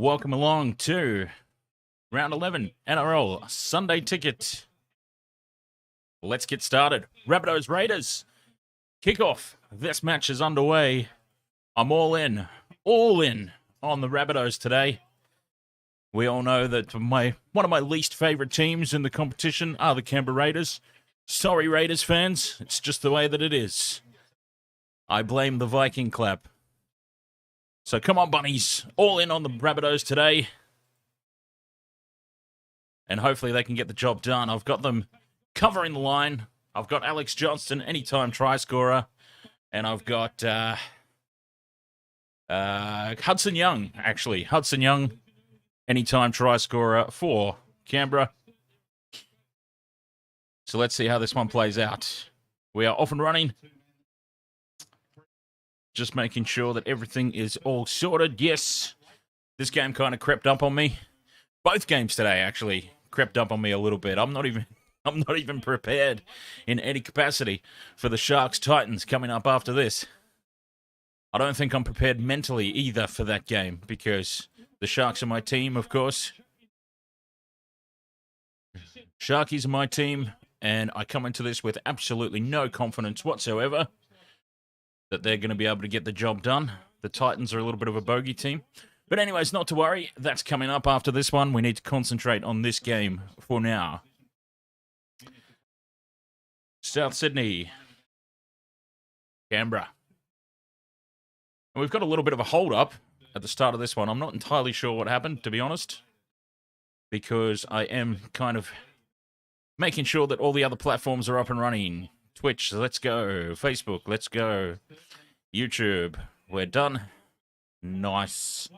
Welcome along to Round 11 NRL Sunday Ticket. Let's get started. Rabbitohs Raiders. Kickoff. This match is underway. I'm all in on the Rabbitohs today. We all know that one of my least favourite teams in the competition are the Canberra Raiders. Sorry, Raiders fans. It's just the way that it is. I blame the Viking clap. So come on, bunnies. All in on the Rabbitohs today. And hopefully they can get the job done. I've got them covering the line. I've got Alex Johnston, anytime try scorer. And I've got Hudson Young, actually. Hudson Young, anytime try scorer for Canberra. So let's see how this one plays out. We are off and running. Just making sure that everything is all sorted. Yes, this game kind of crept up on me. Both games today actually crept up on me a little bit. I'm not even prepared in any capacity for the Sharks Titans coming up after this. I don't think I'm prepared mentally either for that game because the Sharks are my team, of course. Sharkies are my team, and I come into this with absolutely no confidence whatsoever that they're going to be able to get the job done. The Titans are a little bit of a bogey team. But anyways, not to worry. That's coming up after this one. We need to concentrate on this game for now. South Sydney. Canberra. And we've got a little bit of a hold-up at the start of this one. I'm not entirely sure what happened, to be honest, because I am kind of making sure that all the other platforms are up and running. Twitch, let's go. Facebook, let's go. YouTube, we're done. Nice.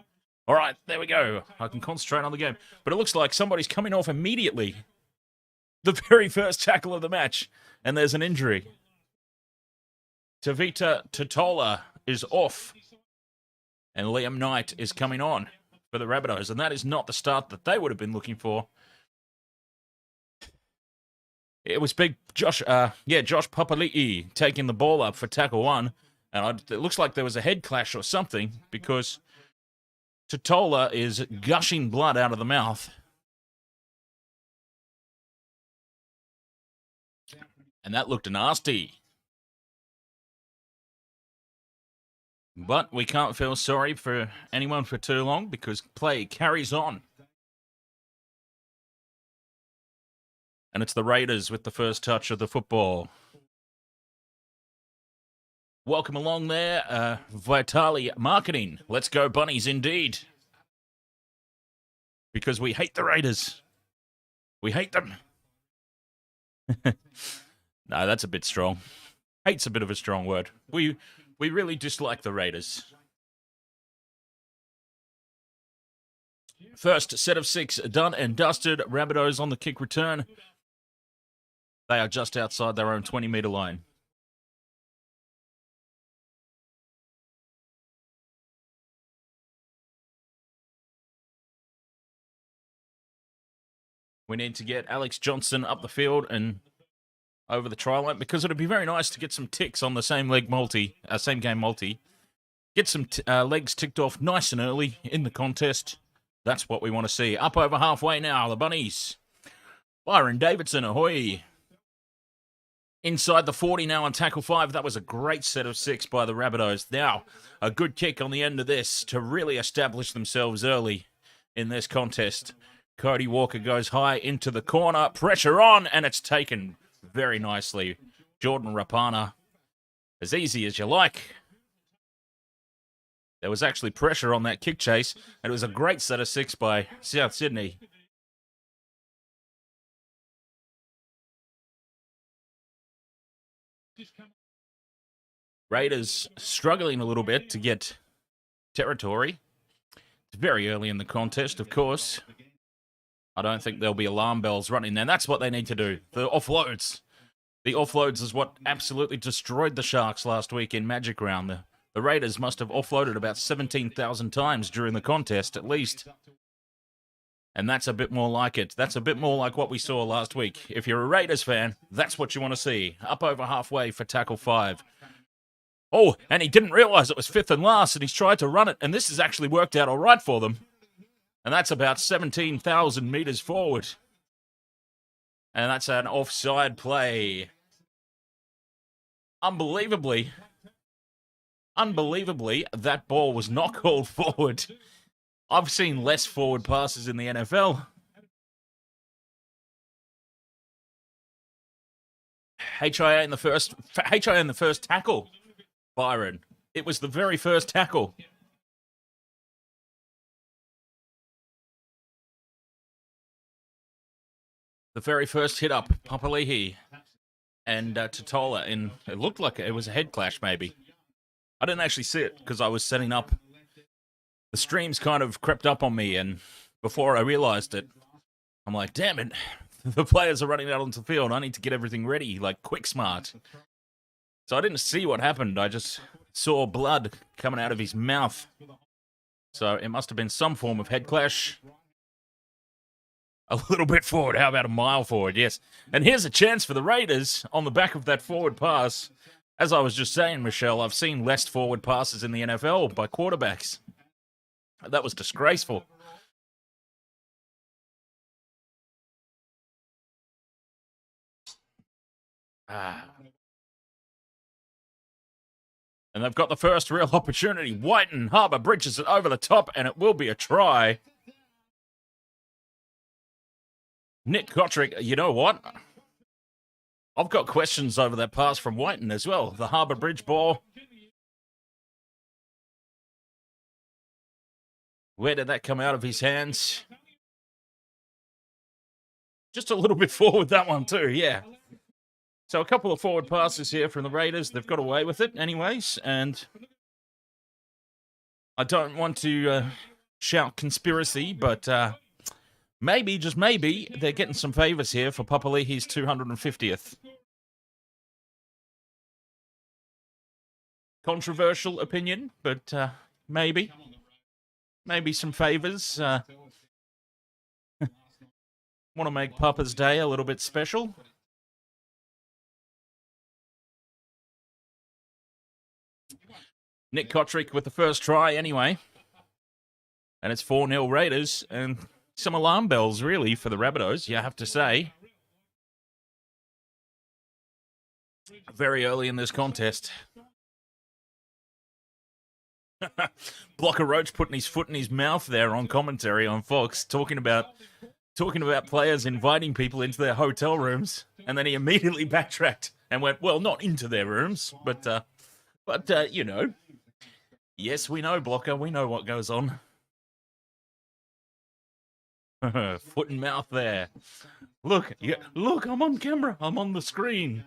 All right, there we go. I can concentrate on the game. But it looks like somebody's coming off immediately. The very first tackle of the match. And there's an injury. Tavita Totola is off. And Liam Knight is coming on for the Rabbitohs. And that is not the start that they would have been looking for. It was big Josh Papali'i taking the ball up for tackle one. And it looks like there was a head clash or something because Totola is gushing blood out of the mouth. And that looked nasty. But we can't feel sorry for anyone for too long because play carries on. And it's the Raiders with the first touch of the football. Welcome along there, Vitali Marketing. Let's go, bunnies, indeed. Because we hate the Raiders. We hate them. No, that's a bit strong. Hate's a bit of a strong word. We really dislike the Raiders. First set of 6 done and dusted. Rabbitohs on the kick return. They are just outside their own 20-metre line. We need to get Alex Johnston up the field and over the try line because it'd be very nice to get some ticks on the same game multi. Get some legs ticked off nice and early in the contest. That's what we want to see. Up over halfway now, the bunnies. Byron Davidson, ahoy. Inside the 40 now on tackle 5. That was a great set of 6 by the Rabbitohs. Now, a good kick on the end of this to really establish themselves early in this contest. Cody Walker goes high into the corner. Pressure on, and it's taken very nicely. Jordan Rapana, as easy as you like. There was actually pressure on that kick chase, and it was a great set of 6 by South Sydney. Raiders struggling a little bit to get territory. It's very early in the contest, of course. I don't think there'll be alarm bells running there. That's what they need to do. The offloads. The offloads is what absolutely destroyed the Sharks last week in Magic Round. The Raiders must have offloaded about 17,000 times during the contest, at least. And that's a bit more like it. That's a bit more like what we saw last week. If you're a Raiders fan, that's what you want to see. Up over halfway for tackle 5. Oh, and he didn't realise it was 5th and last, and he's tried to run it, and this has actually worked out all right for them. And that's about 17,000 metres forward. And that's an offside play. Unbelievably, that ball was not called forward. I've seen less forward passes in the NFL. HIA in the first tackle, Byron. It was the very first tackle. The very first hit up, Papali'i and Totola. It looked like it was a head clash, maybe. I didn't actually see it because I was setting up. The streams kind of crept up on me, and before I realized it, I'm like, damn it, the players are running out onto the field. I need to get everything ready, like quick smart. So I didn't see what happened. I just saw blood coming out of his mouth. So it must have been some form of head clash. A little bit forward. How about a mile forward? Yes. And here's a chance for the Raiders on the back of that forward pass. As I was just saying, Michelle, I've seen less forward passes in the NFL by quarterbacks. That was disgraceful. And they've got the first real opportunity. Wighton, Harbour bridges it over the top, and it will be a try. Nick Kotrick, you know what? I've got questions over that pass from Wighton as well. The Harbour Bridge ball. Where did that come out of his hands? Just a little bit forward, that one too, yeah. So a couple of forward passes here from the Raiders. They've got away with it anyways, and I don't want to shout conspiracy, but maybe, just maybe, they're getting some favours here for Papali'i's 250th. Controversial opinion, but maybe. Maybe some favours. Want to make Papa's Day a little bit special. Nick Kotrick with the first try anyway. And it's 4-0 Raiders. And some alarm bells, really, for the Rabbitohs, you have to say. Very early in this contest. Blocker Roach putting his foot in his mouth there on commentary on Fox, talking about players inviting people into their hotel rooms, and then he immediately backtracked and went, well, not into their rooms, but you know. Yes, we know, Blocker. We know what goes on. Foot and mouth there. Look, I'm on camera. I'm on the screen.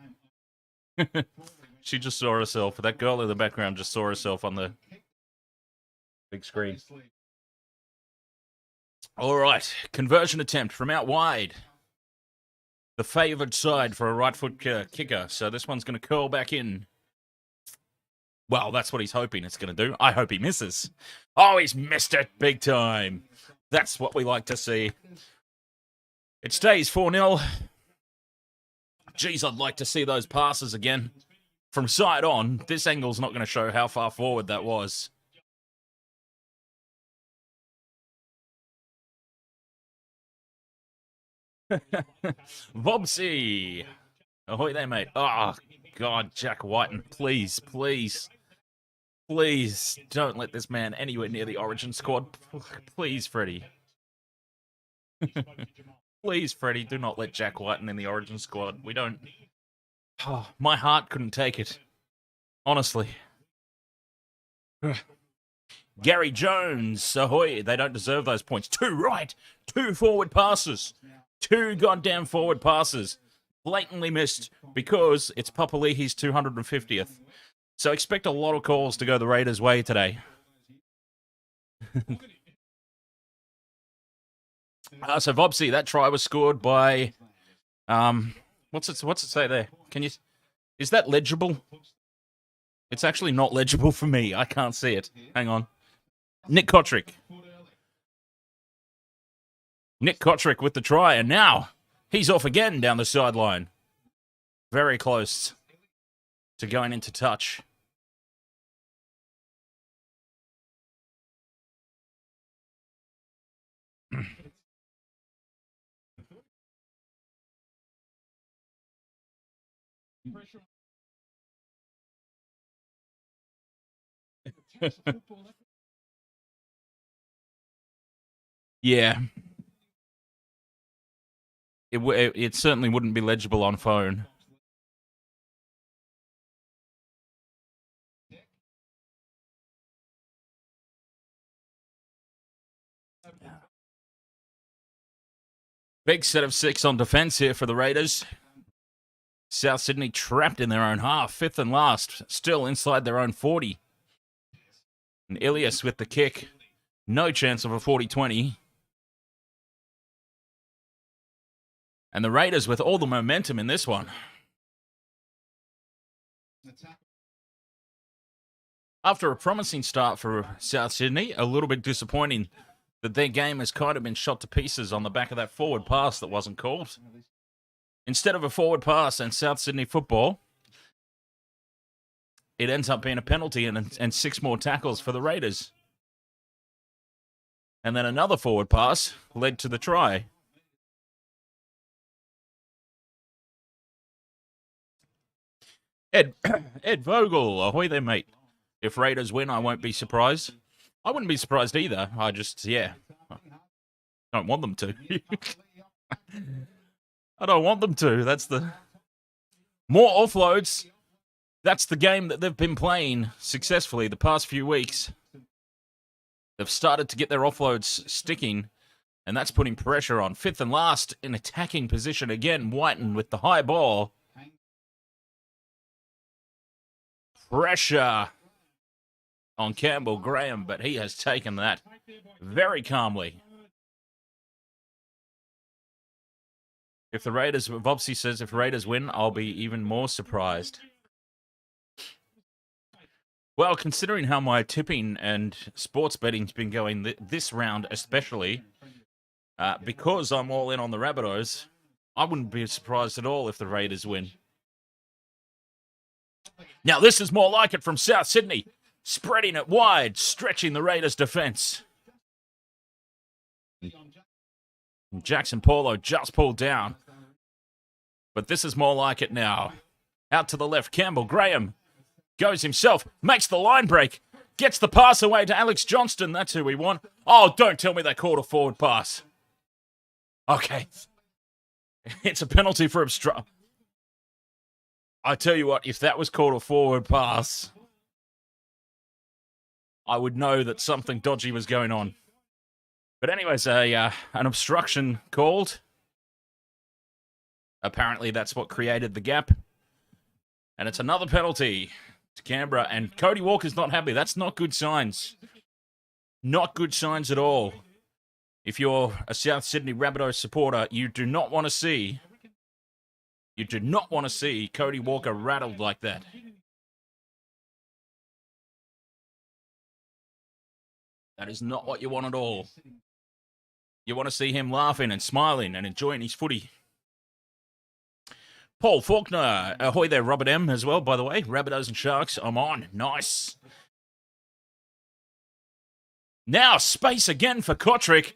She just saw herself. That girl in the background just saw herself on the big screen. All right, conversion attempt from out wide. The favoured side for a right foot kicker. So this one's going to curl back in. Well, that's what he's hoping it's going to do. I hope he misses. Oh, he's missed it big time. That's what we like to see. It stays 4-0. Geez, I'd like to see those passes again. From side on, this angle's not going to show how far forward that was. Vobsy. Ahoy there, mate. Oh, God, Jack Wighton. Please, please. Please don't let this man anywhere near the Origin squad. Please, Freddie. Please, Freddie, do not let Jack Wighton in the Origin squad. We don't... Oh, my heart couldn't take it. Honestly. Gary Jones. Ahoy. They don't deserve those points. 2 right. 2 forward passes. 2 goddamn forward passes. Blatantly missed because it's Papali'i's 250th. So expect a lot of calls to go the Raiders' way today. So Vobsy, that try was scored by what's it say there? Is that legible? It's actually not legible for me. I can't see it. Hang on. Nick Kotrick. Nick Kotrick with the try, and now he's off again down the sideline. Very close to going into touch. Yeah, it certainly wouldn't be legible on phone. Big set of 6 on defence here for the Raiders. South Sydney trapped in their own half, 5th and last, still inside their own 40. And Ilias with the kick. No chance of a 40-20. And the Raiders with all the momentum in this one. After a promising start for South Sydney, a little bit disappointing that their game has kind of been shot to pieces on the back of that forward pass that wasn't called. Instead of a forward pass and South Sydney football, it ends up being a penalty and 6 more tackles for the Raiders. And then another forward pass led to the try. Ed Vogel, ahoy there, mate. If Raiders win, I won't be surprised. I wouldn't be surprised either. I just, don't want them to. I don't want them to. That's the... More offloads. That's the game that they've been playing successfully the past few weeks. They've started to get their offloads sticking, and that's putting pressure on. 5th and last in attacking position again. Wighton with the high ball. Pressure on Campbell Graham, but he has taken that very calmly. If Vopsy says if Raiders win, I'll be even more surprised. Well, considering how my tipping and sports betting's been going this round especially, because I'm all in on the Rabbitohs, I wouldn't be surprised at all if the Raiders win. Now, this is more like it from South Sydney. Spreading it wide, stretching the Raiders' defence. Jackson Paulo just pulled down. But this is more like it now. Out to the left, Campbell Graham goes himself, makes the line break, gets the pass away to Alex Johnston. That's who we want. Oh, don't tell me they called a forward pass. Okay. It's a penalty for obstruction. I tell you what, if that was called a forward pass, I would know that something dodgy was going on. But anyways, an obstruction called. Apparently that's what created the gap. And it's another penalty to Canberra. And Cody Walker's not happy. That's not good signs. Not good signs at all. If you're a South Sydney Rabbitohs supporter, you do not want to see Cody Walker rattled like that. That is not what you want at all. You want to see him laughing and smiling and enjoying his footy. Paul Faulkner, ahoy there, Robert M. as well, by the way. Rabbitohs and Sharks, I'm on. Nice. Now, space again for Kotrick.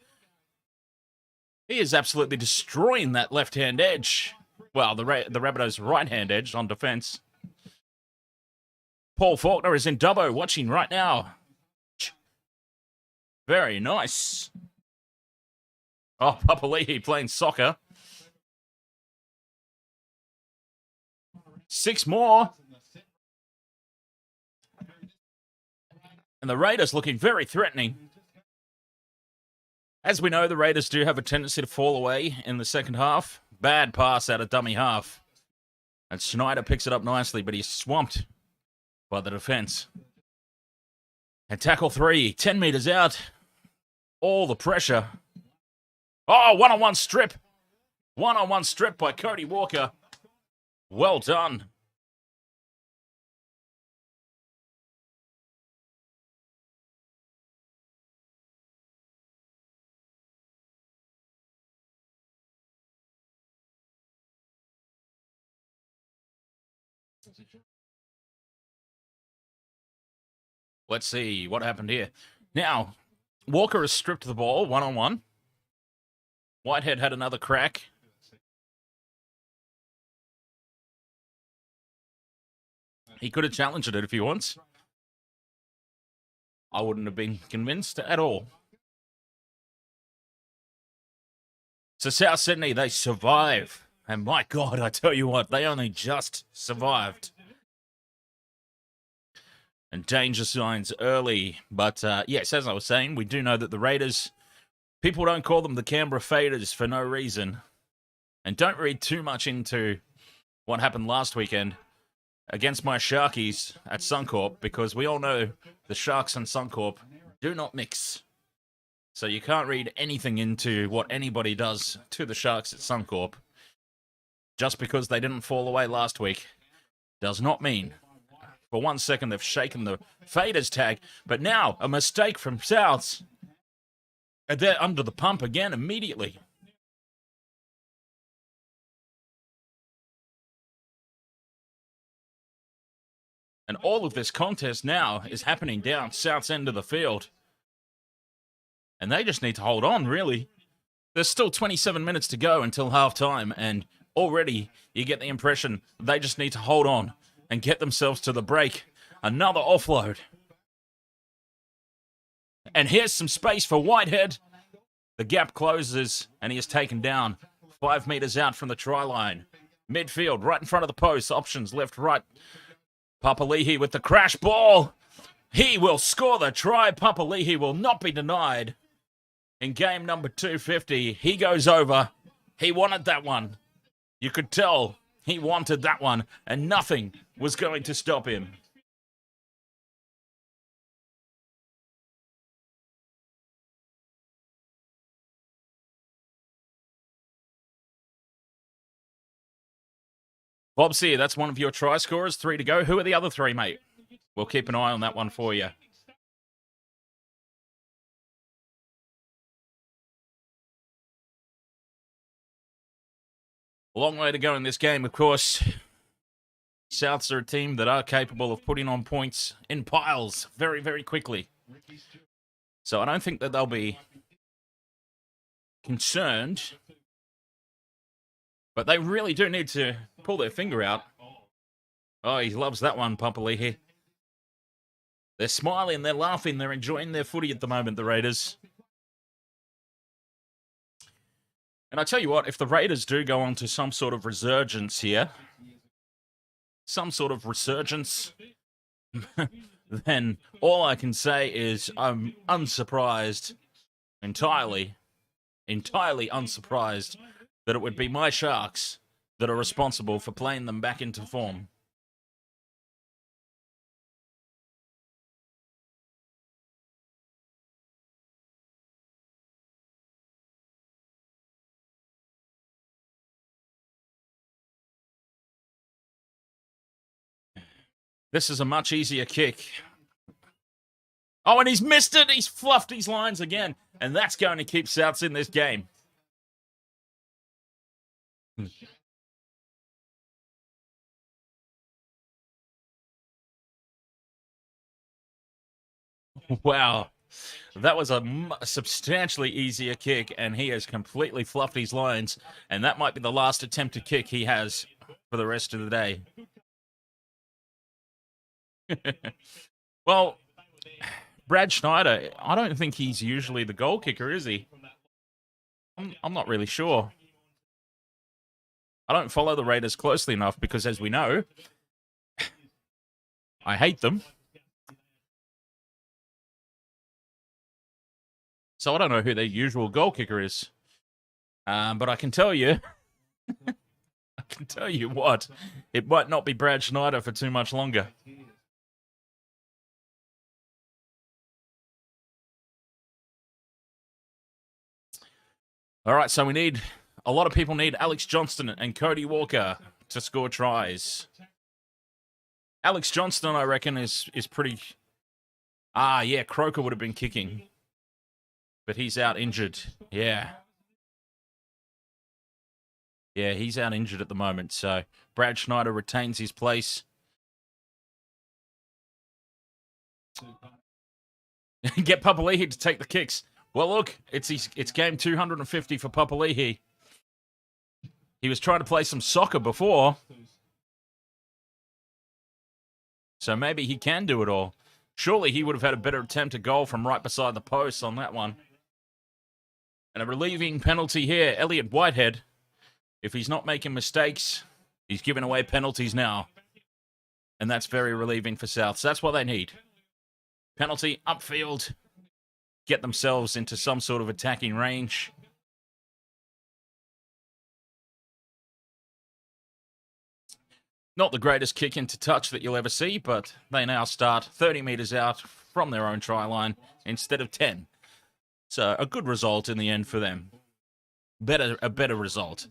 He is absolutely destroying that left-hand edge. Well, the Rabbitohs' right-hand edge on defence. Paul Faulkner is in Dubbo, watching right now. Very nice. Oh, Papali'i playing soccer. 6 more. And the Raiders looking very threatening. As we know, the Raiders do have a tendency to fall away in the second half. Bad pass out of dummy half. And Schneider picks it up nicely, but he's swamped by the defence. And tackle 3, 10 metres out. All the pressure. Oh, one-on-one strip. One-on-one strip by Cody Walker. Well done. Let's see what happened here. Now, Walker has stripped the ball one-on-one. Whitehead had another crack. He could have challenged it if he wants. I wouldn't have been convinced at all. So South Sydney, they survive. And my God, I tell you what, they only just survived. And danger signs early. But yes, as I was saying, we do know that the Raiders, people don't call them the Canberra Raiders for no reason. And don't read too much into what happened last weekend against my Sharkies at Suncorp, because we all know the Sharks and Suncorp do not mix. So you can't read anything into what anybody does to the Sharks at Suncorp. Just because they didn't fall away last week does not mean for 1 second they've shaken the Faders tag. But now, a mistake from Souths. And they're under the pump again immediately. And all of this contest now is happening down South's end of the field. And they just need to hold on, really. There's still 27 minutes to go until halftime, and already you get the impression they just need to hold on and get themselves to the break. Another offload. And here's some space for Whitehead. The gap closes, and he is taken down 5 meters out from the try line. Midfield, right in front of the post. Options left, right. Papali'i with the crash ball. He will score the try. Papali'i will not be denied. In game number 250, he goes over. He wanted that one. You could tell he wanted that one, and nothing was going to stop him. Bobsy, that's one of your try scorers. 3 to go. Who are the other 3, mate? We'll keep an eye on that one for you. A long way to go in this game, of course. Souths are a team that are capable of putting on points in piles very, very quickly. So I don't think that they'll be concerned. But they really do need to pull their finger out. Oh, he loves that one, Papali'i. They're smiling, they're laughing, they're enjoying their footy at the moment, the Raiders. And I tell you what, if the Raiders do go on to some sort of resurgence here, then all I can say is I'm unsurprised, entirely unsurprised, that it would be my Sharks that are responsible for playing them back into form. This is a much easier kick. Oh, and he's missed it. He's fluffed his lines again. And that's going to keep Souths in this game. Wow. That was a substantially easier kick, and he has completely fluffed his lines. And that might be the last attempted kick he has for the rest of the day. Well, Brad Schneider, I don't think he's usually the goal kicker, is he? I'm not really sure. I don't follow the Raiders closely enough because, as we know, I hate them. So I don't know who their usual goal kicker is. But I can tell you, what, it might not be Brad Schneider for too much longer. All right, so a lot of people need Alex Johnston and Cody Walker to score tries. Alex Johnston, I reckon, is pretty... yeah, Croker would have been kicking. But he's out injured. Yeah. Yeah, he's out injured at the moment, so Brad Schneider retains his place. Get Papali'i to take the kicks. Well, look, it's game 250 for Papali'i. He was trying to play some soccer before, so maybe he can do it all. Surely he would have had a better attempt at goal from right beside the post on that one. And a relieving penalty here, Elliott Whitehead. If he's not making mistakes, he's giving away penalties now. And that's very relieving for Souths. That's what they need. Penalty, upfield, get themselves into some sort of attacking range. Not the greatest kick into touch that you'll ever see, but they now start 30 metres out from their own try line instead of 10. So a good result in the end for them. A better result.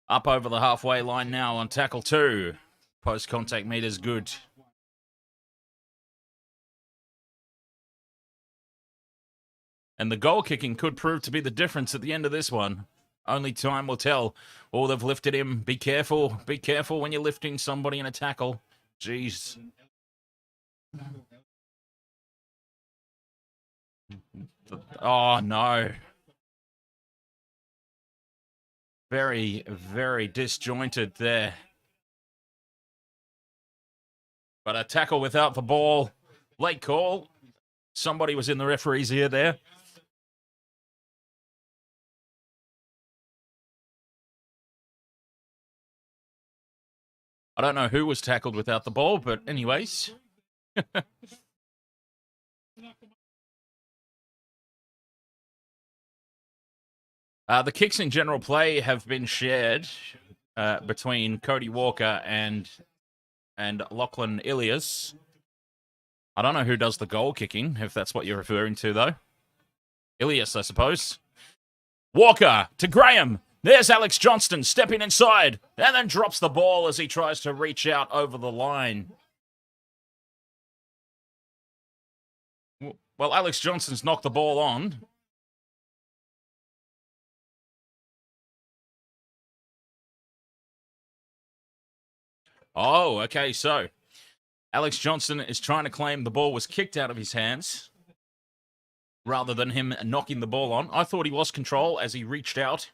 Up over the halfway line now on tackle 2. Post-contact meters good. And the goal kicking could prove to be the difference at the end of this one. Only time will tell. Oh, they've lifted him. Be careful. Be careful when you're lifting somebody in a tackle. Jeez. Oh, no. Very, very disjointed there. But a tackle without the ball. Late call. Somebody was in the referee's ear there. I don't know who was tackled without the ball, but anyways. The kicks in general play have been shared between Cody Walker and Lachlan Ilias. I don't know who does the goal kicking, if that's what you're referring to, though. Ilias, I suppose. Walker to Graham. There's Alex Johnston stepping inside and then drops the ball as he tries to reach out over the line. Well, Alex Johnston's knocked the ball on. Oh, okay, so Alex Johnston is trying to claim the ball was kicked out of his hands rather than him knocking the ball on. I thought he lost control as he reached out.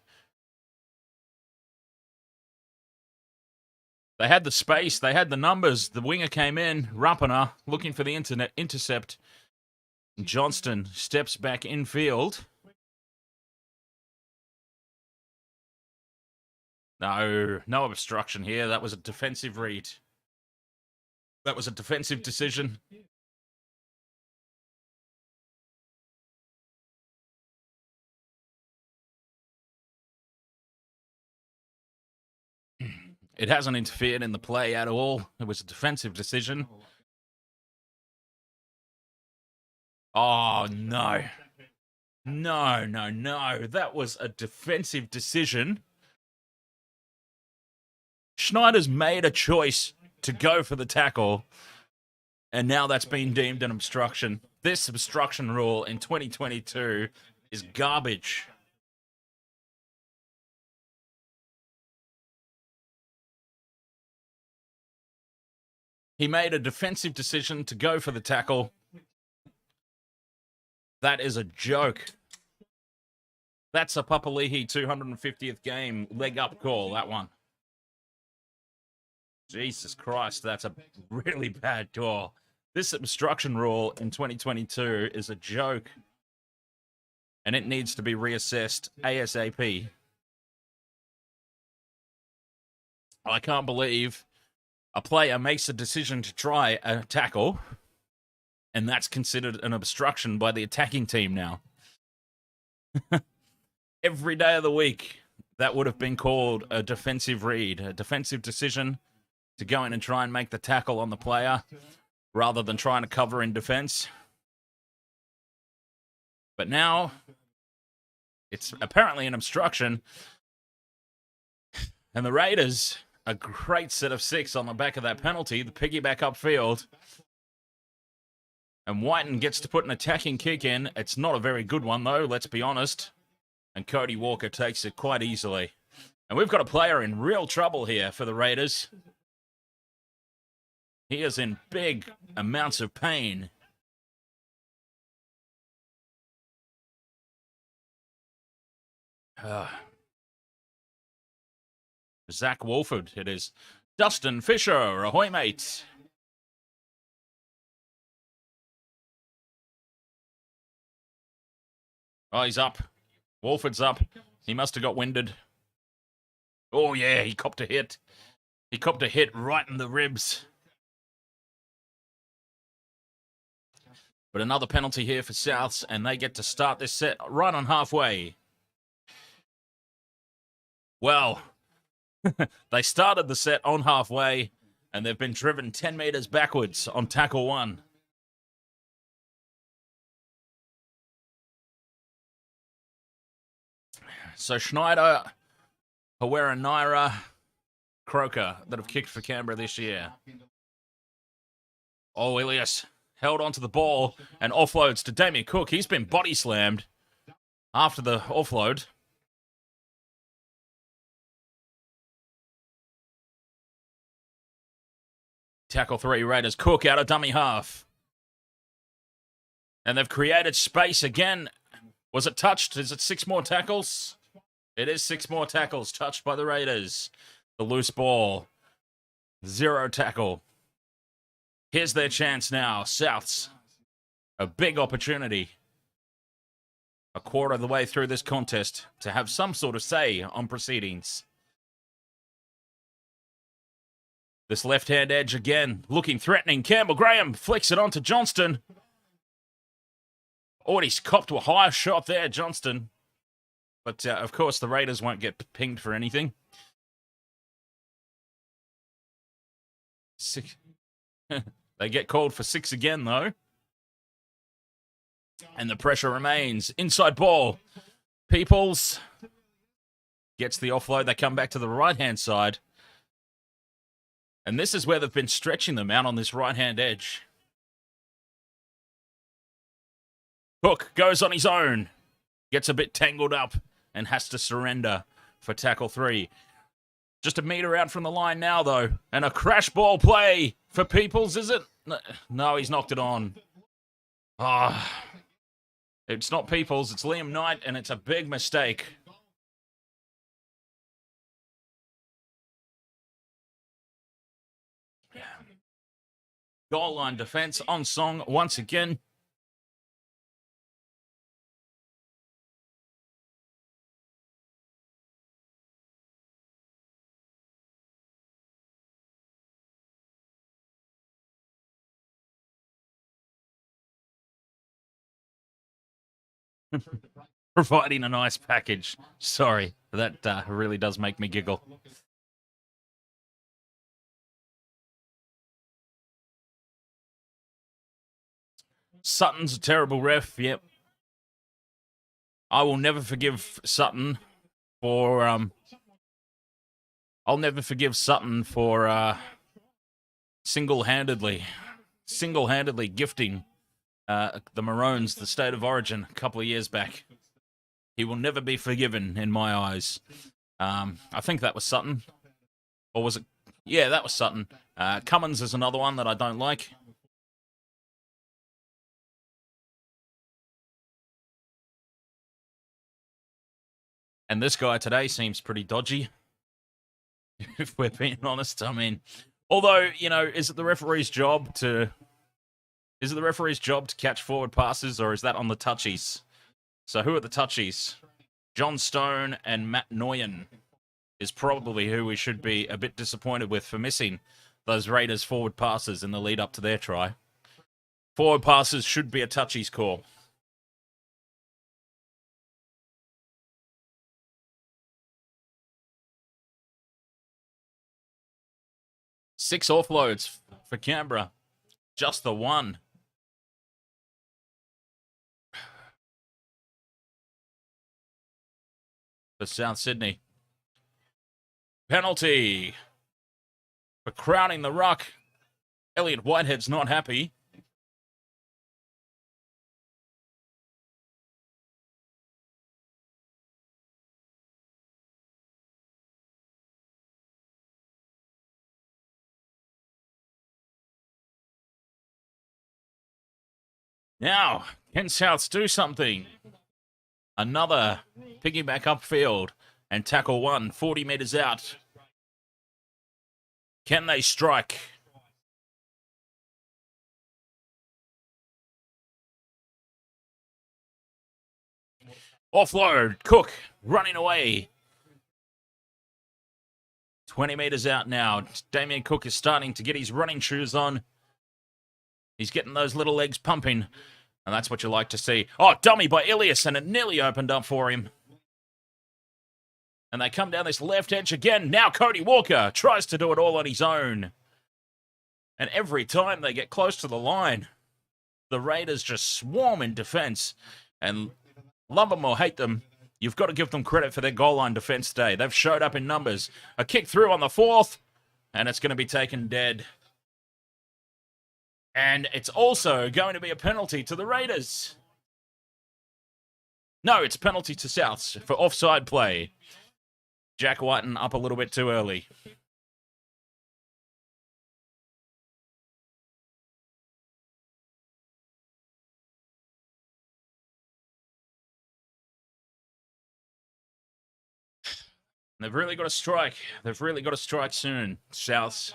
They had the space. They had the numbers. The winger came in. Rapana looking for the intercept. Johnston steps back infield. No obstruction here. That was a defensive read. That was a defensive decision. It hasn't interfered in the play at all. It was a defensive decision. Oh, no. No. That was a defensive decision. Schneider's made a choice to go for the tackle, and now that's been deemed an obstruction. This obstruction rule in 2022 is garbage. He made a defensive decision to go for the tackle. That is a joke. That's a Papali'i 250th game leg up call, that one. Jesus Christ, that's a really bad call. This obstruction rule in 2022 is a joke. And it needs to be reassessed ASAP. I can't believe a player makes a decision to try a tackle, and that's considered an obstruction by the attacking team now. Every day of the week, that would have been called a defensive read, a defensive decision to go in and try and make the tackle on the player rather than trying to cover in defense. But now, it's apparently an obstruction. And the Raiders, a great set of 6 on the back of that penalty, the piggyback upfield. And Wighton gets to put an attacking kick in. It's not a very good one, though, let's be honest. And Cody Walker takes it quite easily. And we've got a player in real trouble here for the Raiders. He is in big amounts of pain. Zac Woolford, it is. Dustin Fisher, ahoy, mate. Oh, he's up. Wolford's up. He must have got winded. Oh, yeah, he copped a hit. He copped a hit right in the ribs. But another penalty here for Souths, and they get to start this set right on halfway. Well, they started the set on halfway, and they've been driven 10 metres backwards on tackle one. So Schneider, Caberra, Naira, Croker that have kicked for Canberra this year. Oh, Ilias held onto the ball and offloads to Damien Cook. He's been body slammed after the offload. Tackle 3, Raiders. Cook out of dummy half. And they've created space again. Was it touched? Is it 6 more tackles? It is 6 more tackles touched by the Raiders. The loose ball. 0 tackle. Here's their chance now. Souths. A big opportunity. A quarter of the way through this contest to have some sort of say on proceedings. This left-hand edge again, looking threatening. Campbell Graham flicks it onto Johnston. Oh, he's copped to a higher shot there, Johnston. But, of course, the Raiders won't get pinged for anything. 6. They get called for 6 again, though. And the pressure remains. Inside ball. Peoples gets the offload. They come back to the right-hand side. And this is where they've been stretching them out on this right-hand edge. Cook goes on his own. Gets a bit tangled up and has to surrender for tackle 3. Just a metre out from the line now, though. And a crash ball play for Peoples, is it? No, he's knocked it on. Ah, it's not Peoples, it's Liam Knight, and it's a big mistake. Goal line defense on song once again. Providing a nice package. Sorry, that really does make me giggle. Sutton's a terrible ref, yep. I will never forgive Sutton for, I'll never forgive Sutton for, single-handedly gifting the Maroons the state of origin a couple of years back. He will never be forgiven in my eyes. I think that was Sutton. Or was it? Yeah, that was Sutton. Cummins is another one that I don't like. And this guy today seems pretty dodgy, if we're being honest. I mean, although, you know, is it the referee's job to catch forward passes, or is that on the touchies? So who are the touchies? John Stone and Matt Noyen is probably who we should be a bit disappointed with for missing those Raiders forward passes in the lead up to their try. Forward passes should be a touchies call. Six offloads for Canberra. Just the one. For South Sydney. Penalty for crowding the ruck. Elliott Whitehead's not happy. Now, can Souths do something? Another piggyback upfield and tackle one, 40 metres out. Can they strike? Offload. Cook running away. 20 metres out now. Damien Cook is starting to get his running shoes on. He's getting those little legs pumping. And that's what you like to see. Oh, dummy by Ilias, and it nearly opened up for him. And they come down this left edge again. Now Cody Walker tries to do it all on his own. And every time they get close to the line, the Raiders just swarm in defence. And love them or hate them, you've got to give them credit for their goal line defence today. They've showed up in numbers. A kick through on the fourth, and it's going to be taken dead. And it's also going to be a penalty to the Raiders. No, it's a penalty to Souths for offside play. Jack Wighton up a little bit too early. They've really got to strike. They've really got to strike soon, Souths.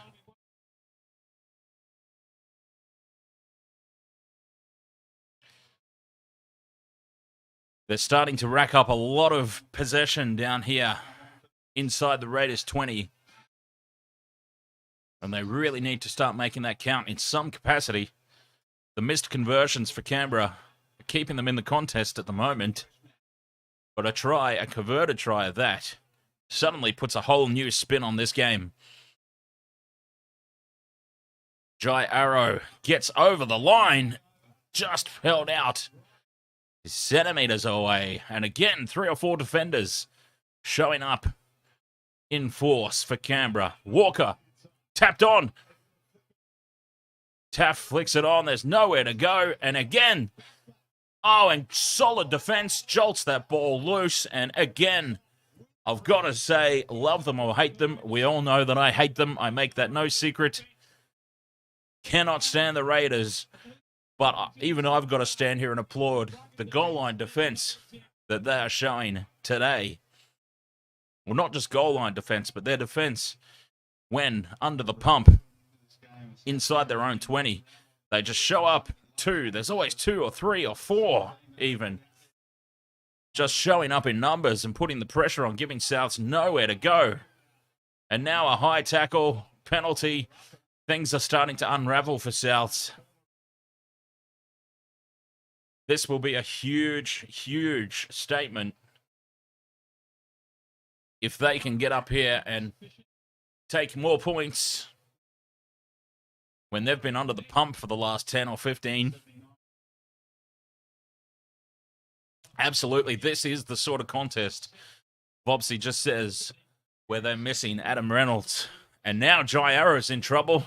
They're starting to rack up a lot of possession down here inside the Raiders 20. And they really need to start making that count in some capacity. The missed conversions for Canberra are keeping them in the contest at the moment. But a converted try of that, suddenly puts a whole new spin on this game. Jai Arrow gets over the line, just held out centimetres away. And again, 3 or 4 defenders showing up in force for Canberra. Walker tapped on. Taff flicks it on. There's nowhere to go. And again, and solid defence jolts that ball loose. And again, I've got to say, love them or hate them. We all know that I hate them. I make that no secret. Cannot stand the Raiders. But even I've got to stand here and applaud the goal line defence that they are showing today. Well, not just goal line defence, but their defence when under the pump inside their own 20. They just show up 2. There's always 2 or 3 or 4 even. Just showing up in numbers and putting the pressure on, giving Souths nowhere to go. And now a high tackle, penalty. Things are starting to unravel for Souths. This will be a huge, huge statement if they can get up here and take more points when they've been under the pump for the last 10 or 15. Absolutely, this is the sort of contest, Bobsy just says, where they're missing Adam Reynolds. And now Jai Arrow's in trouble.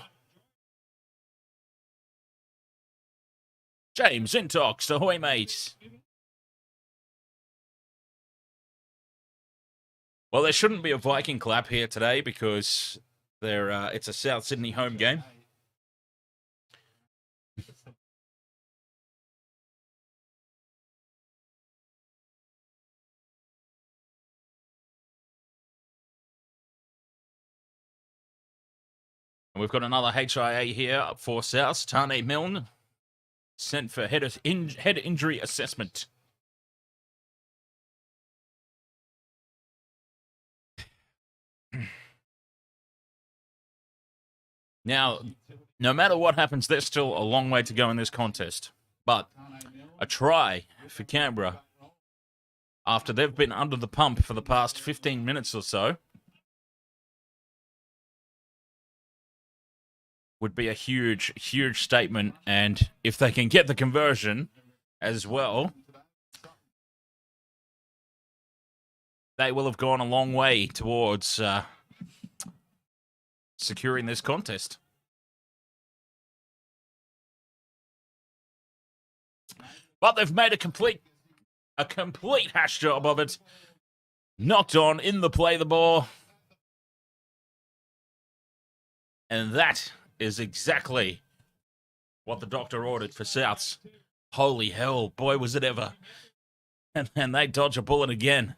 James Intox, ahoy, mate. Well, there shouldn't be a Viking clap here today because it's a South Sydney home game. And we've got another HIA here for South. Tane Milne sent for head injury assessment. Now, no matter what happens, there's still a long way to go in this contest. But a try for Canberra after they've been under the pump for the past 15 minutes or so would be a huge, huge statement. And if they can get the conversion as well, they will have gone a long way towards securing this contest. But they've made a complete hash job of it. Knocked on in the play the ball. And that is exactly what the doctor ordered for Souths. Holy hell, boy, was it ever. And then they dodge a bullet again.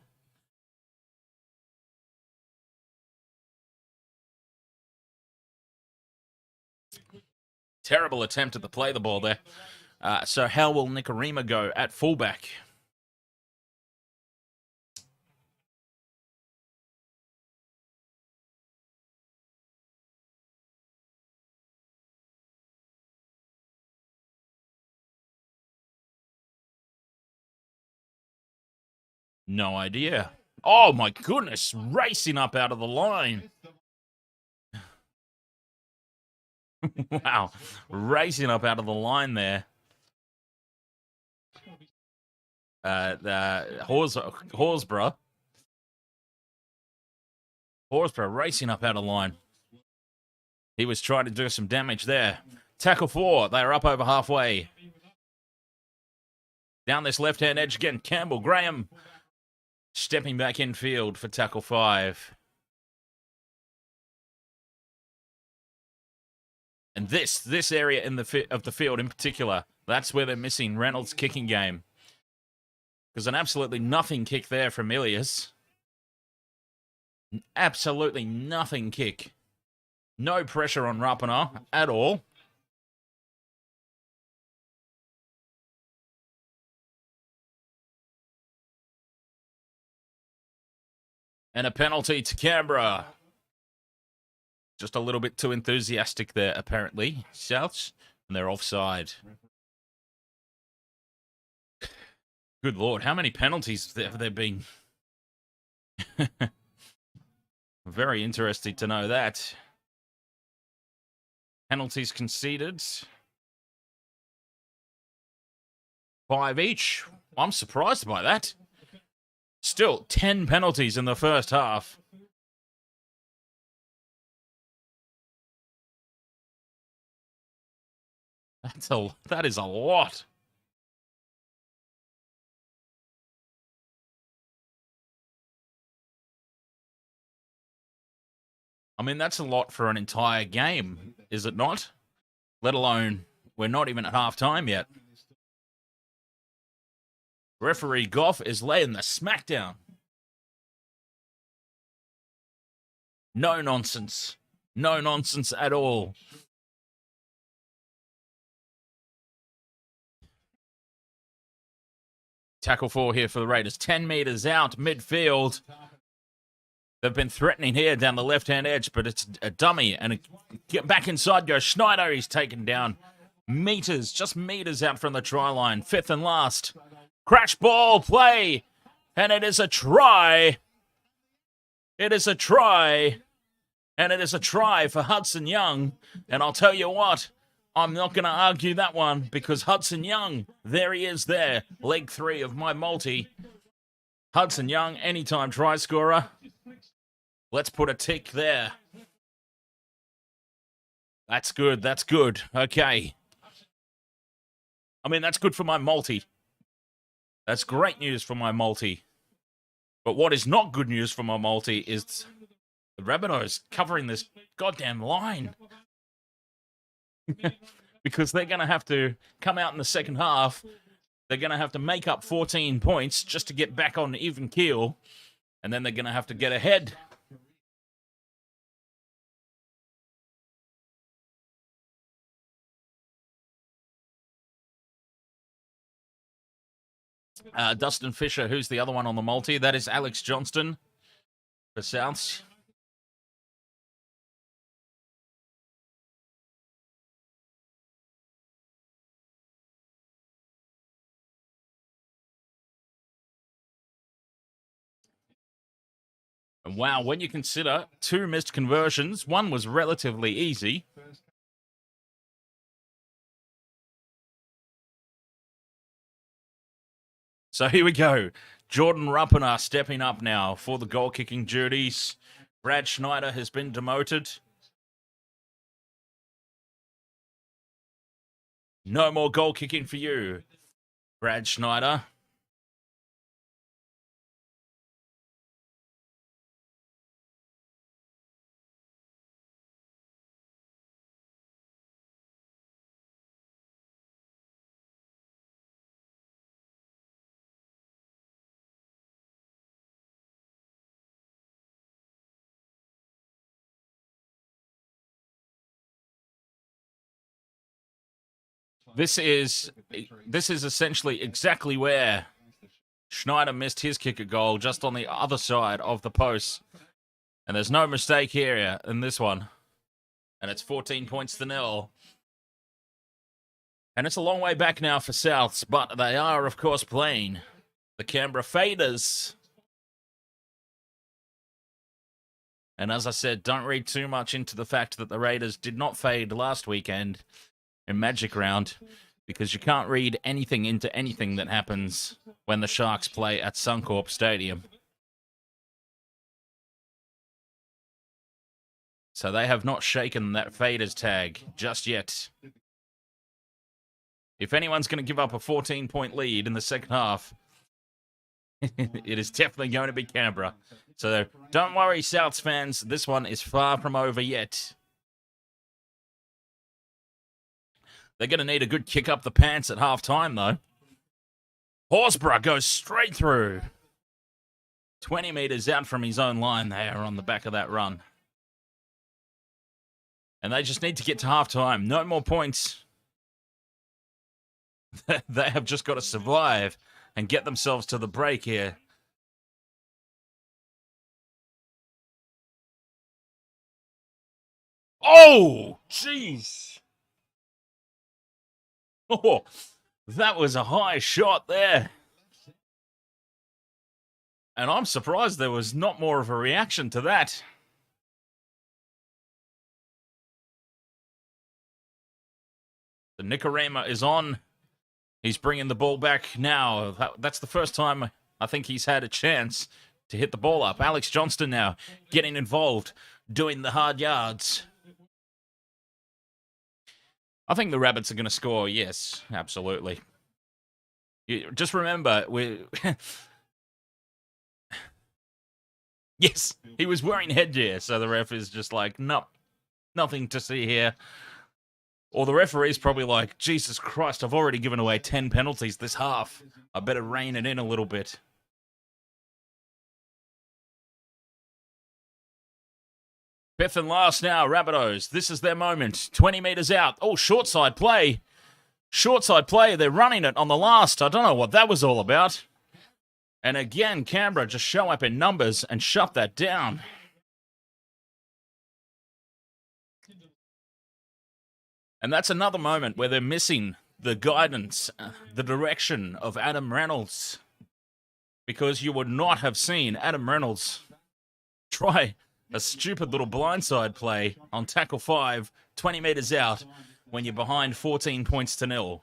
Terrible attempt at the play the ball there. So how will Nikorima go at fullback? No idea. Oh my goodness, racing up out of the line. Wow, racing up out of the line there. Horsburgh racing up out of line. He was trying to do some damage there. Tackle 4, they are up over halfway. Down this left-hand edge again, Campbell Graham stepping back in field for tackle 5. And this area of the field in particular, that's where they're missing Reynolds' kicking game. Because an absolutely nothing kick there from Ilias. Absolutely nothing kick. No pressure on Rapana at all. And a penalty to Canberra. Just a little bit too enthusiastic there, apparently. Souths, and they're offside. Good Lord, how many penalties have there been? Very interesting to know that. Penalties conceded. 5 each. I'm surprised by that. Still, 10 penalties in the first half. That is a lot. I mean, that's a lot for an entire game, is it not? Let alone, we're not even at half-time yet. Referee Goff is laying the smackdown. No nonsense. No nonsense at all. Tackle 4 here for the Raiders. 10 metres out, midfield. They've been threatening here down the left-hand edge, but it's a dummy. And get back inside goes Schneider. He's taken down meters, just meters out from the try line. 5th and last. Crash ball play. And it is a try. It is a try. And it is a try for Hudson Young. And I'll tell you what, I'm not going to argue that one because Hudson Young, there he is there. Leg 3 of my multi. Hudson Young, anytime try scorer. Let's put a tick there. That's good. That's good. Okay. I mean, that's good for my multi. That's great news for my multi. But what is not good news for my multi is the Rabbitohs covering this goddamn line. Because they're going to have to come out in the second half. They're going to have to make up 14 points just to get back on even keel. And then they're going to have to get ahead. Dustin Fisher, who's the other one on the multi? That is Alex Johnston for Souths. And wow, when you consider 2 missed conversions, one was relatively easy. So here we go. Jordan Rapana stepping up now for the goal-kicking duties. Brad Schneider has been demoted. No more goal-kicking for you, Brad Schneider. This is essentially exactly where Schneider missed his kicker goal, just on the other side of the post. And there's no mistake here in this one. And it's 14 points to 0. And it's a long way back now for Souths, but they are, of course, playing the Canberra Raiders. And as I said, don't read too much into the fact that the Raiders did not fade last weekend in Magic Round, because you can't read anything into anything that happens when the Sharks play at Suncorp Stadium. So they have not shaken that faders tag just yet. If anyone's going to give up a 14-point lead in the second half, it is definitely going to be Canberra. So don't worry, Souths fans. This one is far from over yet. They're going to need a good kick up the pants at halftime, though. Horsburgh goes straight through. 20 metres out from his own line there on the back of that run. And they just need to get to halftime. No more points. They have just got to survive and get themselves to the break here. Oh, jeez. Oh, that was a high shot there. And I'm surprised there was not more of a reaction to that. The Nicarima is on. He's bringing the ball back now. That's the first time I think he's had a chance to hit the ball up. Alex Johnston now getting involved, doing the hard yards. I think the Rabbits are going to score. Yes, absolutely. Just remember, yes, he was wearing headgear, so the ref is just like, nope, nothing to see here. Or the referee's probably like, Jesus Christ, I've already given away 10 penalties this half. I better rein it in a little bit. Fifth and last now, Rabbitohs. This is their moment. 20 metres out. Oh, short side play. Short side play. They're running it on the last. I don't know what that was all about. And again, Canberra just show up in numbers and shut that down. And that's another moment where they're missing the guidance, the direction of Adam Reynolds. Because you would not have seen Adam Reynolds try a stupid little blindside play on tackle 5, 20 metres out, when you're behind 14 points to 0.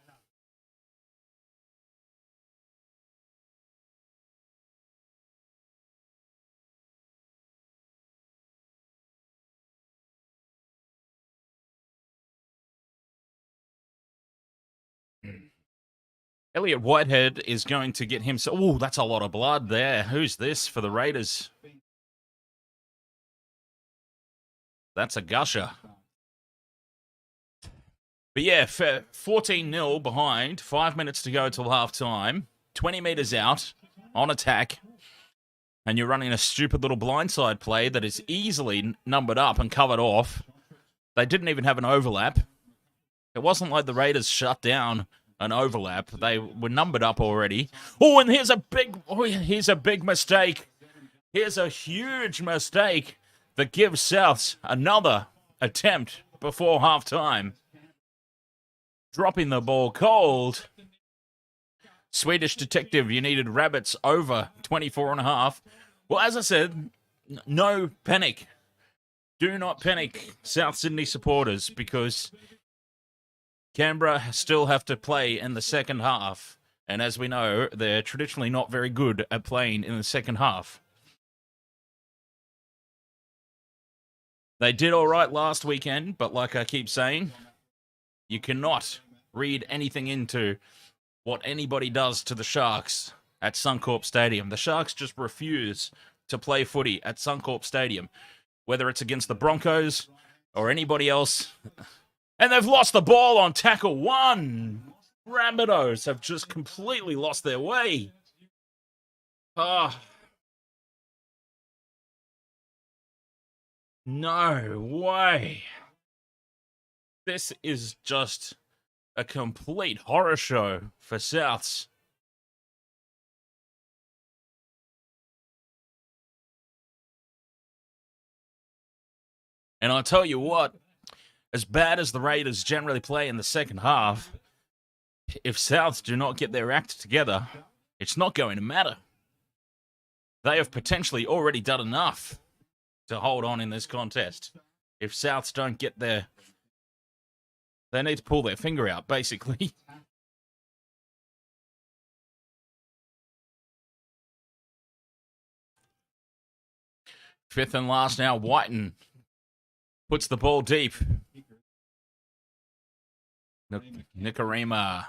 Elliott Whitehead is going to get himself... Oh, that's a lot of blood there. Who's this for the Raiders? That's a gusher. But yeah, 14-0 behind. 5 minutes to go till halftime. 20 metres out on attack. And you're running a stupid little blindside play that is easily numbered up and covered off. They didn't even have an overlap. It wasn't like the Raiders shut down an overlap. They were numbered up already. Oh, and here's a big mistake. Here's a huge mistake that gives Souths another attempt before halftime. Dropping the ball cold. Swedish detective, you needed Rabbits over 24.5. Well, as I said, no panic. Do not panic, South Sydney supporters, because Canberra still have to play in the second half. And as we know, they're traditionally not very good at playing in the second half. They did all right last weekend, but like I keep saying, you cannot read anything into what anybody does to the Sharks at Suncorp Stadium. The Sharks just refuse to play footy at Suncorp Stadium, whether it's against the Broncos or anybody else. And they've lost the ball on tackle 1. Rabbitohs have just completely lost their way. No way. This is just a complete horror show for Souths. And I'll tell you what, as bad as the Raiders generally play in the second half, if Souths do not get their act together, it's not going to matter. They have potentially already done enough to hold on in this contest. If Souths don't get their... They need to pull their finger out, basically. Fifth and last now, Wighton puts the ball deep. Nicarima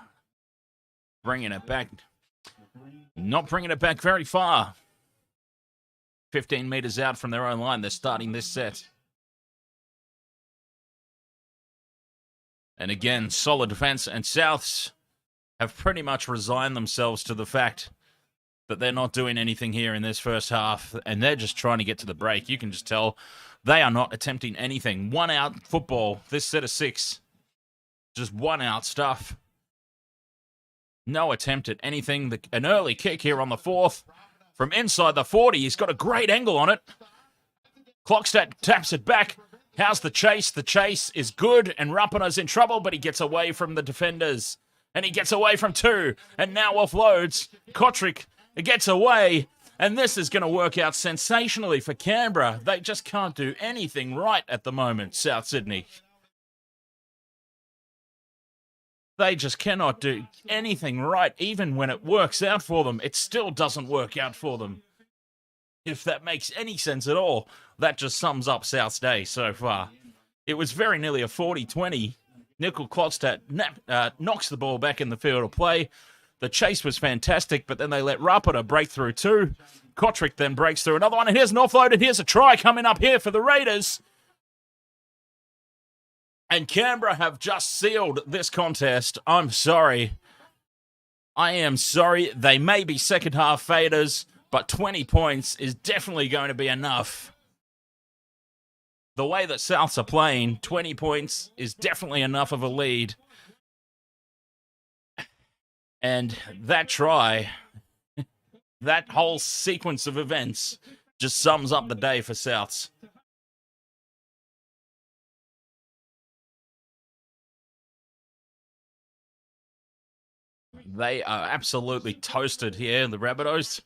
bringing it back. Not bringing it back very far. 15 metres out from their own line. They're starting this set. And again, solid defence. And Souths have pretty much resigned themselves to the fact that they're not doing anything here in this first half. And they're just trying to get to the break. You can just tell they are not attempting anything. One out football, this set of 6. Just one out stuff. No attempt at anything. An early kick here on the 4th. From inside the 40. He's got a great angle on it. Clockstat taps it back. How's the chase? The chase is good, and Rapana's in trouble, but he gets away from the defenders. And he gets away from 2, and now offloads. Kotrick gets away, and this is going to work out sensationally for Canberra. They just can't do anything right at the moment, South Sydney. They just cannot do anything right, even when it works out for them. It still doesn't work out for them. If that makes any sense at all, that just sums up South's day so far. It was very nearly a 40-20. Nickel Klotstad knocks the ball back in the field of play. The chase was fantastic, but then they let Rapana break through 2. Kotrick then breaks through another one, and here's an offload, and here's a try coming up here for the Raiders. And Canberra have just sealed this contest. I'm sorry. I am sorry. They may be second half faders, but 20 points is definitely going to be enough. The way that Souths are playing, 20 points is definitely enough of a lead. And that try, that whole sequence of events just sums up the day for Souths. They are absolutely toasted here, the Rabbitohs.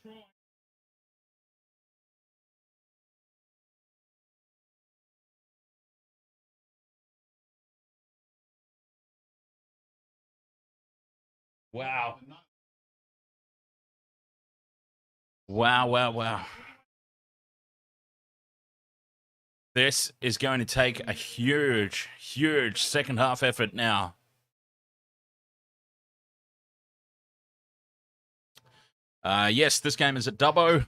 Wow. Wow, wow, wow. This is going to take a huge, huge second half effort now. Yes, this game is at Dubbo.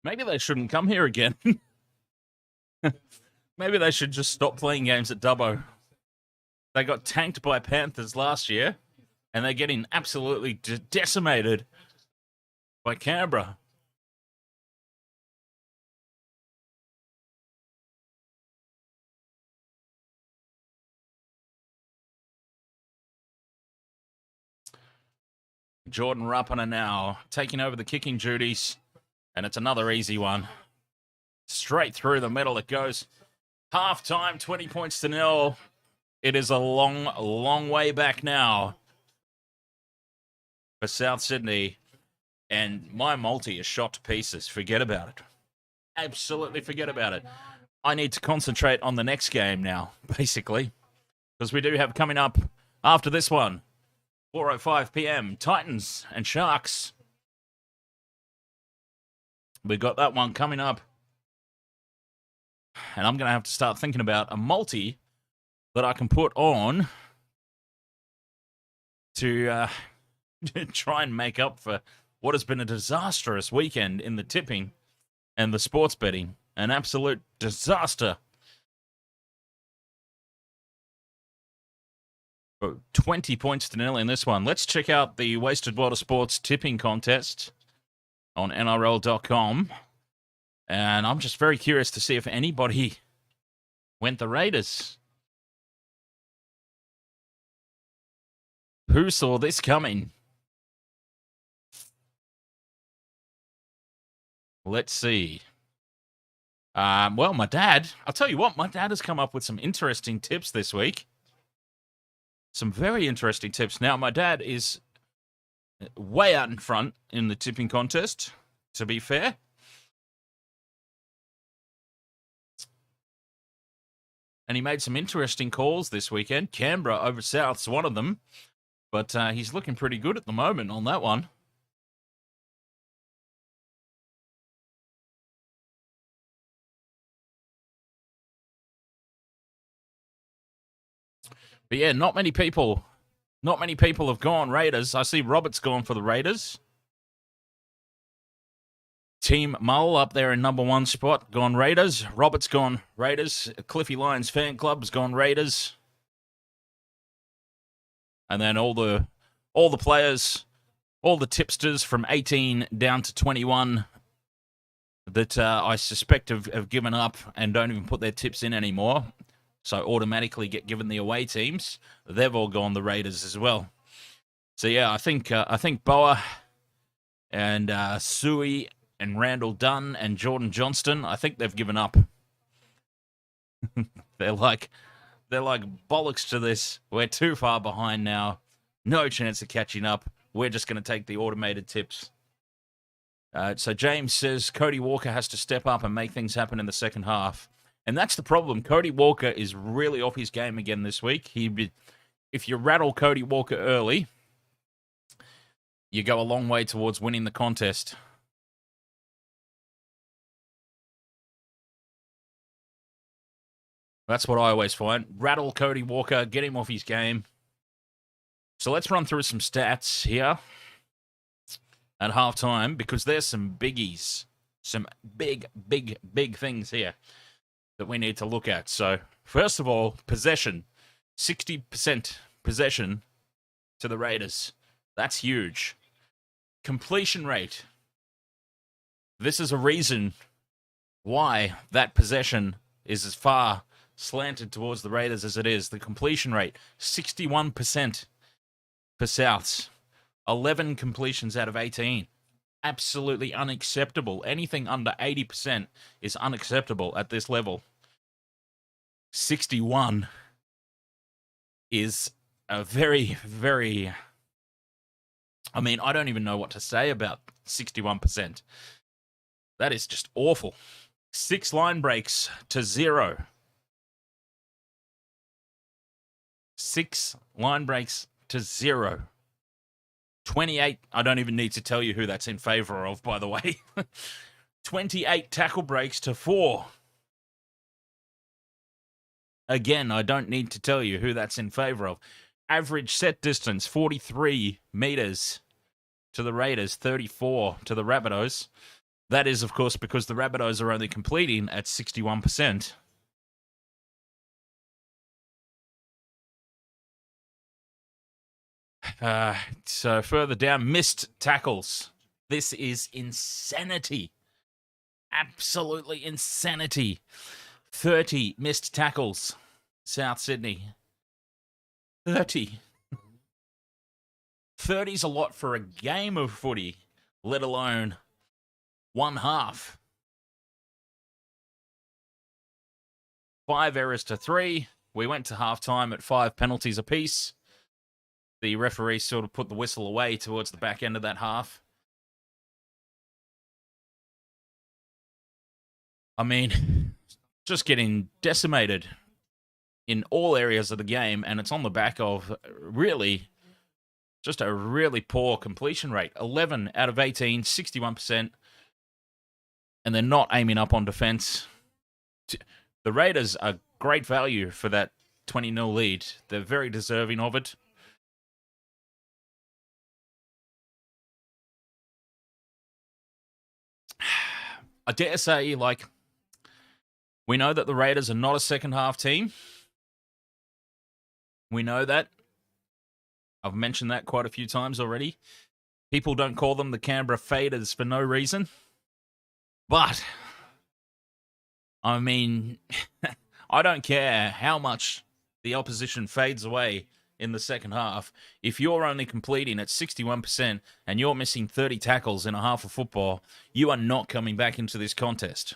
Maybe they shouldn't come here again. Maybe they should just stop playing games at Dubbo. They got tanked by Panthers last year, and they're getting absolutely decimated by Canberra. Jordan Rapana now taking over the kicking duties, and it's another easy one. Straight through the middle it goes. Half-time, 20 points to 0. It is a long, long way back now for South Sydney. And my multi is shot to pieces. Forget about it. Absolutely forget about it. I need to concentrate on the next game now, basically. Because we do have coming up after this one, 4:05 p.m, Titans and Sharks. We got that one coming up. And I'm going to have to start thinking about a multi that I can put on to try and make up for what has been a disastrous weekend in the tipping and the sports betting. An absolute disaster. 20 points to nil in this one. Let's check out the Wasted Water Sports tipping contest on NRL.com. And I'm just very curious to see if anybody went the Raiders. Who saw this coming? Let's see. Well, my dad, I'll tell you what, my dad has come up with some interesting tips this week. Some very interesting tips. Now, my dad is way out in front in the tipping contest, to be fair. And he made some interesting calls this weekend. Canberra over South's one of them. But he's looking pretty good at the moment on that one. But yeah, not many people have gone Raiders. I see Robert's gone for the Raiders. Team Mull up there in number 1 spot, gone Raiders. Robert's gone Raiders. Cliffy Lions fan club's gone Raiders. And then all the players, all the tipsters from 18 down to 21 that I suspect have given up and don't even put their tips in anymore, so automatically get given the away teams. They've all gone the Raiders as well. So yeah, I think Boa and Suey and Randall Dunn and Jordan Johnston, I think they've given up. They're like bollocks to this. We're too far behind now. No chance of catching up. We're just going to take the automated tips. So James says Cody Walker has to step up and make things happen in the second half. And that's the problem. Cody Walker is really off his game again this week. If you rattle Cody Walker early, you go a long way towards winning the contest. That's what I always find. Rattle Cody Walker, get him off his game. So let's run through some stats here at halftime, because there's some biggies, some big things here that we need to look at. So first of all, possession. 60% possession to the Raiders. That's huge. Completion rate. This is a reason why that possession is as far slanted towards the Raiders as it is. The completion rate, 61% for Souths. 11 completions out of 18. Absolutely unacceptable. Anything under 80% is unacceptable at this level. 61 is a very, very... I mean, I don't even know what to say about 61%. That is just awful. 6 line breaks to 0. 6 line breaks to 0. 28, I don't even need to tell you who that's in favour of, by the way. 28 tackle breaks to 4. Again, I don't need to tell you who that's in favour of. Average set distance, 43 metres to the Raiders, 34 to the Rabbitohs. That is, of course, because the Rabbitohs are only completing at 61%. So further down, missed tackles. This is insanity. Absolutely insanity. 30 missed tackles. South Sydney. 30. 30's a lot for a game of footy, let alone one half. 5 errors to 3. We went to halftime at 5 penalties apiece. The referee sort of put the whistle away towards the back end of that half. I mean, just getting decimated in all areas of the game, and it's on the back of really just a really poor completion rate. 11 out of 18, 61%, and they're not aiming up on defense. The Raiders are great value for that 20-0 lead. They're very deserving of it. I dare say, like, we know that the Raiders are not a second half team. We know that. I've mentioned that quite a few times already. People don't call them the Canberra Faders for no reason. But, I mean, I don't care how much the opposition fades away in the second half. If you're only completing at 61% and you're missing 30 tackles in a half of football, you are not coming back into this contest.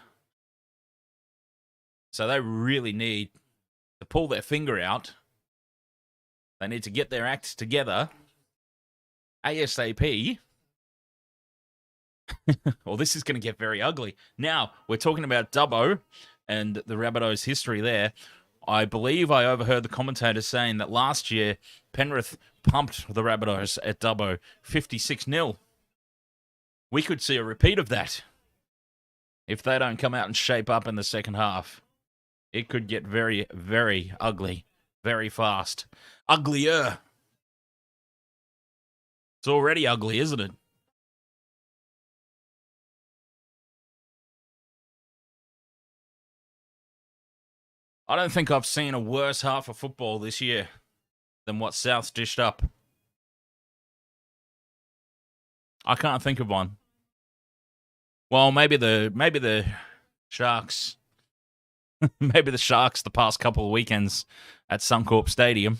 So they really need to pull their finger out. They need to get their act together ASAP. Well, this is going to get very ugly. Now, we're talking about Dubbo and the Rabbitohs' history there. I believe I overheard the commentators saying that last year, Penrith pumped the Rabbitohs at Dubbo 56-0. We could see a repeat of that if they don't come out and shape up in the second half. It could get very, very ugly very fast. Uglier. It's already ugly, isn't it? I don't think I've seen a worse half of football this year than what South's dished up. I can't think of one. Well, maybe the Sharks. Maybe the Sharks the past couple of weekends at Suncorp Stadium.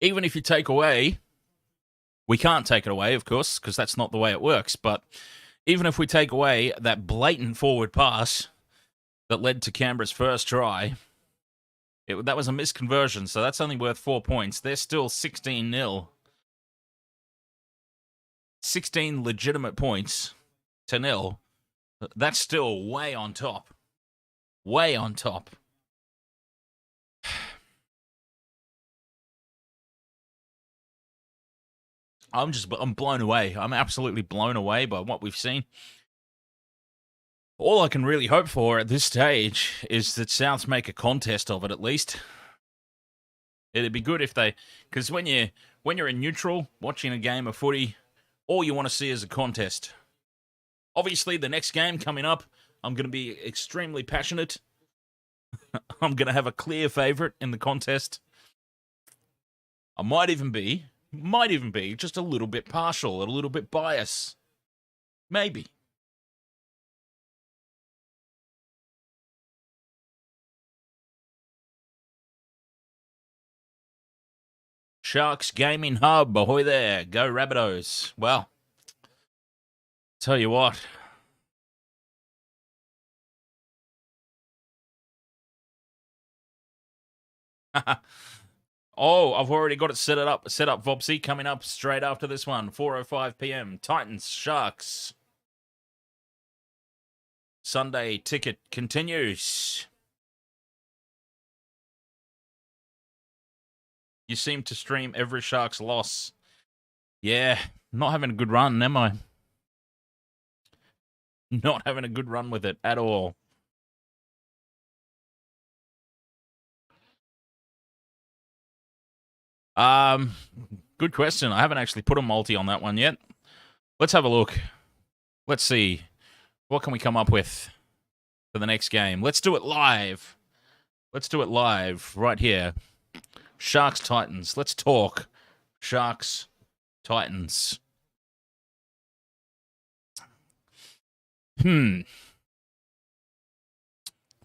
Even if you take away, we can't take it away, of course, because that's not the way it works, but even if we take away that blatant forward pass that led to Canberra's first try, that was a misconversion, so that's only worth 4 points. They're still 16-0. 16 legitimate points to 0. That's still way on top. Way on top. I'm blown away. I'm absolutely blown away by what we've seen. All I can really hope for at this stage is that Souths make a contest of it at least. It'd be good if they, because when you're in neutral watching a game of footy, all you want to see is a contest. Obviously, the next game coming up, I'm going to be extremely passionate. I'm going to have a clear favourite in the contest. I might even be just a little bit partial, a little bit biased. Maybe. Sharks Gaming Hub, ahoy there, go Rabbitohs. Well, tell you what. Oh, I've already got it set up, Vopsy, coming up straight after this one, 4:05 p.m. Titans, Sharks. Sunday ticket continues. You seem to stream every Sharks loss. Yeah, not having a good run, am I? Not having a good run with it at all. Good question. I haven't actually put a multi on that one yet. Let's have a look. Let's see. What can we come up with for the next game? Let's do it live. Let's do it live right here. Sharks Titans. Let's talk. Sharks Titans.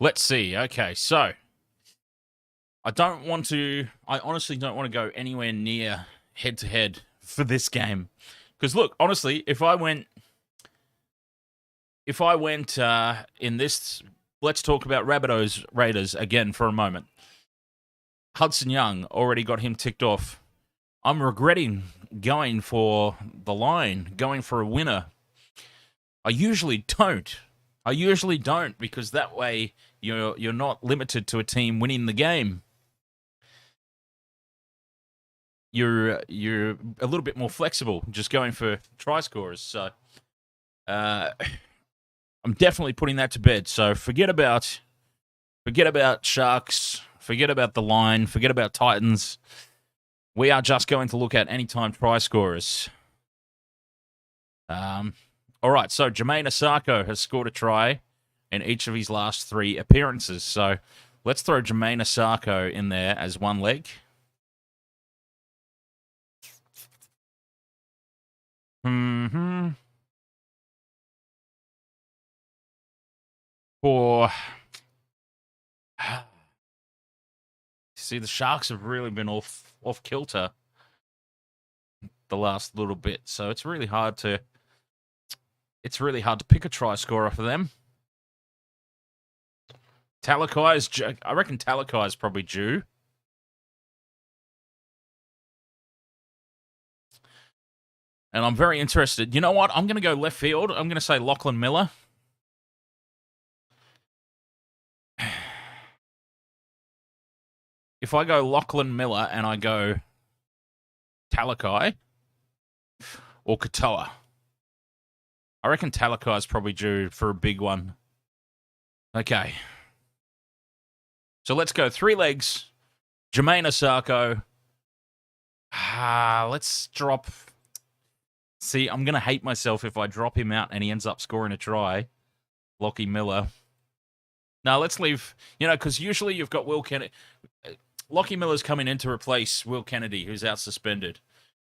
Let's see. Okay, so I honestly don't want to go anywhere near head-to-head for this game. Because look, honestly, if I went in this, let's talk about Rabbitohs Raiders again for a moment. Hudson Young, already got him ticked off. I'm regretting going for the line, going for a winner. I usually don't because that way you're not limited to a team winning the game. You're a little bit more flexible, just going for try scorers. So I'm definitely putting that to bed. So forget about Sharks, forget about the line, forget about Titans. We are just going to look at anytime try scorers. All right, so Jermaine Asako has scored a try in each of his last 3 appearances. So let's throw Jermaine Asako in there as one leg. For see, the Sharks have really been off kilter the last little bit, so it's really hard to pick a try scorer for them. I reckon Talakai is probably due. And I'm very interested. You know what? I'm going to go left field. I'm going to say Lachlan Miller. If I go Lachlan Miller and I go Talakai or Katoa, I reckon Talakai is probably due for a big one. Okay. So let's go 3 legs. Jermaine Asako. Let's drop... See, I'm going to hate myself if I drop him out and he ends up scoring a try. Lockie Miller. Now, let's leave... You know, because usually you've got Will Kennedy... Lockie Miller's coming in to replace Will Kennedy, who's out suspended.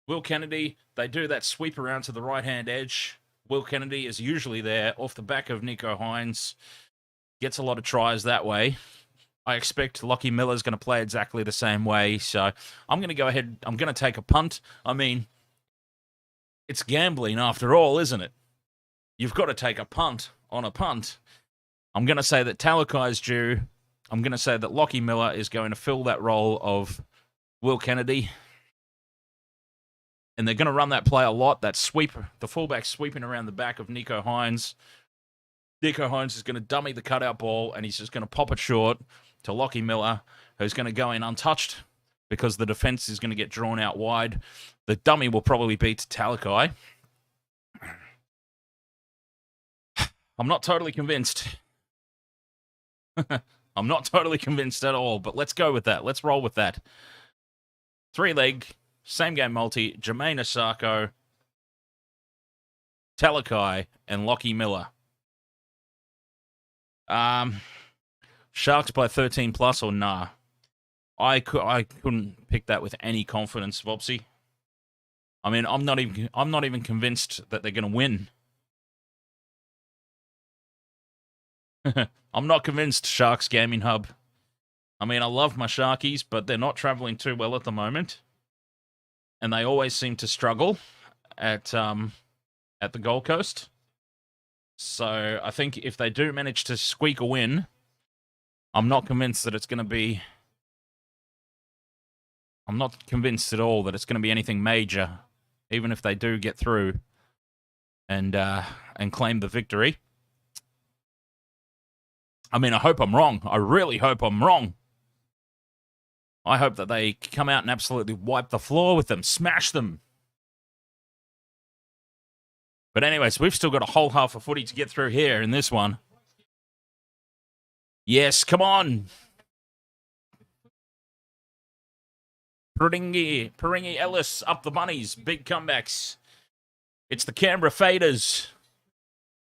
Will Kennedy, they do that sweep around to the right-hand edge. Will Kennedy is usually there off the back of Nico Hynes. Gets a lot of tries that way. I expect Lockie Miller's going to play exactly the same way. So I'm going to go ahead. I'm going to take a punt. I mean, it's gambling after all, isn't it? You've got to take a punt on a punt. I'm going to say that Talakai is due. I'm going to say that Lockie Miller is going to fill that role of Will Kennedy. And they're going to run that play a lot, that sweep, the fullback sweeping around the back of Nico Hynes. Nico Hynes is going to dummy the cutout ball, and he's just going to pop it short to Lockie Miller, who's going to go in untouched because the defense is going to get drawn out wide. The dummy will probably be to Talakai. I'm not totally convinced. I'm not totally convinced at all, but let's go with that. Let's roll with that. 3-leg, same game multi, Jermaine Asako, Talakai, and Lockie Miller. Sharks by 13 plus or nah? I couldn't pick that with any confidence, Vopsy. I mean, I'm not even convinced that they're going to win. I'm not convinced, Sharks Gaming Hub. I mean, I love my Sharkies, but they're not traveling too well at the moment. And they always seem to struggle at the Gold Coast. So I think if they do manage to squeak a win, I'm not convinced that it's going to be... I'm not convinced at all that it's going to be anything major, even if they do get through and claim the victory. I mean, I hope I'm wrong. I really hope I'm wrong. I hope that they come out and absolutely wipe the floor with them, smash them. But anyways, we've still got a whole half of footy to get through here in this one. Yes, come on. Peringi Ellis up the bunnies. Big comebacks. It's the Canberra Raiders.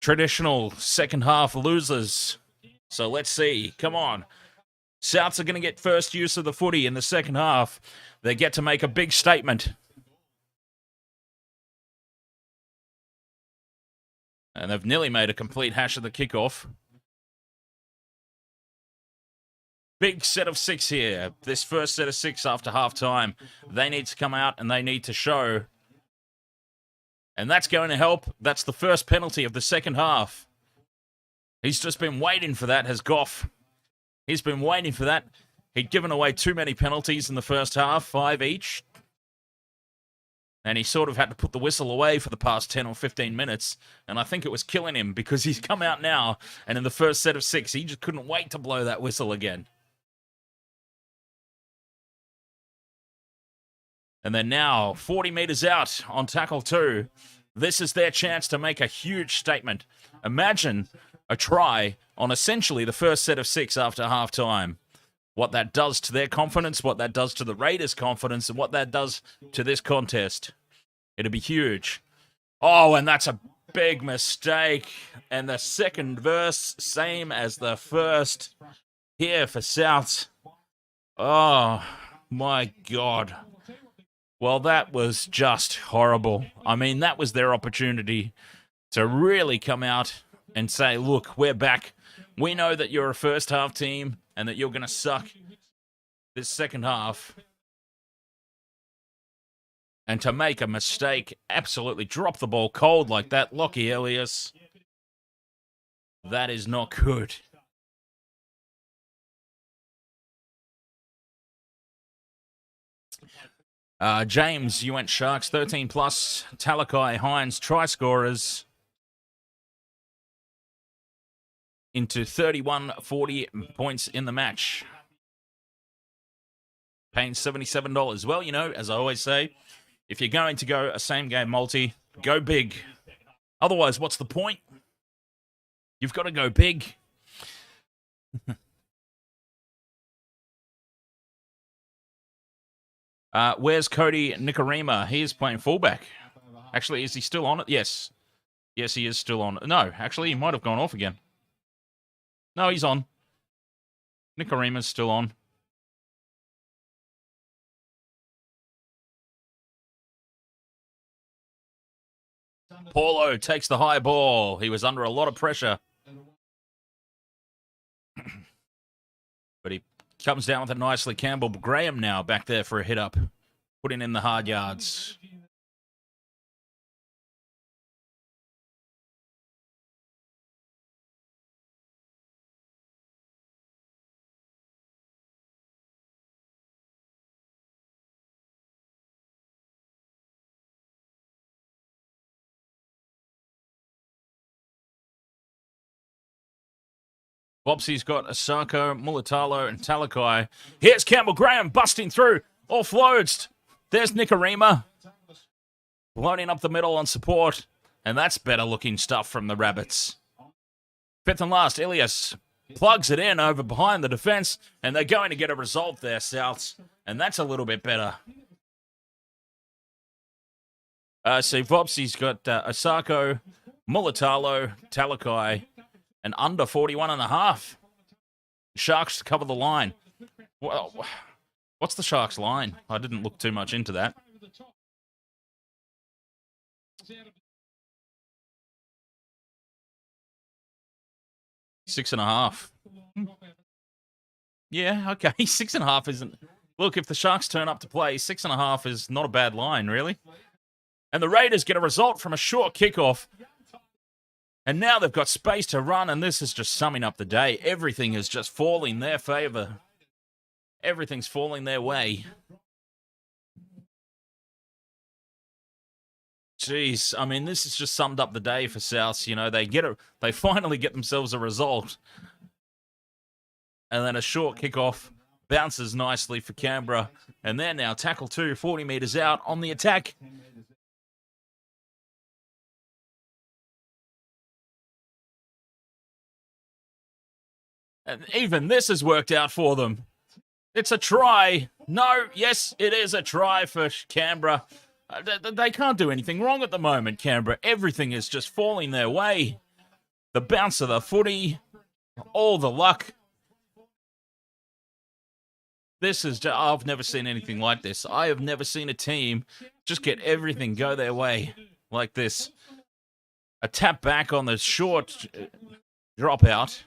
Traditional second half losers. So let's see. Come on. Souths are going to get first use of the footy in the second half. They get to make a big statement. And they've nearly made a complete hash of the kickoff. Big set of 6 here. This first set of 6 after half-time. They need to come out and they need to show. And that's going to help. That's the first penalty of the second half. He's just been waiting for that, has Goff. He's been waiting for that. He'd given away too many penalties in the first half, 5 each. And he sort of had to put the whistle away for the past 10 or 15 minutes. And I think it was killing him because he's come out now. And in the first set of 6, he just couldn't wait to blow that whistle again. And then now, 40 metres out on tackle 2. This is their chance to make a huge statement. Imagine a try on essentially the first set of 6 after halftime. What that does to their confidence, what that does to the Raiders' confidence, and what that does to this contest. It'll be huge. Oh, and that's a Big mistake. And the second verse, same as the first here for Souths. Oh, my God. Well, that was just horrible. I mean, that was their opportunity to really come out and say, look, we're back. We know that you're a first half team and that you're going to suck this second half. And to make a mistake, absolutely drop the ball cold like that, Lockie Elias, that is not good. James, you went Sharks, 13 plus. Talakai, Hynes, try scorers into 31.40 points in the match. Paying $77. Well, you know, as I always say, if you're going to go a same-game multi, go big. Otherwise, what's the point? You've got to go big. Where's Cody Nikorima? He is playing fullback. Actually, is he still on it? Yes. Yes, he is still on. No, actually, he might have gone off again. No, he's on. Nikorima's still on. Paulo takes the high ball. He was under a lot of pressure. But he comes down with it nicely. Campbell Graham now back there for a hit up. Putting in the hard yards. Bobsy's got Asako, Mulatalo, and Talakai. Here's Campbell Graham busting through. Offloads. There's Nikorima. Loading up the middle on support. And that's better looking stuff from the Rabbits. Fifth and last, Ilias plugs it in over behind the defense. And they're going to get a result there, Souths. And that's a little bit better. So Bobsy's got Asako, Mulatalo, Talakai, and under 41.5. Sharks cover the line. Well, what's the Sharks line? I didn't look too much into that. Six and a half. Yeah, okay. 6.5 isn't... Look, if the Sharks turn up to play, 6.5 is not a bad line, really. And the Raiders get a result from a short kickoff. And now they've got space to run, and this is just summing up the day. Everything is just falling their favour. Everything's falling their way. Jeez, I mean, this has just summed up the day for South. You know, they finally get themselves a result. And then a short kickoff bounces nicely for Canberra. And they're now tackle 2, 40 metres out on the attack. And even this has worked out for them. It's a try. No, yes, it is a try for Canberra. They can't do anything wrong at the moment, Canberra. Everything is just falling their way. The bounce of the footy, all the luck. This is just, I've never seen anything like this. I have never seen a team just get everything go their way like this. A tap back on the short dropout.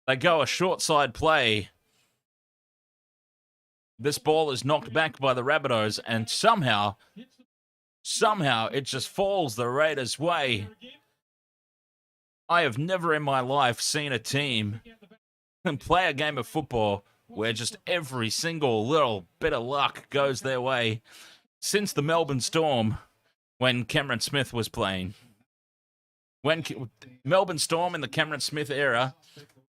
They go a short side play. This ball is knocked back by the Rabbitohs, and somehow it just falls the Raiders' way. I have never in my life seen a team play a game of football where just every single little bit of luck goes their way since the Melbourne Storm when Cameron Smith was playing. When Melbourne Storm in the Cameron Smith era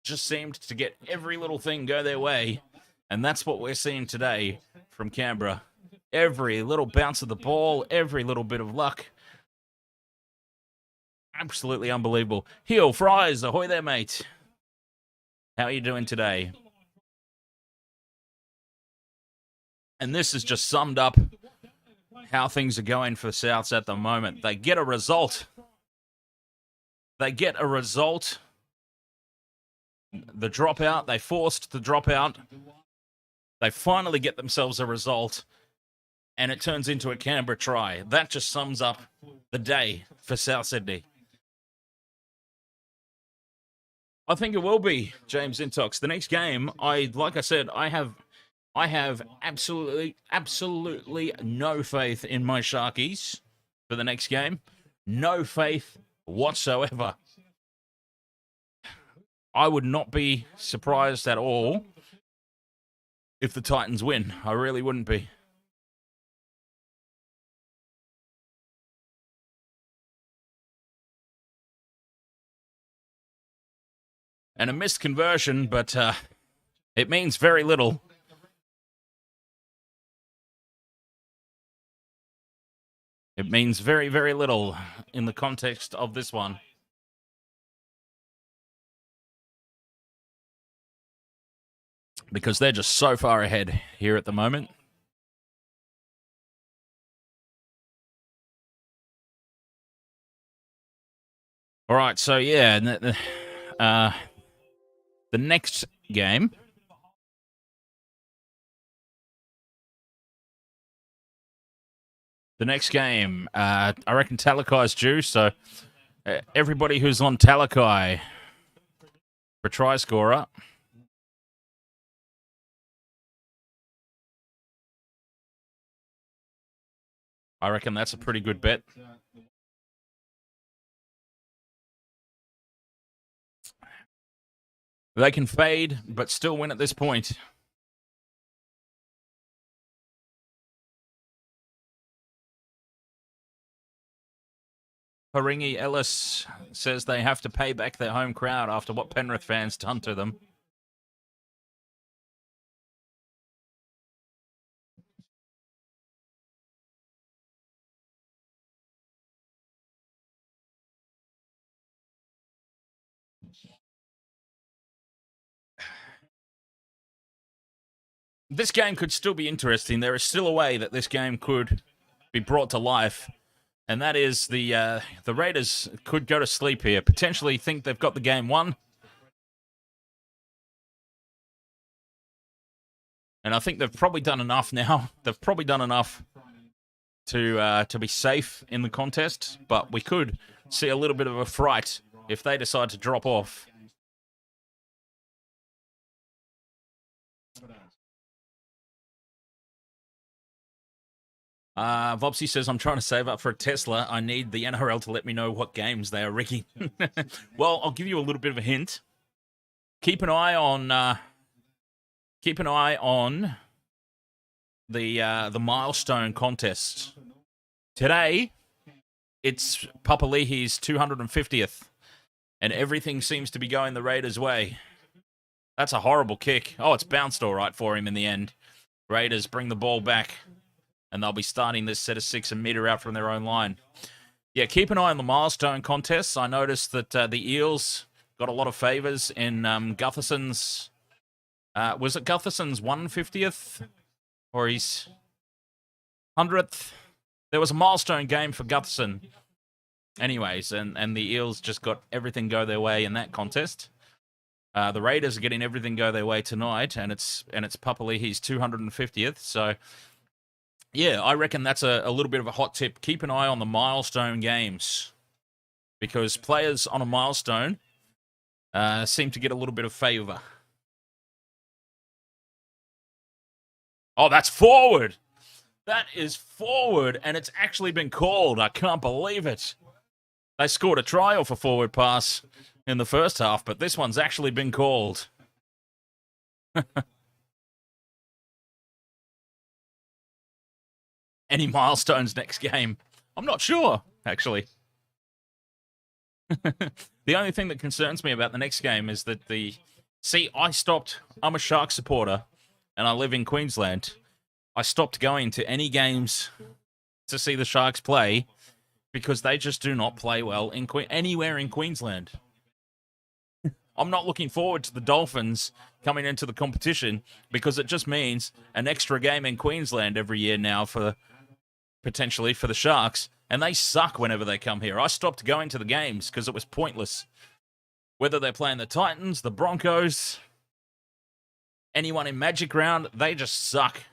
just seemed to get every little thing go their way. And that's what we're seeing today from Canberra. Every little bounce of the ball, every little bit of luck. Absolutely unbelievable. Heel, Fries, ahoy there, mate. How are you doing today? And this has just summed up how things are going for Souths at the moment. They get a result. They get a result. The dropout, they forced the dropout. They finally get themselves a result, and it turns into a Canberra try. That just sums up the day for South Sydney. I think it will be, James Intox. The next game, like I said, I have absolutely no faith in my Sharkies for the next game. No faith whatsoever. I would not be surprised at all if the Titans win. I really wouldn't be. And a missed conversion, but it means very little. It means very, very little in the context of this one. Because they're just so far ahead here at the moment. All right, so yeah, the next game. The next game, I reckon Talakai's due, so everybody who's on Talakai for try scorer. I reckon that's a pretty good bet. They can fade, but still win at this point. Haringi Ellis says they have to pay back their home crowd after what Penrith fans done to them. This game could still be interesting. There is still a way that this game could be brought to life, and that is the Raiders could go to sleep here, potentially think they've got the game won. And I think they've probably done enough now. They've probably done enough to be safe in the contest, but we could see a little bit of a fright if they decide to drop off. Vopsy says, I'm trying to save up for a Tesla. I need the NRL to let me know what games they are rigging. Well, I'll give you a little bit of a hint. Keep an eye on the milestone contest. Today, it's Papalihi's 250th, and everything seems to be going the Raiders' way. That's a horrible kick. Oh, it's bounced all right for him in the end. Raiders bring the ball back, and they'll be starting this set of 6 a metre out from their own line. Yeah, keep an eye on the milestone contests. I noticed that the Eels got a lot of favours in Gutherson's... was it Gutherson's 150th? Or his 100th? There was a milestone game for Gutherson. Anyways, and the Eels just got everything go their way in that contest. The Raiders are getting everything go their way tonight, and it's Papalihi's 250th, so... Yeah, I reckon that's a little bit of a hot tip. Keep an eye on the milestone games, because players on a milestone seem to get a little bit of favour. Oh, that's forward. That is forward, and it's actually been called. I can't believe it. They scored a try off a forward pass in the first half, but this one's actually been called. Any milestones next game? I'm not sure, actually. The only thing that concerns me about the next game is that I'm a Shark supporter, and I live in Queensland. I stopped going to any games to see the Sharks play because they just do not play well anywhere in Queensland. I'm not looking forward to the Dolphins coming into the competition because it just means an extra game in Queensland every year now for potentially, for the Sharks, and they suck whenever they come here. I stopped going to the games because it was pointless. Whether they're playing the Titans, the Broncos, anyone in Magic Round, they just suck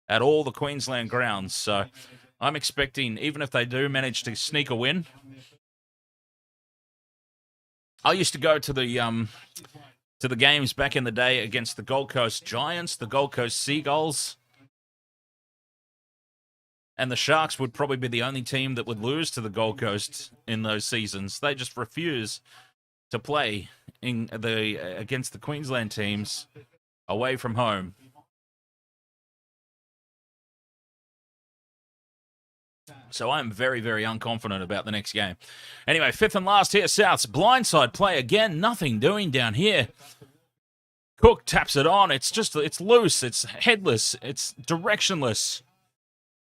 at all the Queensland grounds. So I'm expecting, even if they do manage to sneak a win, I used to go to the games back in the day against the Gold Coast Giants, the Gold Coast Seagulls, and the Sharks would probably be the only team that would lose to the Gold Coast in those seasons. They just refuse to play against the Queensland teams away from home. So I'm very, very unconfident about the next game. Anyway, fifth and last here, Souths. Blindside play again. Nothing doing down here. Cook taps it on. It's loose. It's headless. It's directionless.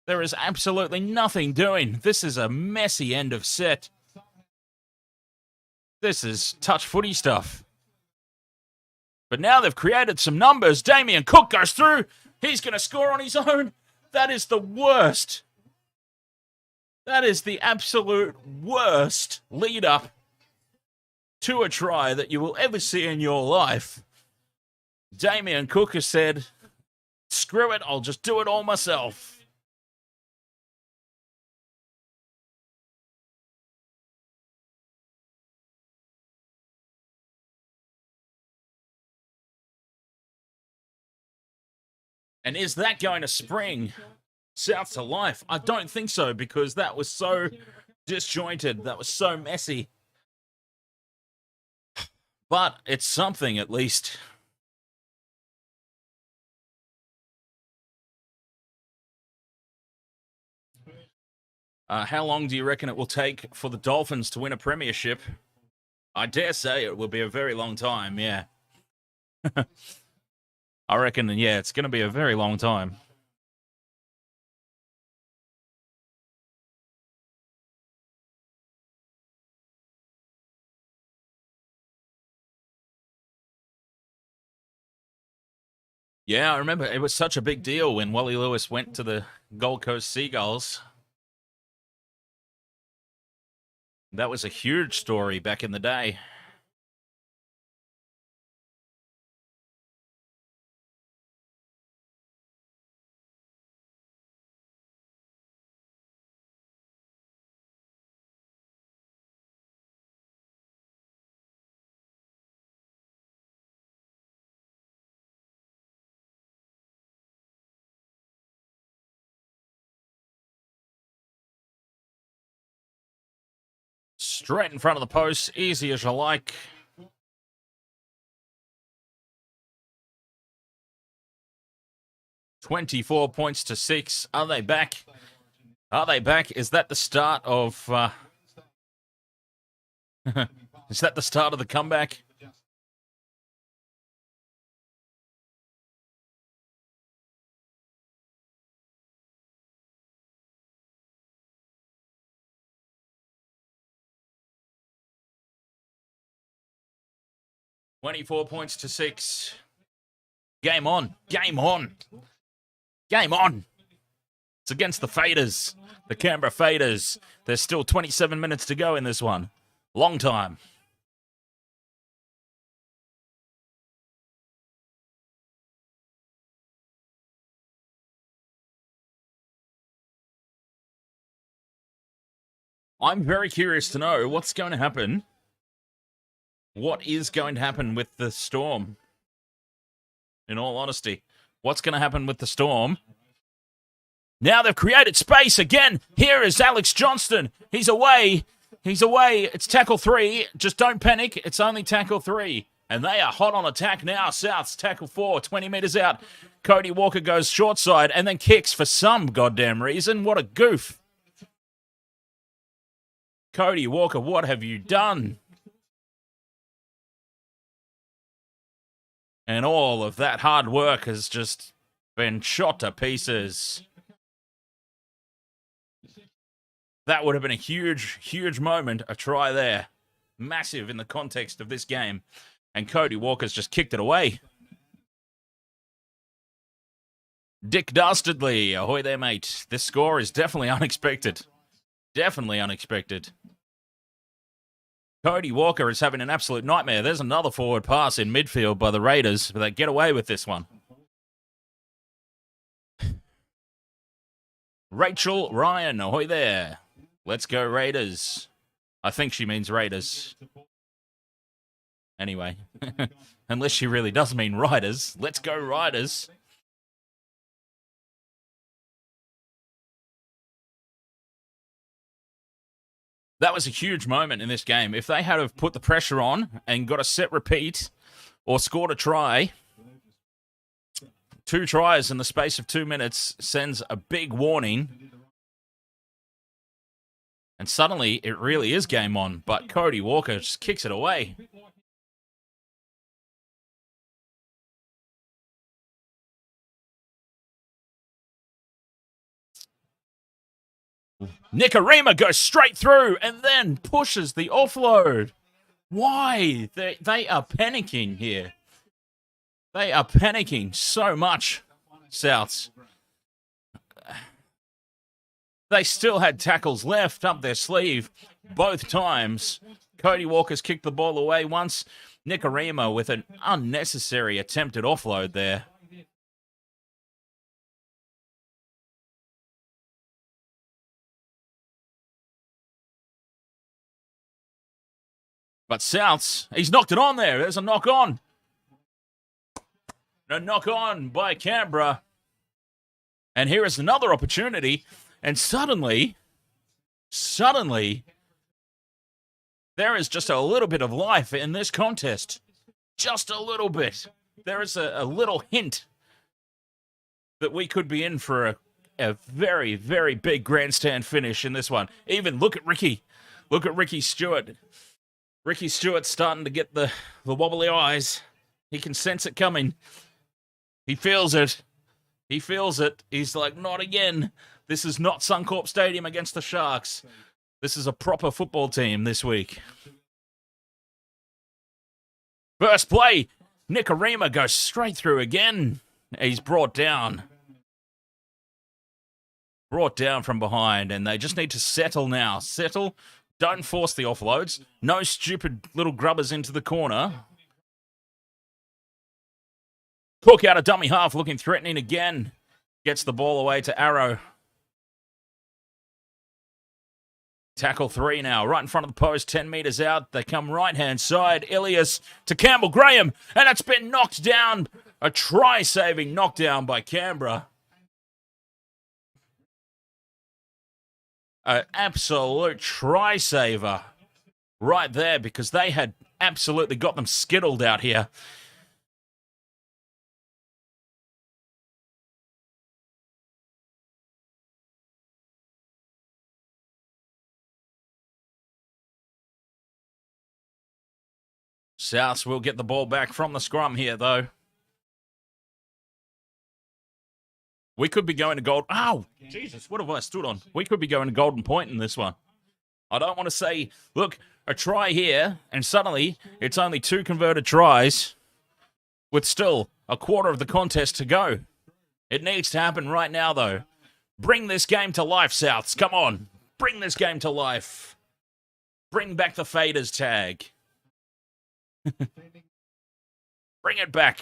There is absolutely nothing doing. This is a messy end of set. This is touch footy stuff. But now they've created some numbers. Damien Cook goes through. He's going to score on his own. That is the worst. That is the absolute worst lead-up to a try that you will ever see in your life. Damien Cook has said, screw it, I'll just do it all myself. And is that going to spring South to life? I don't think so, because that was so disjointed. That was so messy. But it's something, at least. How long do you reckon it will take for the Dolphins to win a premiership? I dare say it will be a very long time, yeah. I reckon, yeah, it's going to be a very long time. Yeah, I remember it was such a big deal when Wally Lewis went to the Gold Coast Seagulls. That was a huge story back in the day. Straight in front of the post, easy as you like. $24 points to 6. Are they back? Are they back? Is that the start of... is that the start of the comeback? $24 points to 6. Game on. Game on. Game on. It's against the Faders. The Canberra Faders. There's still 27 minutes to go in this one. Long time. I'm very curious to know what's going to happen. What is going to happen with the Storm? In all honesty, what's going to happen with the Storm? Now they've created space again. Here is Alex Johnston. He's away. He's away. It's tackle 3. Just don't panic. It's only tackle 3. And they are hot on attack now. South's tackle 4, 20 metres out. Cody Walker goes short side and then kicks for some goddamn reason. What a goof. Cody Walker, what have you done? And all of that hard work has just been shot to pieces. That would have been a huge, huge moment, a try there. Massive in the context of this game. And Cody Walker's just kicked it away. Dick Dastardly, ahoy there, mate. This score is definitely unexpected. Definitely unexpected. Cody Walker is having an absolute nightmare. There's another forward pass in midfield by the Raiders, but they get away with this one. Rachel Ryan, ahoy there. Let's go Raiders. I think she means Raiders. Anyway, unless she really does mean Riders. Let's go Riders. That was a huge moment in this game. If they had have put the pressure on and got a set repeat or scored a try, 2 tries in the space of 2 minutes sends a big warning. And suddenly it really is game on, but Cody Walker just kicks it away. Nikorima goes straight through and then pushes the offload. Why? They are panicking here. They are panicking so much, Souths. They still had tackles left up their sleeve both times. Cody Walker's kicked the ball away once. Nikorima with an unnecessary attempted offload there. But Souths, he's knocked it on there. There's a knock on. A knock on by Canberra. And here is another opportunity. And suddenly, there is just a little bit of life in this contest. Just a little bit. There is a little hint that we could be in for a very, very big grandstand finish in this one. Even look at Ricky. Look at Ricky Stewart. Ricky Stewart's starting to get the wobbly eyes. He can sense it coming. He feels it. He feels it. He's like, not again. This is not Suncorp Stadium against the Sharks. This is a proper football team this week. First play. Nikorima goes straight through again. He's brought down. Brought down from behind, and they just need to settle now. Settle. Don't force the offloads. No stupid little grubbers into the corner. Cook out of dummy half, looking threatening again. Gets the ball away to Arrow. Tackle 3 now, right in front of the post, 10 metres out. They come right-hand side. Ilias to Campbell Graham, and it's been knocked down. A try-saving knockdown by Canberra. An absolute try-saver right there, because they had absolutely got them skittled out here. Souths will get the ball back from the scrum here, though. We could be going to gold. Oh, Jesus, what have I stood on? We could be going to Golden Point in this one. I don't want to say, look, a try here, and suddenly it's only 2 converted tries with still a quarter of the contest to go. It needs to happen right now, though. Bring this game to life, Souths. Come on. Bring this game to life. Bring back the faders tag. Bring it back.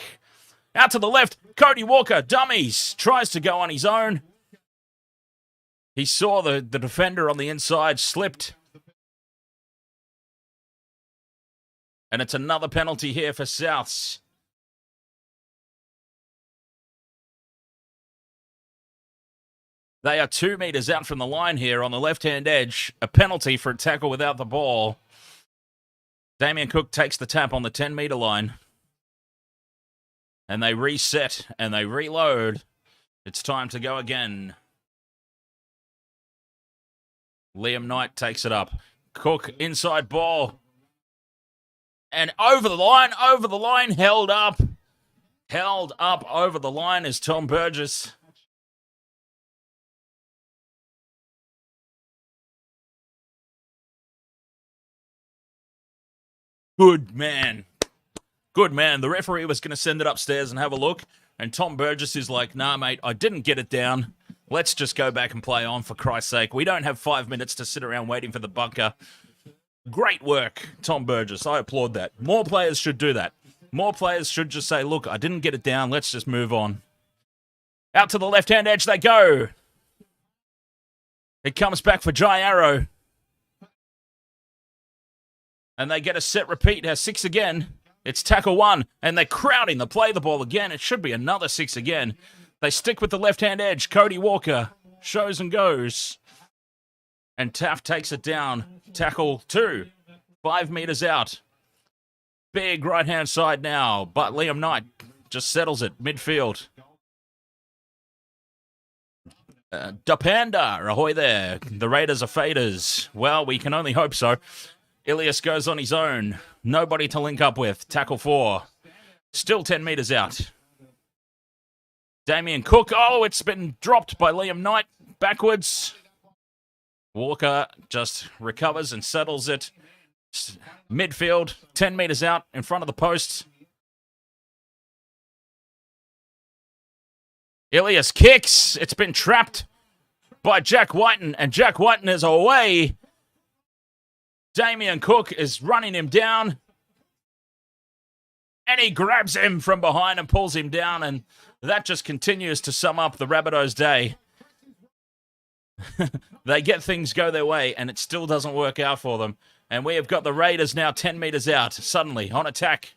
Out to the left, Cody Walker, dummies, tries to go on his own. He saw the defender on the inside, slipped. And it's another penalty here for Souths. They are 2 metres out from the line here on the left-hand edge. A penalty for a tackle without the ball. Damien Cook takes the tap on the 10-metre line. And they reset and they reload. It's time to go again. Liam Knight takes it up. Cook, inside ball. And over the line, held up. Held up over the line is Tom Burgess. Good man. Good man. The referee was going to send it upstairs and have a look. And Tom Burgess is like, nah, mate, I didn't get it down. Let's just go back and play on, for Christ's sake. We don't have 5 minutes to sit around waiting for the bunker. Great work, Tom Burgess. I applaud that. More players should do that. More players should just say, look, I didn't get it down. Let's just move on. Out to the left-hand edge they go. It comes back for Jai Arrow. And they get a set repeat. Has 6 again. It's tackle 1. And they're crowding the play the ball again. It should be another 6 again. They stick with the left-hand edge. Cody Walker shows and goes. And Taft takes it down. Tackle 2. 5 meters out. Big right-hand side now. But Liam Knight just settles it. Midfield. Dupanda. Ahoy there. The Raiders are faders. Well, we can only hope so. Ilias goes on his own. Nobody to link up with. Tackle 4. Still 10 meters out. Damien Cook. Oh, it's been dropped by Liam Knight. Backwards. Walker just recovers and settles it. Midfield. 10 meters out in front of the posts. Ilias kicks. It's been trapped by Jack Wighton. And Jack Wighton is away. Damien Cook is running him down. And he grabs him from behind and pulls him down. And that just continues to sum up the Rabbitohs' day. They get things go their way, and it still doesn't work out for them. And we have got the Raiders now 10 meters out, suddenly, on attack.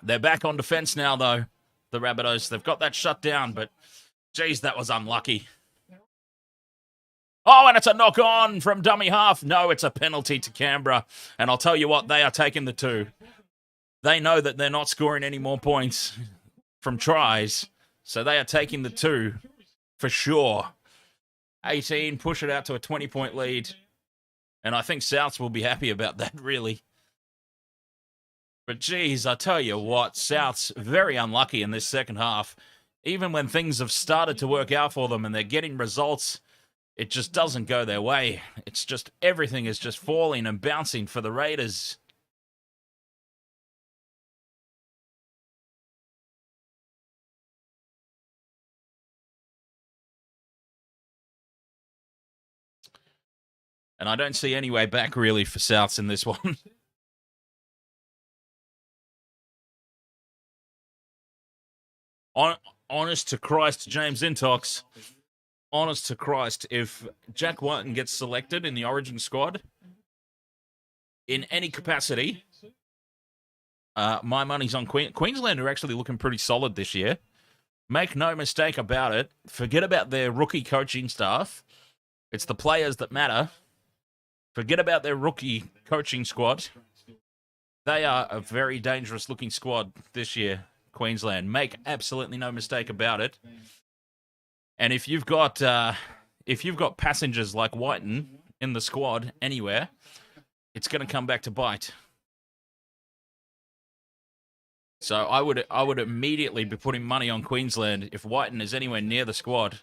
They're back on defense now, though, the Rabbitohs. They've got that shut down, but, geez, that was unlucky. Oh, and it's a knock-on from dummy half. No, it's a penalty to Canberra. And I'll tell you what, they are taking the 2. They know that they're not scoring any more points from tries, so they are taking the 2 for sure. 18, push it out to a 20-point lead. And I think Souths will be happy about that, really. But, geez, I tell you what, Souths very unlucky in this second half. Even when things have started to work out for them and they're getting results, it just doesn't go their way. It's just, everything is just falling and bouncing for the Raiders. And I don't see any way back, really, for Souths in this one. Honest to Christ, James Intox. Honest to Christ, if Jack Wighton gets selected in the Origin squad, in any capacity, my money's on Queensland are actually looking pretty solid this year. Make no mistake about it. Forget about their rookie coaching staff. It's the players that matter. Forget about their rookie coaching squad. They are a very dangerous-looking squad this year, Queensland. Make absolutely no mistake about it. And if you've got passengers like Wighton in the squad anywhere, it's going to come back to bite. So I would immediately be putting money on Queensland if Wighton is anywhere near the squad.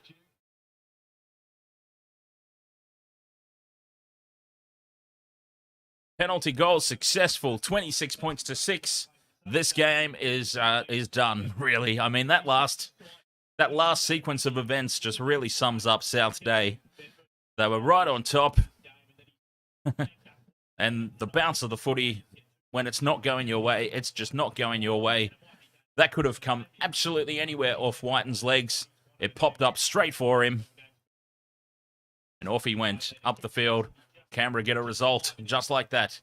Penalty goal successful, 26 points to 6. This game is done, really. I mean, that last sequence of events just really sums up South's day. They were right on top. And the bounce of the footy, when it's not going your way, it's just not going your way. That could have come absolutely anywhere off Wighton's legs. It popped up straight for him. And off he went, up the field. Canberra get a result, just like that.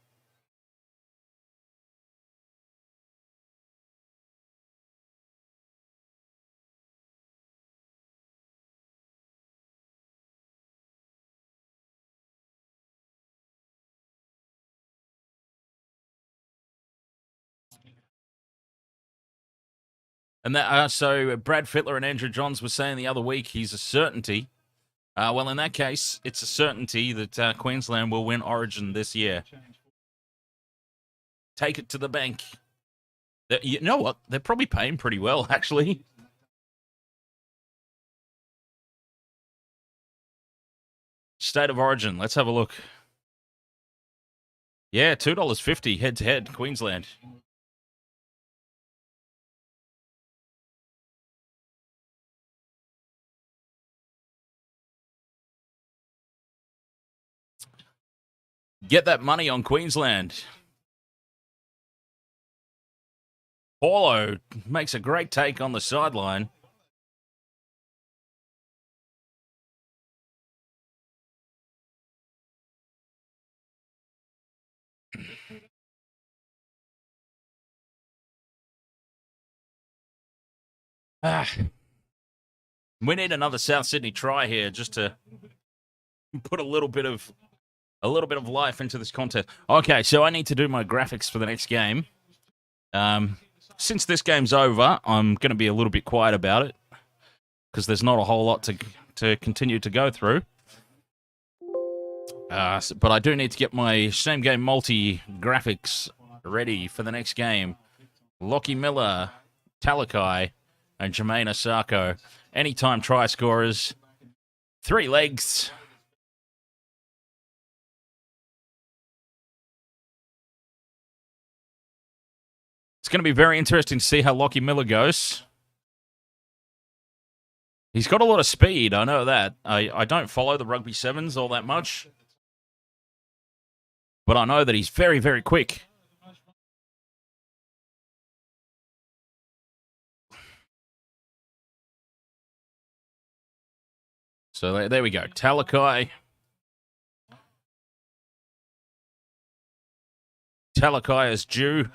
And that, so Brad Fittler and Andrew Johns were saying the other week he's a certainty. Well, in that case, it's a certainty that Queensland will win Origin this year. Take it to the bank. You know what? They're probably paying pretty well, actually. State of Origin. Let's have a look. Yeah, $2.50 head-to-head, Queensland. Get that money on Queensland. Paulo makes a great take on the sideline. We need another South Sydney try here just to put a little bit of life into this contest. Okay, so I need to do my graphics for the next game. Since this game's over, I'm going to be a little bit quiet about it because there's not a whole lot to continue to go through. But I do need to get my same game multi graphics ready for the next game. Lachlan Miller, Talakai, and Jermaine Osako. Anytime try scorers. 3 legs. It's going to be very interesting to see how Lachlan Miller goes. He's got a lot of speed, I know that. I don't follow the Rugby Sevens all that much. But I know that he's very, very quick. So there we go. Talakai. Talakai is due.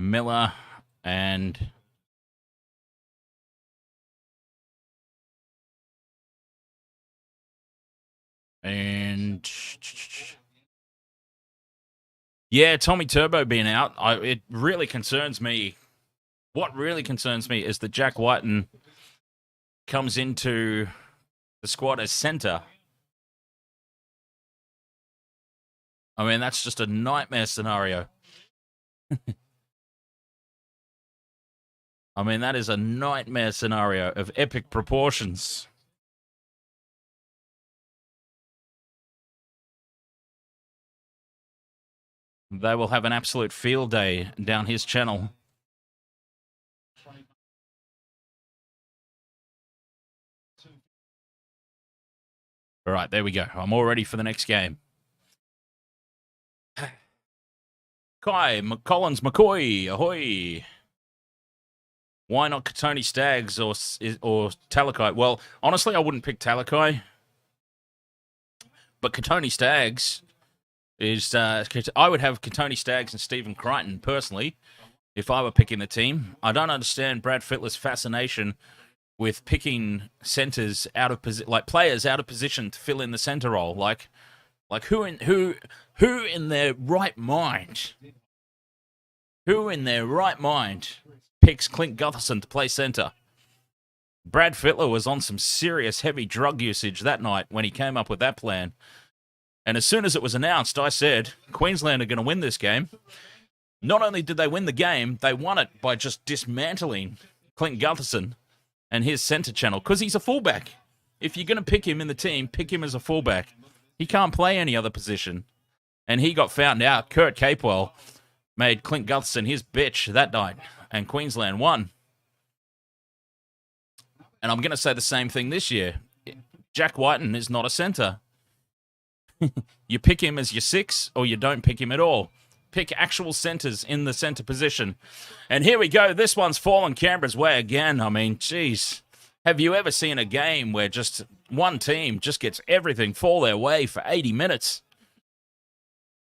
Miller and yeah, Tommy Turbo being out, it really concerns me. What really concerns me is that Jack Wighton comes into the squad as centre. I mean, that's just a nightmare scenario. I mean, that is a nightmare scenario of epic proportions. They will have an absolute field day down his channel. All right, there we go. I'm all ready for the next game. Kai, Collins, McCoy, ahoy. Why not Katoni Staggs or Talakai? Well, honestly, I wouldn't pick Talakai. But Katoni Staggs is... I would have Katoni Staggs and Stephen Crichton, personally, if I were picking the team. I don't understand Brad Fittler's fascination with picking centres out of position, like players out of position to fill in the centre role. Like who in their right mind? Who in their right mind picks Clint Gutherson to play centre? Brad Fittler was on some serious heavy drug usage that night when he came up with that plan. And as soon as it was announced, I said, Queensland are going to win this game. Not only did they win the game, they won it by just dismantling Clint Gutherson and his centre channel, because he's a fullback. If you're going to pick him in the team, pick him as a fullback. He can't play any other position. And he got found out. Kurt Capewell made Clint Gutherson his bitch that night, and Queensland won. And I'm going to say the same thing this year. Jack Wighton is not a centre. You pick him as your 6, or you don't pick him at all. Pick actual centres in the centre position. And here we go. This one's fallen Canberra's way again. I mean, geez. Have you ever seen a game where just one team just gets everything fall their way for 80 minutes?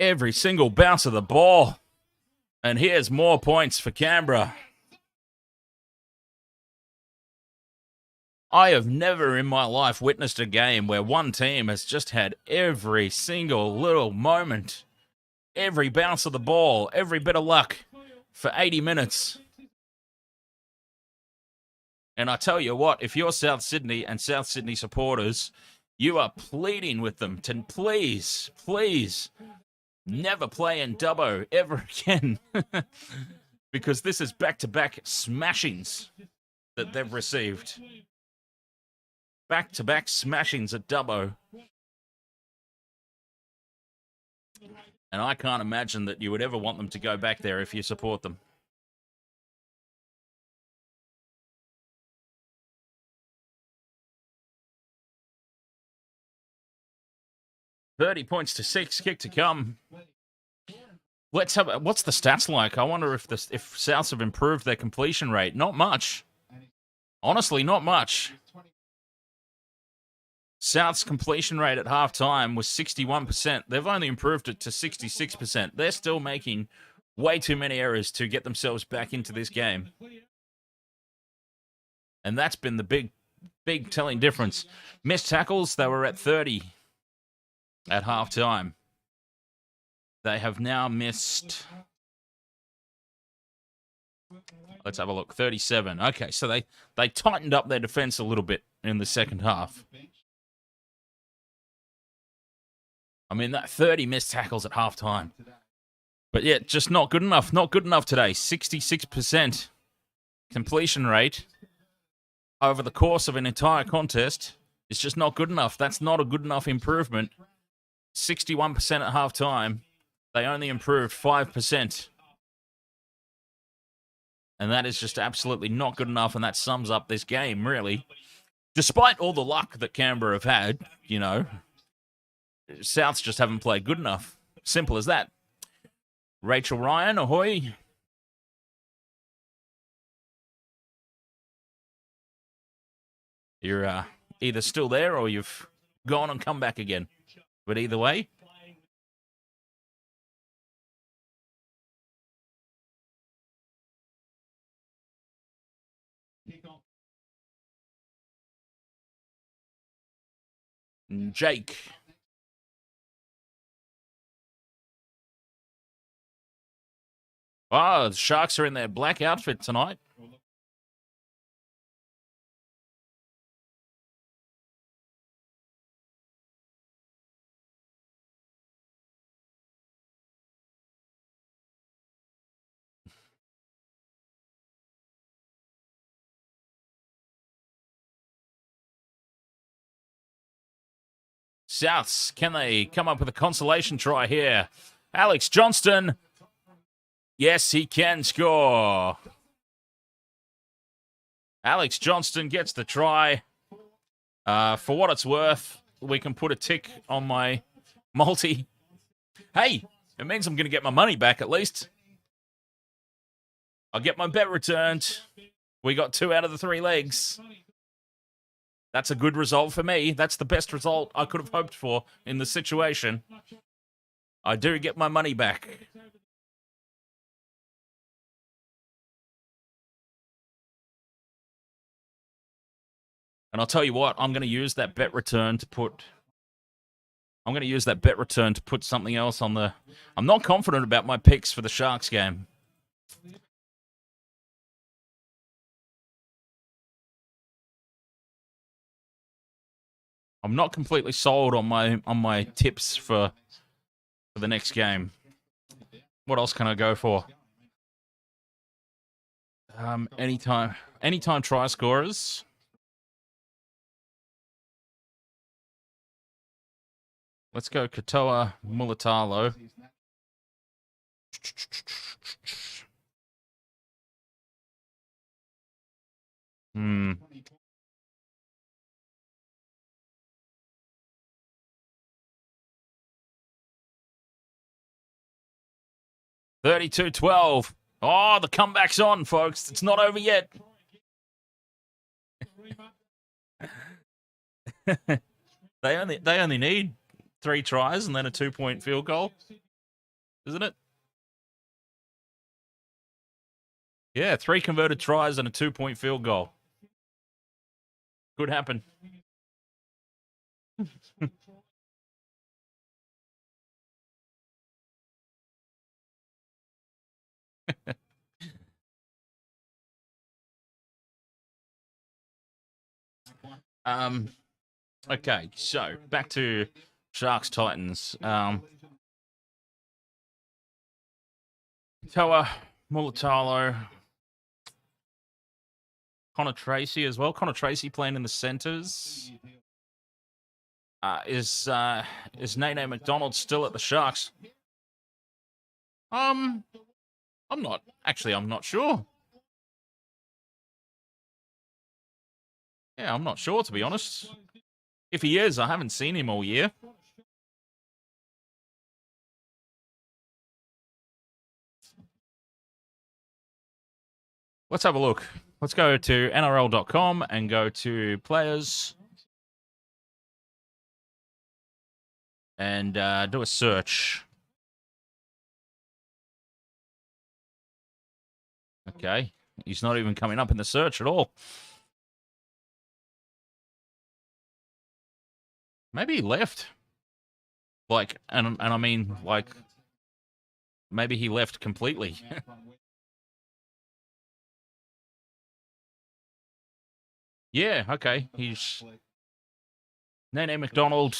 Every single bounce of the ball. And here's more points for Canberra. I have never in my life witnessed a game where one team has just had every single little moment, every bounce of the ball, every bit of luck for 80 minutes. And I tell you what, if you're South Sydney and South Sydney supporters, you are pleading with them to please, please, never play in Dubbo ever again. Because this is back-to-back smashings that they've received. Back-to-back smashings at Dubbo. And I can't imagine that you would ever want them to go back there if you support them. 30 points to 6. Kick to come. Let's have. What's the stats like? I wonder if Souths have improved their completion rate. Not much. Honestly, not much. South's completion rate at halftime was 61%. They've only improved it to 66%. They're still making way too many errors to get themselves back into this game. And that's been the big telling difference. Missed tackles, they were at 30 at halftime. They have now missed... Let's have a look. 37. Okay, so they tightened up their defense a little bit in the second half. I mean, that 30 missed tackles at halftime. But yeah, just not good enough. Not good enough today. 66% completion rate over the course of an entire contest is just not good enough. That's not a good enough improvement. 61% at halftime. They only improved 5%. And that is just absolutely not good enough, and that sums up this game, really. Despite all the luck that Canberra have had, you know, Souths just haven't played good enough. Simple as that. Rachel Ryan, ahoy. You're either still there or you've gone and come back again. But either way. Jake. Oh, the Sharks are in their black outfit tonight. Souths, can they come up with a consolation try here? Alex Johnston. Yes, he can score. Alex Johnston gets the try. For what it's worth, we can put a tick on my multi. Hey, it means I'm going to get my money back at least. I'll get my bet returned. We got 2 out of the 3 legs. That's a good result for me. That's the best result I could have hoped for in the situation. I do get my money back. And I'll tell you what, I'm going to use that bet return to put... I'm going to use that bet return to put something else on the... I'm not confident about my picks for the Sharks game. I'm not completely sold on my tips for the next game. What else can I go for? Anytime try scorers. Let's go Katoa Mulatalo. Hmm. $32-12. Oh, the comeback's on, folks. It's not over yet. They only need 3 tries and then a 2-point field goal, isn't it? Yeah, 3 converted tries and a 2-point field goal. Could happen. Okay, so back to Sharks Titans. Toa Mulatalo, Connor Tracy as well. Connor Tracy playing in the centers. Is Nene McDonald still at the Sharks? I'm not sure. Yeah, I'm not sure, to be honest. If he is, I haven't seen him all year. Let's have a look. Let's go to NRL.com and go to players. And do a search. Okay. He's not even coming up in the search at all. Maybe he left. Like, and I mean, like, maybe he left completely. Yeah, okay. He's Nene McDonald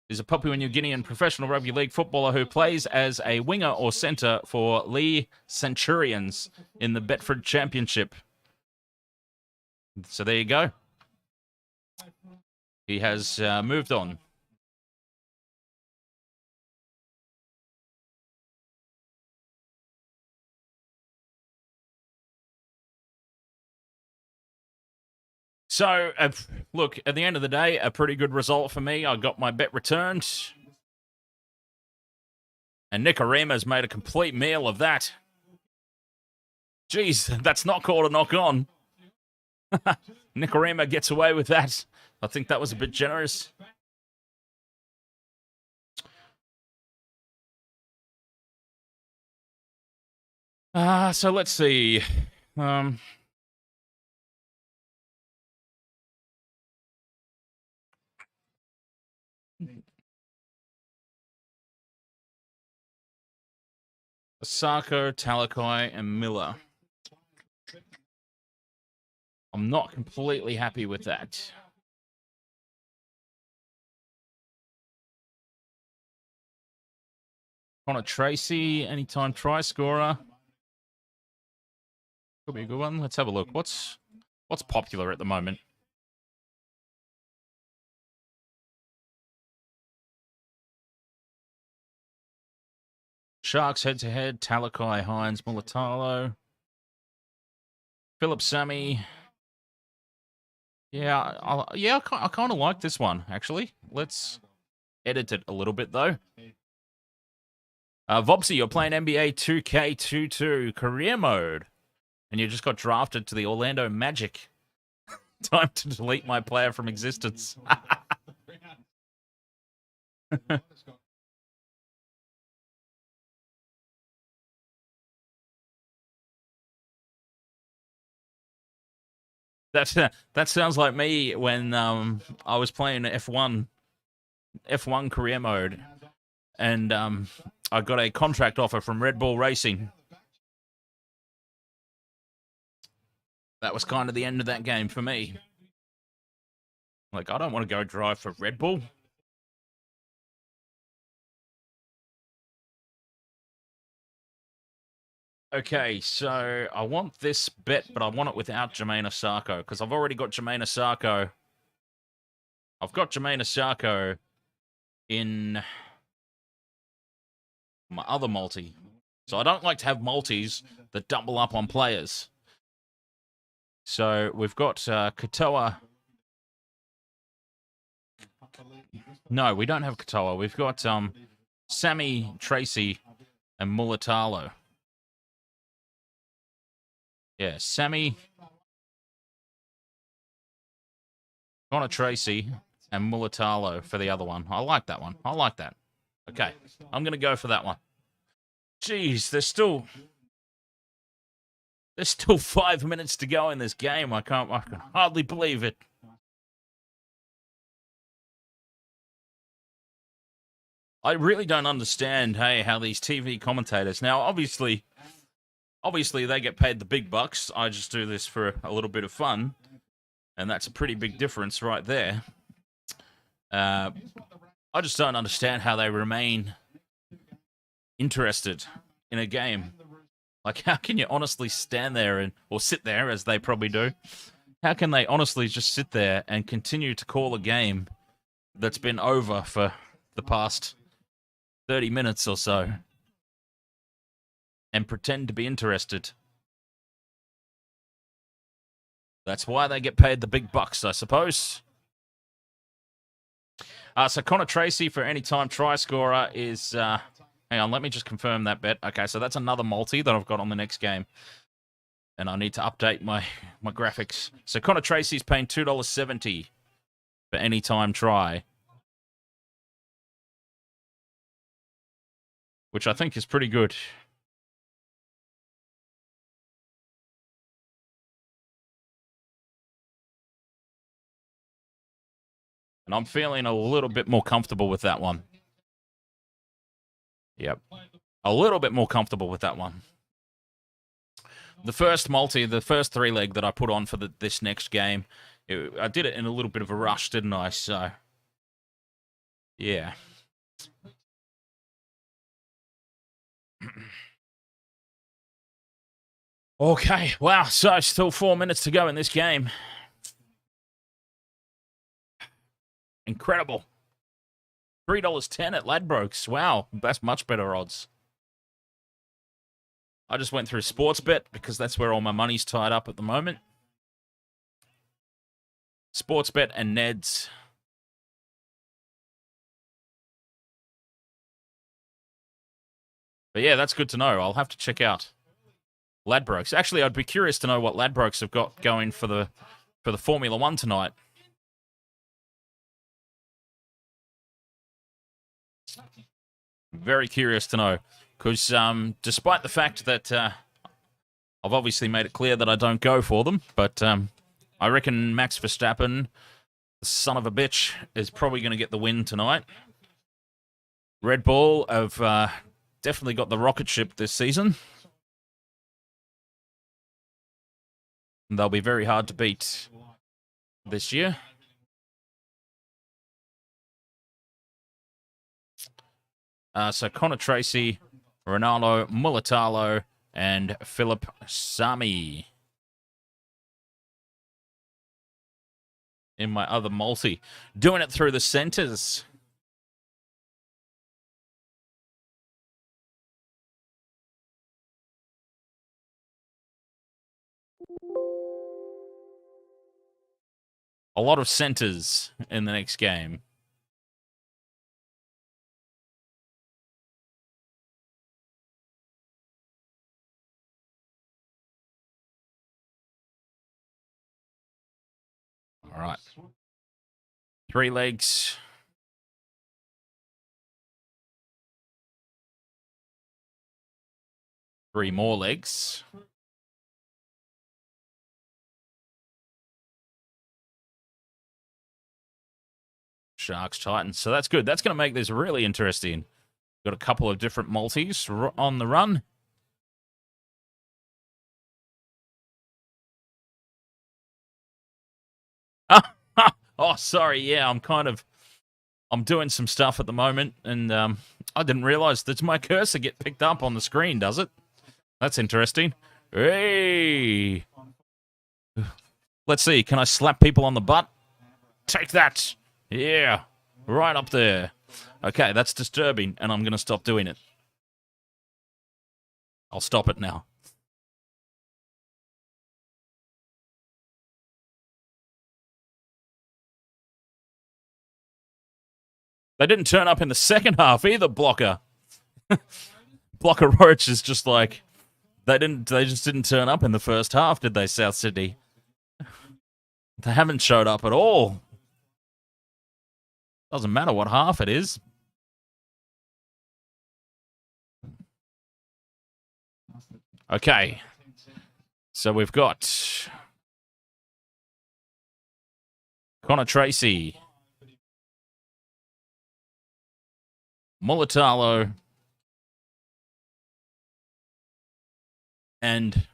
is a Papua New Guinean professional rugby league footballer who plays as a winger or centre for Lee Centurions in the Bedford Championship. So there you go. He has moved on. So, look, at the end of the day, a pretty good result for me. I got my bet returned. And Nicorima's made a complete meal of that. Jeez, that's not called a knock on. Nicorima gets away with that. I think that was a bit generous. So let's see. Sarko, Talakai, and Miller. I'm not completely happy with that. Connor Tracy, anytime try scorer. Could be a good one. Let's have a look. What's popular at the moment? Sharks head-to-head, Talakai, Hynes, Mulatalo. Philip Sammy. Yeah, I kind of like this one, actually. Let's edit it a little bit, though. Vopsy, you're playing NBA 2K22 career mode, and you just got drafted to the Orlando Magic. Time to delete my player from existence. That sounds like me when I was playing F1 career mode, and I got a contract offer from Red Bull Racing. That was kind of the end of that game for me. Like, I don't want to go drive for Red Bull. Okay, so I want this bet, but I want it without Jermaine Osako, because I've already got Jermaine Osako. I've got Jermaine Osako in my other multi. So I don't like to have multis that double up on players. So we've got Katoa. No, we don't have Katoa. We've got Sammy, Tracy, and Mulatalo. Yeah, Sammy, Connor Tracy, and Mulatalo for the other one. I like that one. I like that. Okay, I'm going to go for that one. Jeez, there's still 5 minutes to go in this game. I can hardly believe it. I really don't understand, hey, how these TV commentators... Now, obviously they get paid the big bucks. I just do this for a little bit of fun. And that's a pretty big difference right there. I just don't understand how they remain interested in a game. Like, how can you honestly stand there or sit there, as they probably do? How can they honestly just sit there and continue to call a game that's been over for the past 30 minutes or so and pretend to be interested? That's why they get paid the big bucks, I suppose. So Connor Tracy for anytime try scorer is... hang on, let me just confirm that bet. Okay, so that's another multi that I've got on the next game. And I need to update my graphics. So Connor Tracy's paying $2.70 for any time try, which I think is pretty good. And I'm feeling a little bit more comfortable with that one. Yep. A little bit more comfortable with that one. The first multi, the first 3-leg that I put on for this next game, I did it in a little bit of a rush, didn't I? So, yeah. Okay, wow. So, still 4 minutes to go in this game. Incredible. $3.10 at Ladbrokes. Wow, that's much better odds. I just went through Sportsbet because that's where all my money's tied up at the moment. Sportsbet and Neds. But yeah, that's good to know. I'll have to check out Ladbrokes. Actually, I'd be curious to know what Ladbrokes have got going for the Formula One tonight. Very curious to know. Because despite the fact that I've obviously made it clear that I don't go for them, but I reckon Max Verstappen, the son of a bitch, is probably going to get the win tonight. Red Bull have definitely got the rocket ship this season. And they'll be very hard to beat this year. So Connor Tracy, Ronaldo, Mulatalo, and Philip Sami in my other multi. Doing it through the centres. A lot of centres in the next game. All right. 3 legs. Three more legs. Sharks, Titans. So that's good. That's going to make this really interesting. Got a couple of different multis on the run. Oh, sorry. Yeah, I'm doing some stuff at the moment, and I didn't realize that my cursor get picked up on the screen, does it? That's interesting. Hey! Let's see. Can I slap people on the butt? Take that! Yeah, right up there. Okay, that's disturbing, and I'm going to stop doing it. I'll stop it now. They didn't turn up in the second half either, Blocker. Blocker Roach is just like, they just didn't turn up in the first half, did they, South Sydney? They haven't showed up at all. Doesn't matter what half it is. Okay. So we've got Connor Tracy, Mulatalo, and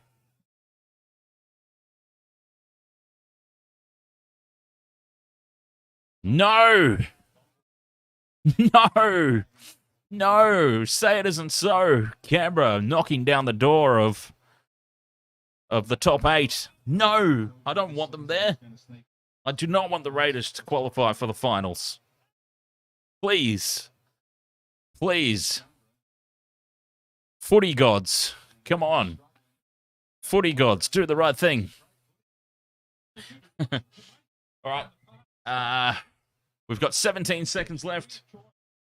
no, say it isn't so. Canberra knocking down the door of the top 8. No, I don't want them there. I do not want the Raiders to qualify for the finals. Please. Footy gods, come on. Footy gods, do the right thing. All right. We've got 17 seconds left.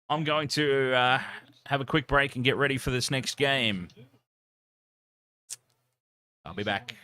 I'm going to have a quick break and get ready for this next game. I'll be back.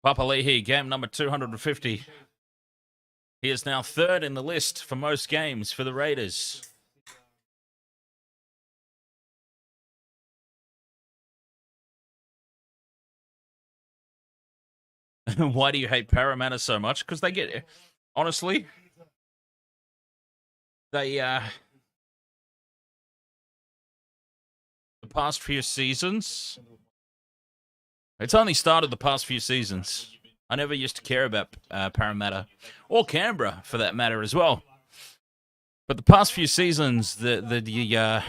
Papali'i, game number 250. He is now third in the list for most games for the Raiders. Why do you hate Parramatta so much? Because they get, honestly, they, the past few seasons, it's only started the past few seasons. I never used to care about Parramatta, or Canberra for that matter as well. But the past few seasons, the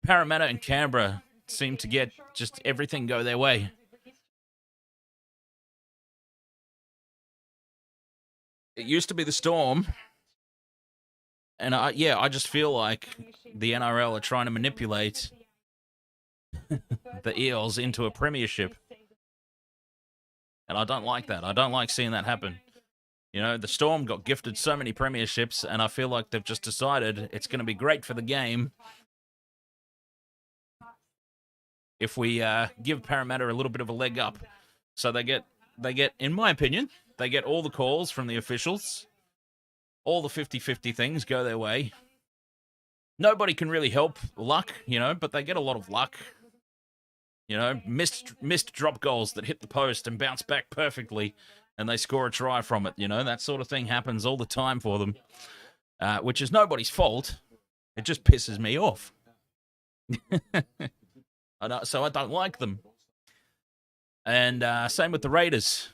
Parramatta and Canberra seem to get just everything go their way. It used to be the Storm, and I just feel like the NRL are trying to manipulate the Eels into a premiership. And I don't like that. I don't like seeing that happen. You know, the Storm got gifted so many premierships, and I feel like they've just decided it's going to be great for the game if we give Parramatta a little bit of a leg up. So they get, in my opinion, they get all the calls from the officials. All the 50-50 things go their way. Nobody can really help luck, you know, but they get a lot of luck. You know, missed drop goals that hit the post and bounce back perfectly, and they score a try from it. You know, that sort of thing happens all the time for them, which is nobody's fault. It just pisses me off. So I don't like them. And same with the Raiders.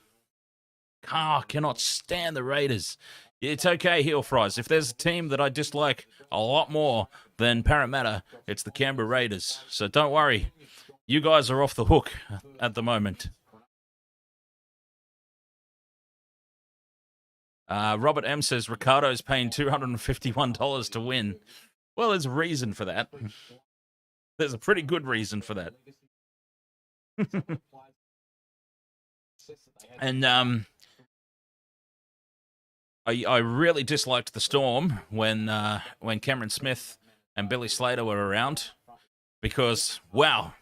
Cannot stand the Raiders. It's okay, heel fries. If there's a team that I dislike a lot more than Parramatta, it's the Canberra Raiders. So don't worry. You guys are off the hook at the moment. Robert M says Ricardo's paying $251 to win. Well, there's a reason for that. There's a pretty good reason for that. And I really disliked the Storm when Cameron Smith and Billy Slater were around, because wow,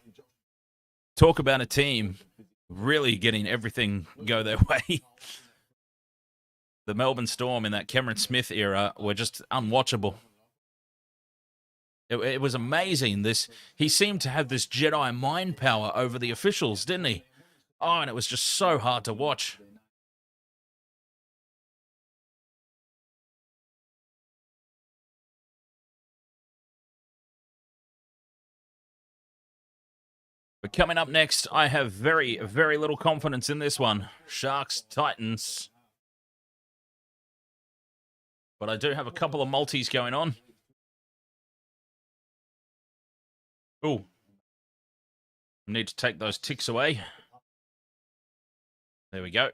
talk about a team really getting everything go their way. The Melbourne Storm in that Cameron Smith era were just unwatchable. It was amazing. He seemed to have this Jedi mind power over the officials, didn't he? Oh, and it was just so hard to watch. But coming up next, I have very, very little confidence in this one. Sharks, Titans. But I do have a couple of multis going on. Ooh. Need to take those ticks away. There we go.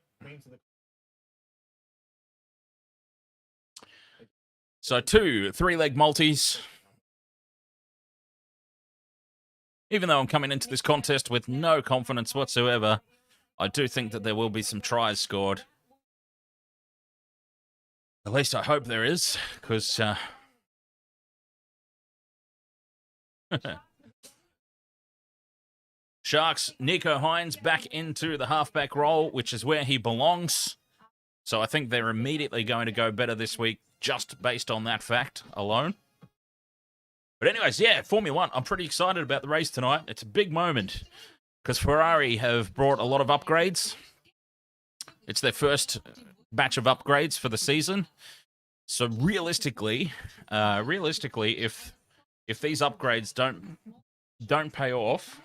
So 2 3-leg multis. Even though I'm coming into this contest with no confidence whatsoever, I do think that there will be some tries scored. At least I hope there is, because Sharks, Nico Hynes back into the halfback role, which is where he belongs. So I think they're immediately going to go better this week, just based on that fact alone. But anyways, yeah, Formula One. I'm pretty excited about the race tonight. It's a big moment because Ferrari have brought a lot of upgrades. It's their first batch of upgrades for the season. So realistically, if these upgrades don't pay off,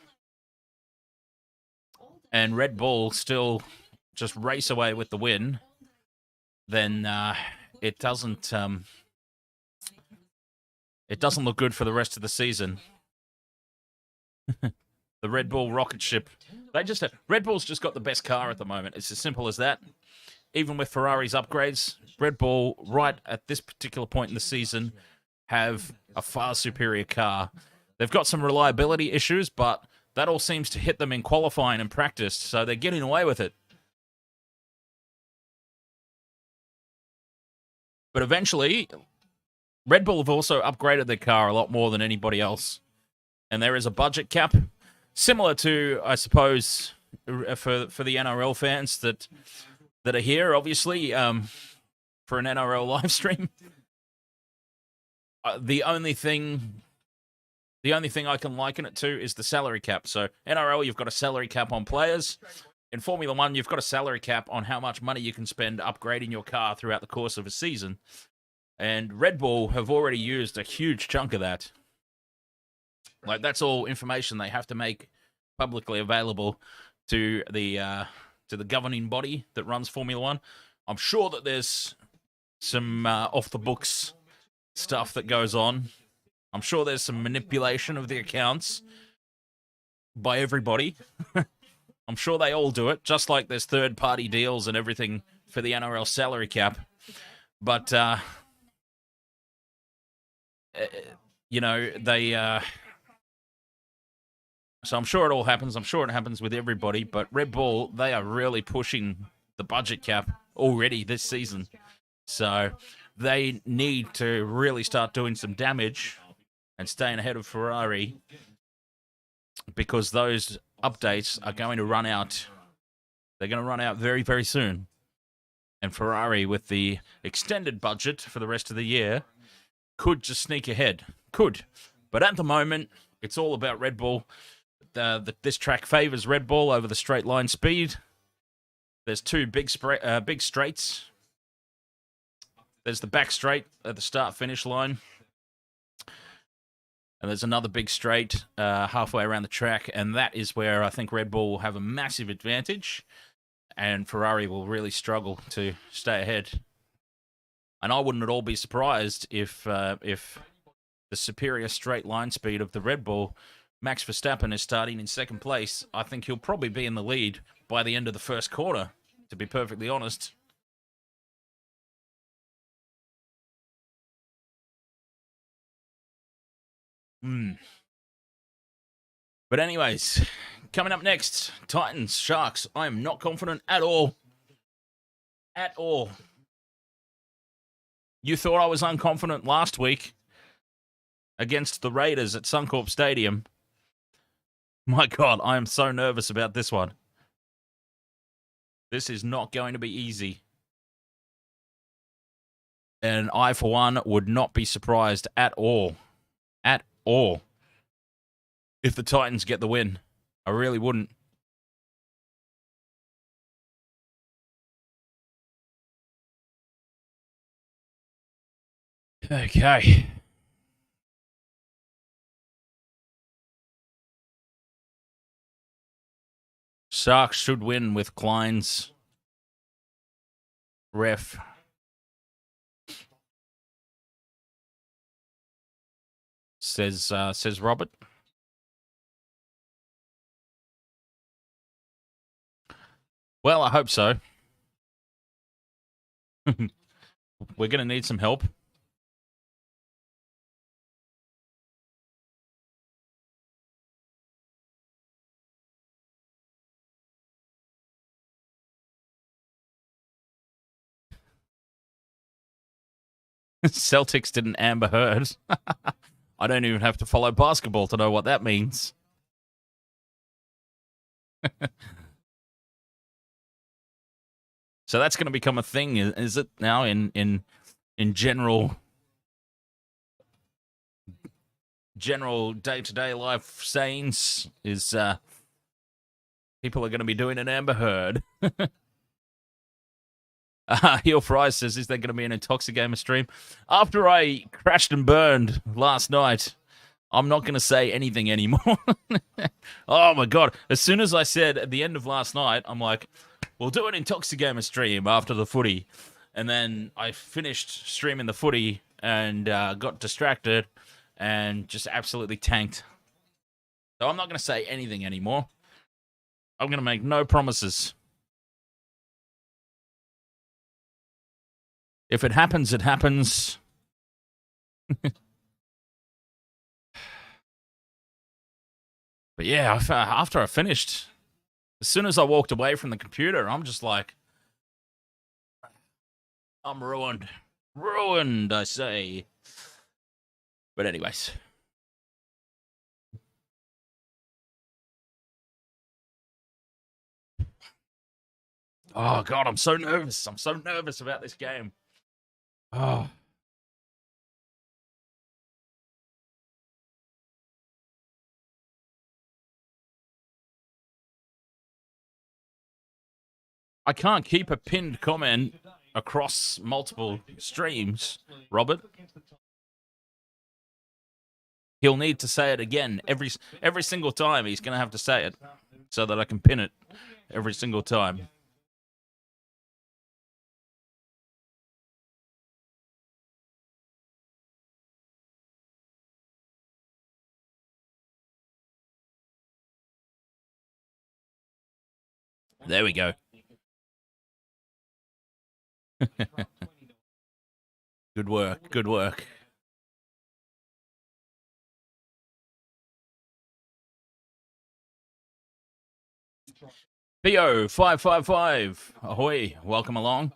and Red Bull still just race away with the win, then it doesn't look good for the rest of the season. The Red Bull rocket ship. Red Bull's just got the best car at the moment. It's as simple as that. Even with Ferrari's upgrades, Red Bull, right at this particular point in the season, have a far superior car. They've got some reliability issues, but that all seems to hit them in qualifying and practice, so they're getting away with it. But eventually, Red Bull have also upgraded their car a lot more than anybody else. And there is a budget cap, similar to, I suppose, for the NRL fans that are here, obviously, for an NRL live stream. The only thing I can liken it to is the salary cap. So NRL, you've got a salary cap on players. In Formula One, you've got a salary cap on how much money you can spend upgrading your car throughout the course of a season. And Red Bull have already used a huge chunk of that. Like, that's all information they have to make publicly available to the governing body that runs Formula One. I'm sure that there's some off-the-books stuff that goes on. I'm sure there's some manipulation of the accounts by everybody. I'm sure they all do it, just like there's third-party deals and everything for the NRL salary cap. But, you know, they... So I'm sure it all happens. I'm sure it happens with everybody. But Red Bull, they are really pushing the budget cap already this season. So they need to really start doing some damage and staying ahead of Ferrari, because those updates are going to run out. They're going to run out very, very soon. And Ferrari, with the extended budget for the rest of the year, could just sneak ahead. Could. But at the moment, it's all about Red Bull. This track favours Red Bull over the straight line speed. There's two big straights. There's the back straight at the start-finish line. And there's another big straight halfway around the track, and that is where I think Red Bull will have a massive advantage, and Ferrari will really struggle to stay ahead. And I wouldn't at all be surprised if the superior straight line speed of the Red Bull, Max Verstappen, is starting in second place. I think he'll probably be in the lead by the end of the first quarter, to be perfectly honest. But anyways, coming up next, Titans, Sharks. I am not confident at all. At all. You thought I was unconfident last week against the Raiders at Suncorp Stadium. My God, I am so nervous about this one. This is not going to be easy. And I, for one, would not be surprised at all. At all. If the Titans get the win. I really wouldn't. Okay. Sharks should win with Klein's ref. Says Robert. Well, I hope so. We're going to need some help. Celtics didn't Amber Heard. I don't even have to follow basketball to know what that means. So that's going to become a thing, is it now, in general day-to-day life sayings, is people are going to be doing an Amber Heard. Heel Fry says, is there going to be an Intox gamer stream? After I crashed and burned last night, I'm not going to say anything anymore. Oh my God. As soon as I said at the end of last night, I'm like, we'll do an Intox gamer stream after the footy. And then I finished streaming the footy and got distracted and just absolutely tanked. So I'm not going to say anything anymore. I'm going to make no promises. If it happens, it happens. But yeah, after I finished, as soon as I walked away from the computer, I'm just like, I'm ruined. Ruined, I say. But anyways. Oh, God, I'm so nervous. I'm so nervous about this game. Oh. I can't keep a pinned comment across multiple streams, Robert. He'll need to say it again every single time. He's going to have to say it so that I can pin it every single time. There we go. Good work. Good work. Theo555. Ahoy. Welcome along.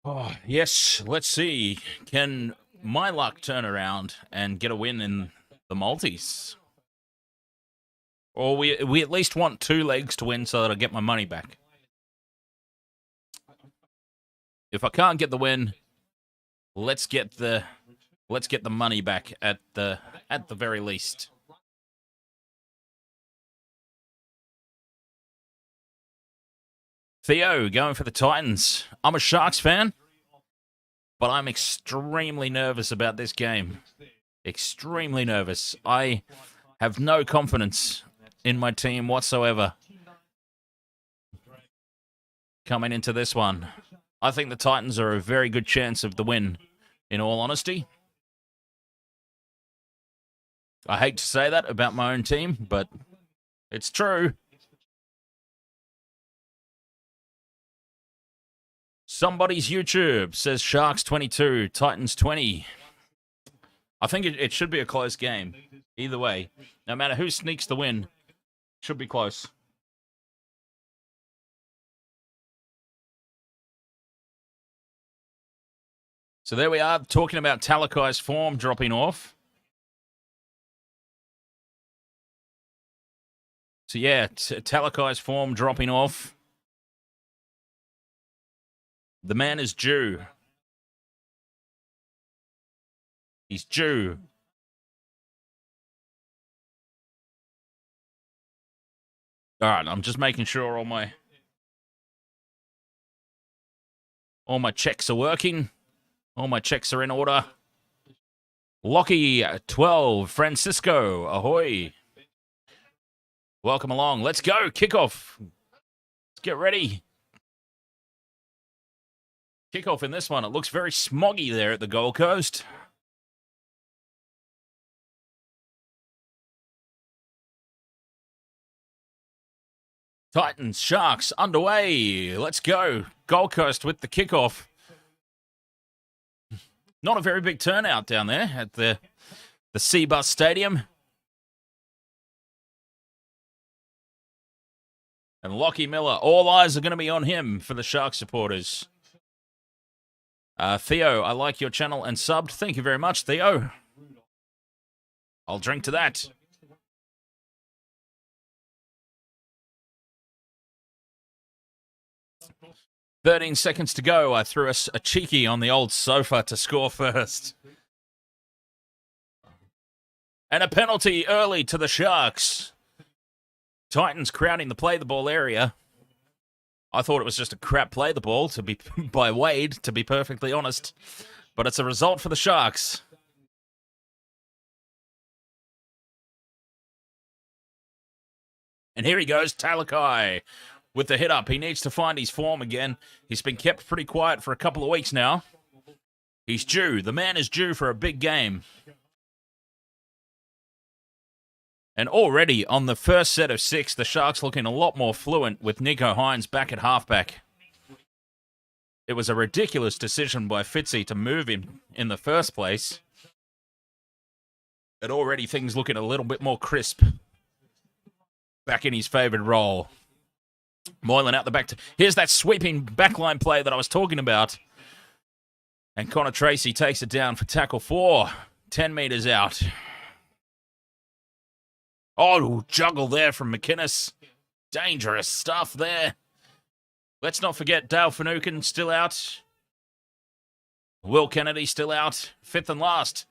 Oh, yes, let's see. Can my luck turn around and get a win in the multis? Or we at least want 2 legs to win so that I get my money back. If I can't get the win, let's get the money back at the very least. Theo going for the Titans. I'm a Sharks fan, but I'm extremely nervous about this game. Extremely nervous. I have no confidence in my team whatsoever coming into this one. I think the Titans are a very good chance of the win, in all honesty. I hate to say that about my own team, but it's true. Somebody's YouTube says Sharks 22, Titans 20. I think it should be a close game. Either way, no matter who sneaks the win, should be close. So there we are, talking about Talakai's form dropping off. So yeah, Talakai's form dropping off. The man is due. He's due. All right, I'm just making sure all my checks are working. All my checks are in order. Lockie 12, Francisco, ahoy. Welcome along. Let's go. Kickoff. Let's get ready. Kickoff in this one. It looks very smoggy there at the Gold Coast. Titans, Sharks, underway. Let's go. Gold Coast with the kickoff. Not a very big turnout down there at the C-Bus Stadium. And Lachlan Miller, all eyes are going to be on him for the Shark supporters. Theo, I like your channel and subbed. Thank you very much, Theo. I'll drink to that. "13 seconds to go. I threw a cheeky on the old sofa to score first. And a penalty early to the Sharks. Titans crowding the play the ball area. I thought it was just a crap play the ball by Wade, to be perfectly honest. But it's a result for the Sharks. And here he goes, Talakai, with the hit up. He needs to find his form again. He's been kept pretty quiet for a couple of weeks now. He's due. The man is due for a big game. And already on the first set of 6, the Sharks looking a lot more fluent with Nico Hynes back at halfback. It was a ridiculous decision by Fitzy to move him in the first place. And already things looking a little bit more crisp. Back in his favoured role. Moylan out the back. Here's that sweeping backline play that I was talking about. And Connor Tracy takes it down for tackle 4. 10 metres out. Oh, juggle there from McInnes. Dangerous stuff there. Let's not forget Dale Finucane still out. Will Kennedy still out. Fifth and last.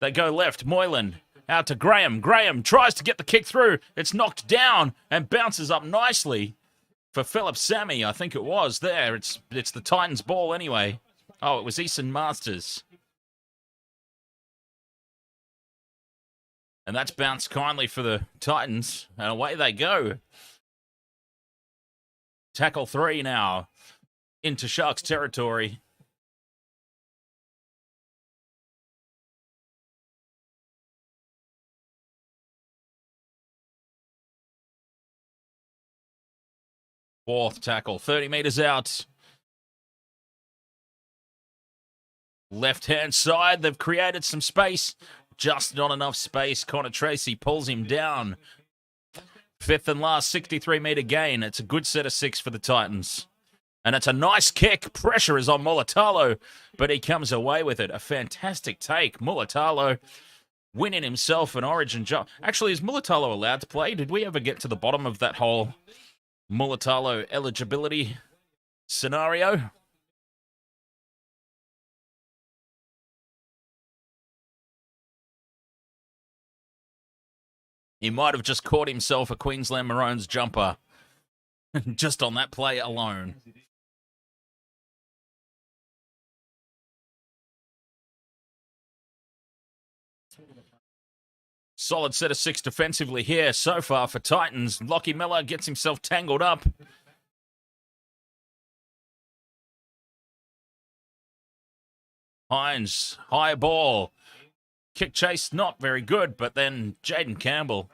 They go left. Moylan out to Graham. Graham tries to get the kick through. It's knocked down and bounces up nicely for Philip Sammy, I think it was there. It's the Titans' ball anyway. Oh, it was Easton Masters. And that's bounced kindly for the Titans. And away they go. Tackle 3 now into Sharks territory. Fourth tackle, 30 metres out. Left-hand side, they've created some space. Just not enough space. Connor Tracy pulls him down. Fifth and last, 63-metre gain. It's a good set of 6 for the Titans. And it's a nice kick. Pressure is on Mulatalo, but he comes away with it. A fantastic take. Mulatalo winning himself an Origin job. Actually, is Mulatalo allowed to play? Did we ever get to the bottom of that whole Mulatalo eligibility scenario? He might have just caught himself a Queensland Maroons jumper just on that play alone. Solid set of 6 defensively here so far for Titans. Lachie Miller gets himself tangled up. Hynes, high ball. Kick chase, not very good, but then Jaden Campbell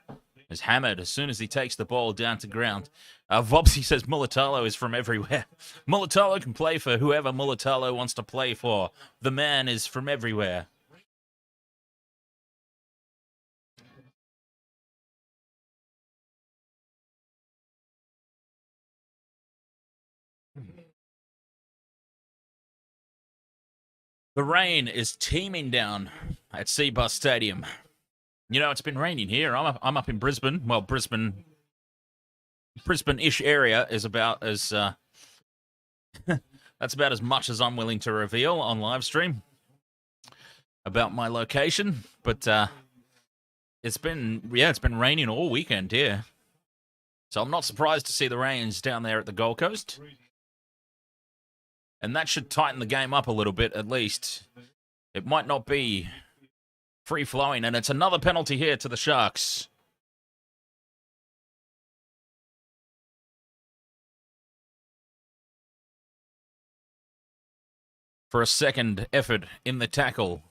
is hammered as soon as he takes the ball down to ground. Vobsy says Mulatalo is from everywhere. Mulatalo can play for whoever Mulatalo wants to play for. The man is from everywhere. The rain is teeming down at Seabus Stadium. You know, it's been raining here. I'm up in Brisbane. Well, Brisbane-ish area is about as that's about as much as I'm willing to reveal on live stream about my location. But it's been raining all weekend here, so I'm not surprised to see the rains down there at the Gold Coast. And that should tighten the game up a little bit, at least. It might not be free-flowing, and it's another penalty here to the Sharks. For a second effort in the tackle.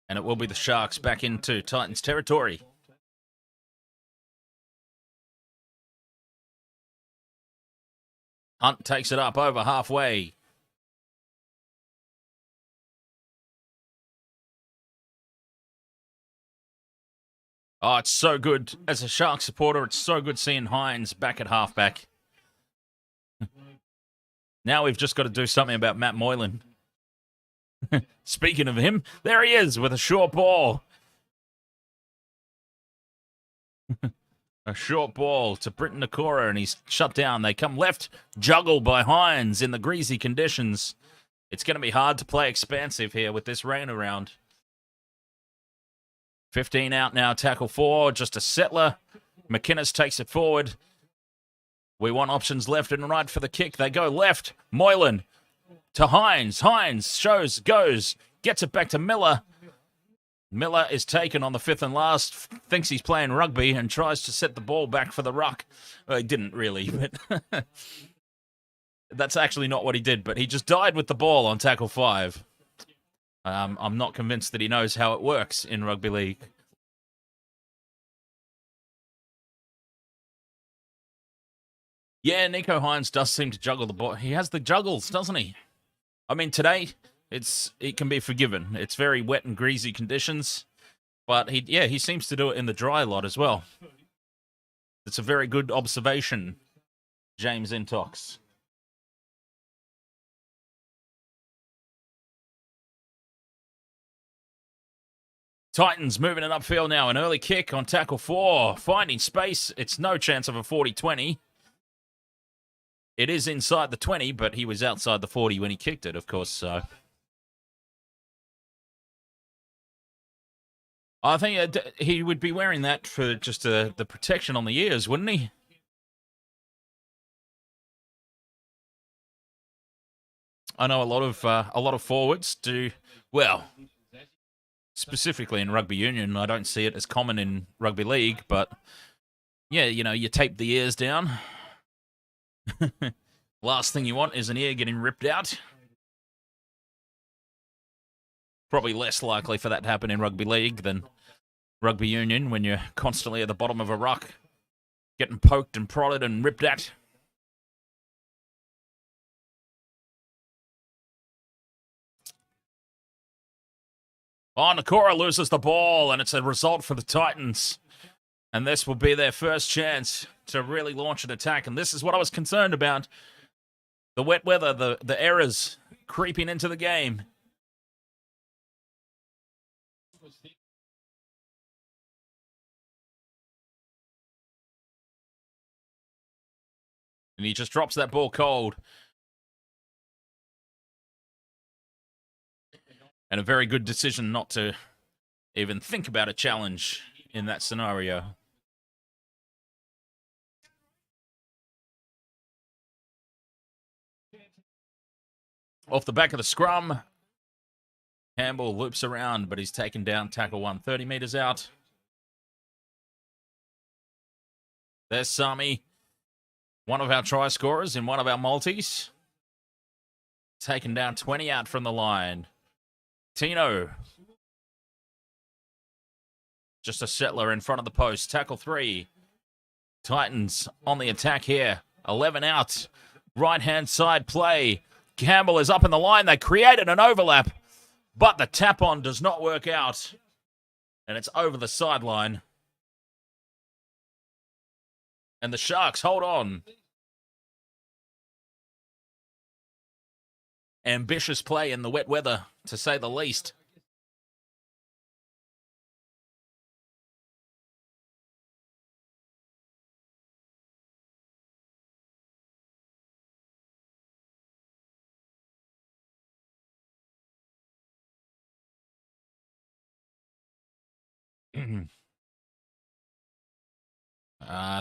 And it will be the Sharks back into Titans territory. Hunt takes it up over halfway. Oh, it's so good. As a Shark supporter, it's so good seeing Hynes back at halfback. Now we've just got to do something about Matt Moylan. Speaking of him, there he is with a short ball. A short ball to Britton Nakora, and he's shut down. They come left, juggled by Hynes in the greasy conditions. It's going to be hard to play expansive here with this rain around. 15 out now, tackle 4, just a settler. McInnes takes it forward. We want options left and right for the kick. They go left. Moylan to Hynes. Hynes goes, gets it back to Miller. Miller is taken on the 5th and last, thinks he's playing rugby and tries to set the ball back for the ruck. Well, he didn't really, but that's actually not what he did, but he just died with the ball on tackle 5. I'm not convinced that he knows how it works in rugby league. Yeah, Nico Hynes does seem to juggle the ball. He has the juggles, doesn't he? I mean, today, it can be forgiven. It's very wet and greasy conditions, but he seems to do it in the dry lot as well. It's a very good observation, James Intox. Titans moving it upfield now. An early kick on tackle 4. Finding space. It's no chance of a 40-20. It is inside the 20, but he was outside the 40 when he kicked it, of course, so... I think he would be wearing that for just the protection on the ears, wouldn't he? I know a lot of forwards do well. Specifically in rugby union, I don't see it as common in rugby league, but yeah, you know, you tape the ears down. Last thing you want is an ear getting ripped out. Probably less likely for that to happen in rugby league than rugby union when you're constantly at the bottom of a ruck, getting poked and prodded and ripped at. Oh, Nakora loses the ball, and it's a result for the Titans. And this will be their first chance to really launch an attack. And this is what I was concerned about. The wet weather, the errors creeping into the game. And he just drops that ball cold. And a very good decision not to even think about a challenge in that scenario. Off the back of the scrum, Campbell loops around, but he's taken down tackle 1, 30 metres out. There's Sami, one of our try scorers in one of our multis. Taken down 20 out from the line. Tino. Just a settler in front of the post. Tackle 3. Titans on the attack here. 11 out. Right-hand side play. Campbell is up in the line. They created an overlap, but the tap-on does not work out. And it's over the sideline. And the Sharks hold on. Ambitious play in the wet weather, to say the least.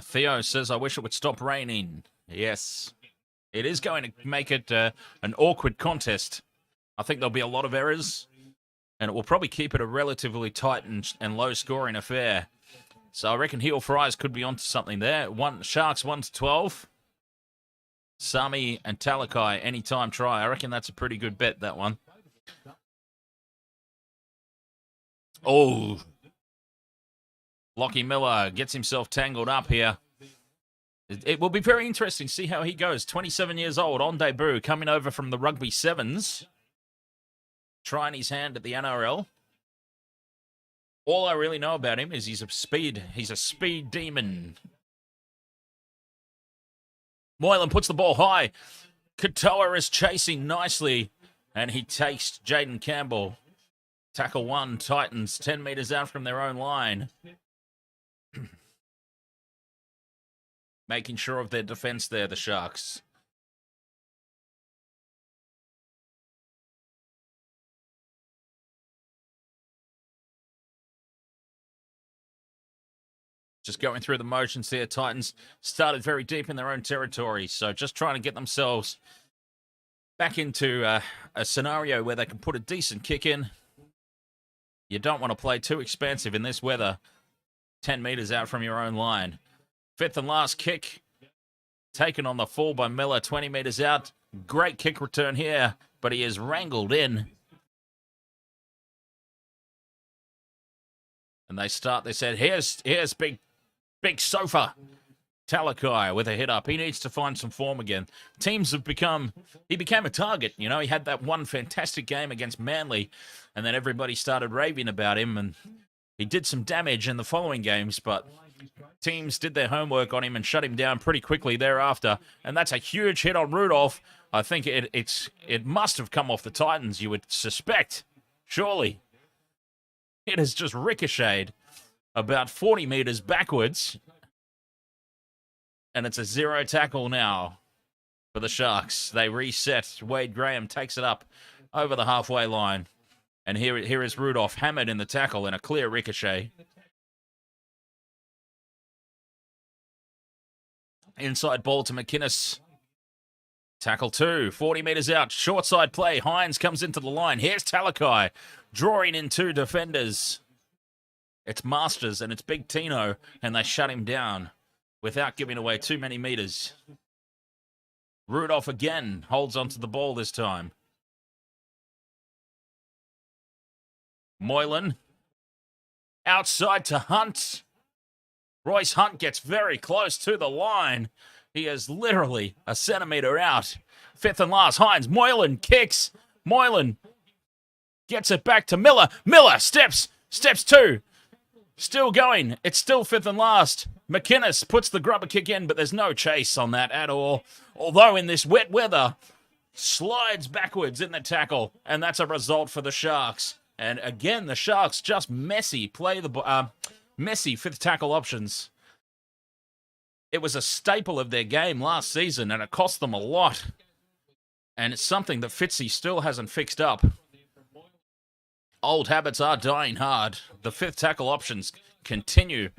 Theo says, I wish it would stop raining. Yes. It is going to make it an awkward contest. I think there'll be a lot of errors, and it will probably keep it a relatively tight and low-scoring affair. So I reckon Heel Fries could be onto something there. Sharks 1-12. Sami and Talakai anytime try. I reckon that's a pretty good bet, that one. Oh. Lachlan Miller gets himself tangled up here. It will be very interesting to see how he goes. 27 years old, on debut, coming over from the Rugby Sevens. Trying his hand at the NRL. All I really know about him is he's a speed demon. Moylan puts the ball high. Katoa is chasing nicely, and he takes Jaden Campbell. Tackle 1, Titans, 10 metres out from their own line. Making sure of their defence there, the Sharks. Just going through the motions there. Titans started very deep in their own territory, so just trying to get themselves back into a scenario where they can put a decent kick in. You don't want to play too expansive in this weather. 10 metres out from your own line. Fifth and last kick. Taken on the full by Miller, 20 metres out. Great kick return here, but he is wrangled in. And they start, they said, here's big sofa. Talakai with a hit up. He needs to find some form again. Teams have he became a target. You know, he had that one fantastic game against Manly, and then everybody started raving about him, and he did some damage in the following games, but teams did their homework on him and shut him down pretty quickly thereafter. And that's a huge hit on Rudolph. I think it must have come off the Titans, you would suspect. Surely. It has just ricocheted about 40 metres backwards. And it's a 0 tackle now for the Sharks. They reset. Wade Graham takes it up over the halfway line. And here is Rudolph hammered in the tackle in a clear ricochet. Inside ball to McInnes. Tackle 2, 40 metres out. Short side play. Hynes comes into the line. Here's Talakai drawing in 2 defenders. It's Masters and it's Big Tino, and they shut him down without giving away too many metres. Rudolph again holds onto the ball this time. Moylan outside to Hunt. Royce Hunt gets very close to the line. He is literally a centimetre out. 5th and last, Hynes. Moylan kicks. Moylan gets it back to Miller. Miller steps 2. Still going. It's still 5th and last. McInnes puts the grubber kick in, but there's no chase on that at all. Although in this wet weather, slides backwards in the tackle, and that's a result for the Sharks. And again, the Sharks just messy messy 5th tackle options. It was a staple of their game last season, and it cost them a lot. And it's something that Fitzy still hasn't fixed up. Old habits are dying hard. The 5th tackle options continue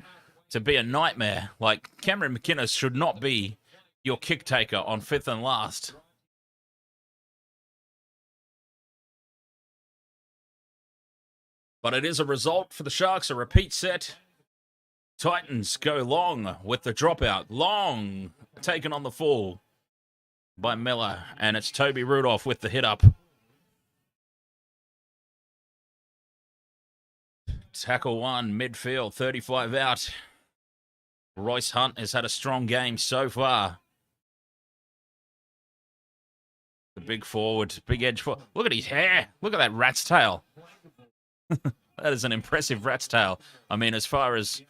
to be a nightmare. Like, Cameron McInnes should not be your kick taker on 5th and last. But it is a result for the Sharks, a repeat set. Titans go long with the dropout. Long taken on the full by Miller. And it's Toby Rudolph with the hit up. Tackle 1, midfield, 35 out. Royce Hunt has had a strong game so far. The big forward, big edge forward. Look at his hair. Look at that rat's tail. That is an impressive rat's tail. I mean, as far as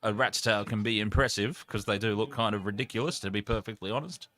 a rat's tail can be impressive, because they do look kind of ridiculous, to be perfectly honest.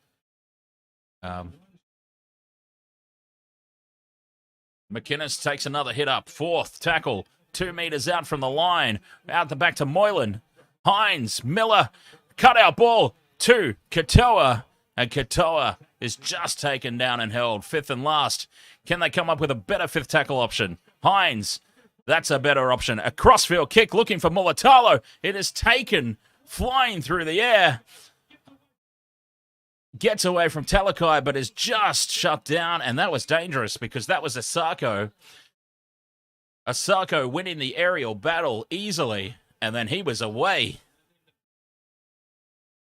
McInnes takes another hit up. 4th tackle. 2 metres out from the line. Out the back to Moylan. Hynes. Miller. Cutout ball to Katoa. And Katoa is just taken down and held. 5th and last. Can they come up with a better 5th tackle option? Hynes. That's a better option. A crossfield kick looking for Mulatalo. It is taken, flying through the air. Gets away from Talakai, but is just shut down. And that was dangerous because that was Asako. Asako winning the aerial battle easily. And then he was away.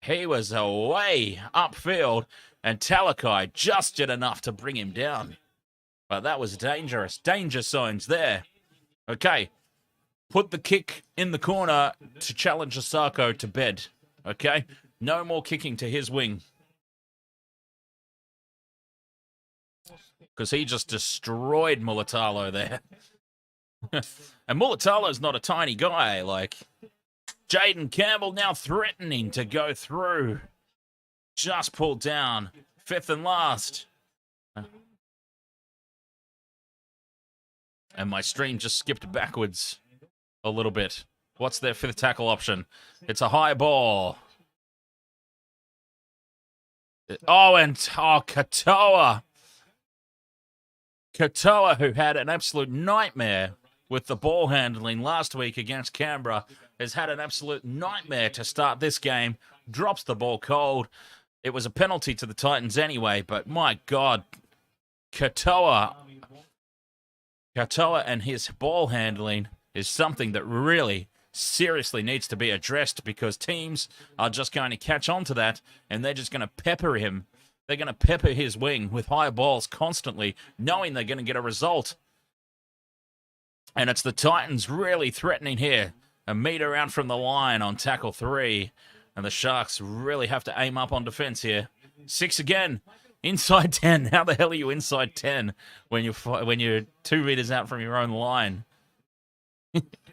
He was away upfield. And Talakai just did enough to bring him down. But that was dangerous. Danger signs there. Okay, put the kick in the corner to challenge Asako to bed. Okay, no more kicking to his wing. Because he just destroyed Mulatalo there. And Mulatalo's not a tiny guy. Like, Jaden Campbell now threatening to go through. Just pulled down. 5th and last. And my stream just skipped backwards a little bit. What's their 5th tackle option? It's a high ball. Katoa. Katoa, who had an absolute nightmare with the ball handling last week against Canberra, has had an absolute nightmare to start this game. Drops the ball cold. It was a penalty to the Titans anyway, but my God, Katoa and his ball handling is something that really seriously needs to be addressed because teams are just going to catch on to that and they're just going to pepper him. They're going to pepper his wing with high balls constantly, knowing they're going to get a result. And it's the Titans really threatening here. A metre out from the line on tackle 3. And the Sharks really have to aim up on defence here. 6 again. Inside 10. How the hell are you inside 10 when you're 2 metres out from your own line?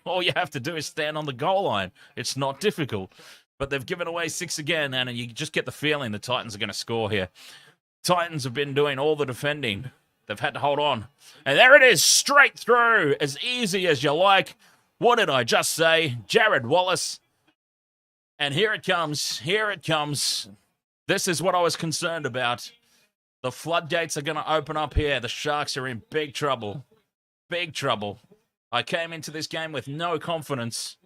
All you have to do is stand on the goal line. It's not difficult. But they've given away 6 again, and you just get the feeling the Titans are going to score here. Titans have been doing all the defending. They've had to hold on. And there it is, straight through, as easy as you like. What did I just say? Jared Wallace. And here it comes. Here it comes. This is what I was concerned about. The floodgates are going to open up here. The Sharks are in big trouble. Big trouble. I came into this game with no confidence.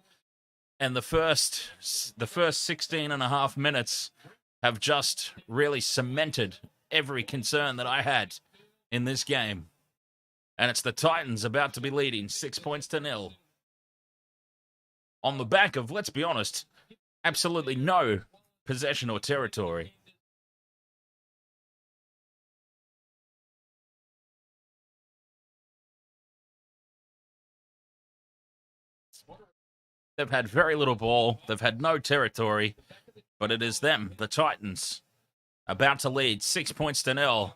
And the first 16 and a half minutes have just really cemented every concern that I had in this game. And it's the Titans about to be leading 6-0. On the back of, let's be honest, absolutely no possession or territory. They've had very little ball. They've had no territory. But it is them, the Titans, about to lead 6-0.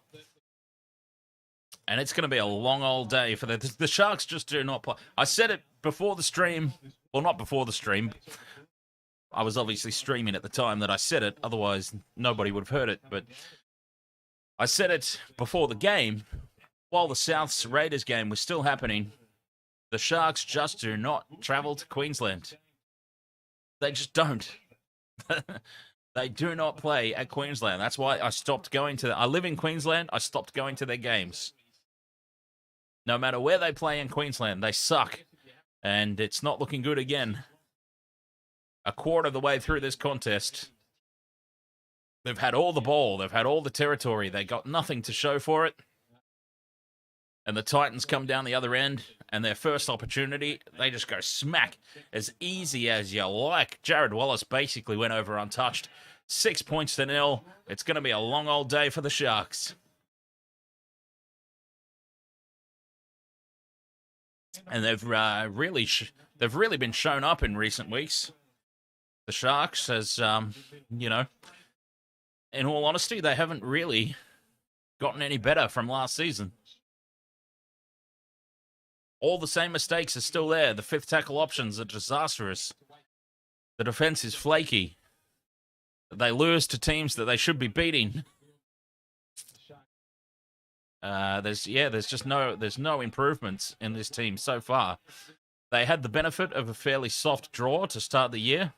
And it's going to be a long old day for the Sharks. Just do not play. I said it before the stream. Well, not before the stream. I was obviously streaming at the time that I said it. Otherwise, nobody would have heard it. But I said it before the game. While the South Raiders game was still happening, the Sharks just do not travel to Queensland. They just don't. They do not play at Queensland. That's why I stopped going to... I live in Queensland. I stopped going to their games. No matter where they play in Queensland, they suck. And it's not looking good again. A quarter of the way through this contest, they've had all the ball. They've had all the territory. They got nothing to show for it. And the Titans come down the other end, and their first opportunity, they just go smack. As easy as you like. Jared Wallace basically went over untouched. 6-0. It's going to be a long old day for the Sharks. And they've really been shown up in recent weeks. The Sharks, as you know, in all honesty, they haven't really gotten any better from last season. All the same mistakes are still there. The fifth tackle options are disastrous. The defense is flaky. They lose to teams that they should be beating. There's no improvements in this team so far. They had the benefit of a fairly soft draw to start the year,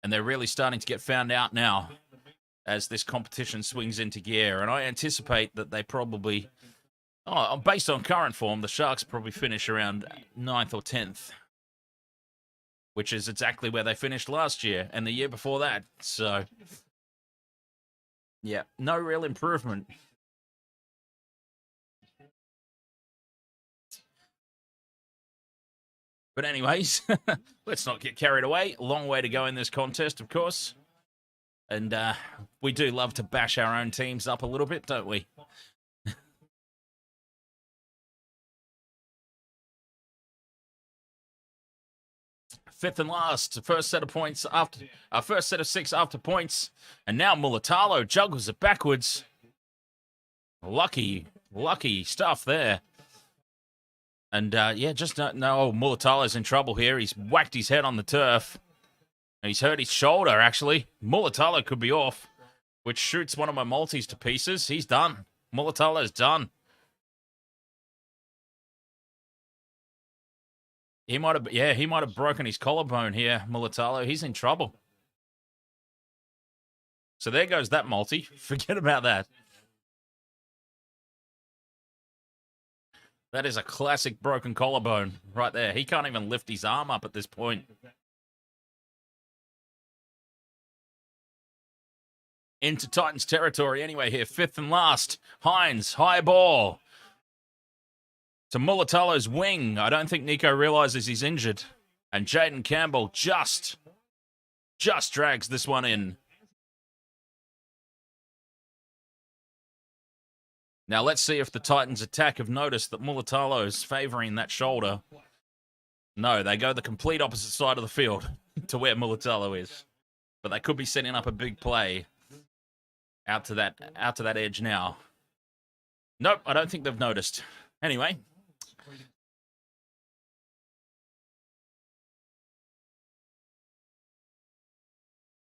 and they're really starting to get found out now as this competition swings into gear. And I anticipate that they probably, based on current form, the Sharks probably finish around 9th or 10th, which is exactly where they finished last year and the year before that. So, yeah, no real improvement. But anyways, let's not get carried away. A long way to go in this contest, of course. And we do love to bash our own teams up a little bit, don't we? Fifth and last, first set of points after first set of 6 after points, and now Mulatalo juggles it backwards. Lucky stuff there. And Mulatalo's in trouble here. He's whacked his head on the turf. And he's hurt his shoulder, actually. Mulatalo could be off, which shoots one of my multis to pieces. He's done. Mulatalo's done. He might have broken his collarbone here, Mulatalo. He's in trouble. So there goes that multi. Forget about that. That is a classic broken collarbone right there. He can't even lift his arm up at this point. Into Titans territory anyway here. Fifth and last. Hynes, high ball. To Mulatalo's wing. I don't think Nico realizes he's injured. And Jaden Campbell just drags this one in. Now let's see if the Titans attack have noticed that Mulatalo's favoring that shoulder. No, they go the complete opposite side of the field to where Mulatalo is. But they could be setting up a big play out to that edge now. Nope, I don't think they've noticed. Anyway.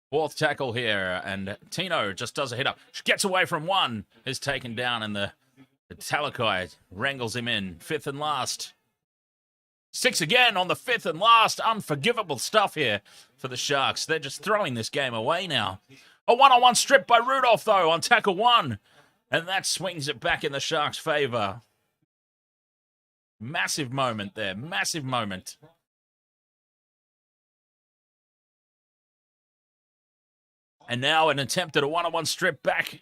Fourth tackle here, and Tino just does a hit up. Gets away from one, is taken down, and the Talakai wrangles him in. Fifth and last. 6 again on the 5th and last. Unforgivable stuff here for the Sharks. They're just throwing this game away now. A one-on-one strip by Rudolph, though, on tackle 1. And that swings it back in the Sharks' favour. Massive moment there. Massive moment. And now an attempt at a one-on-one strip back.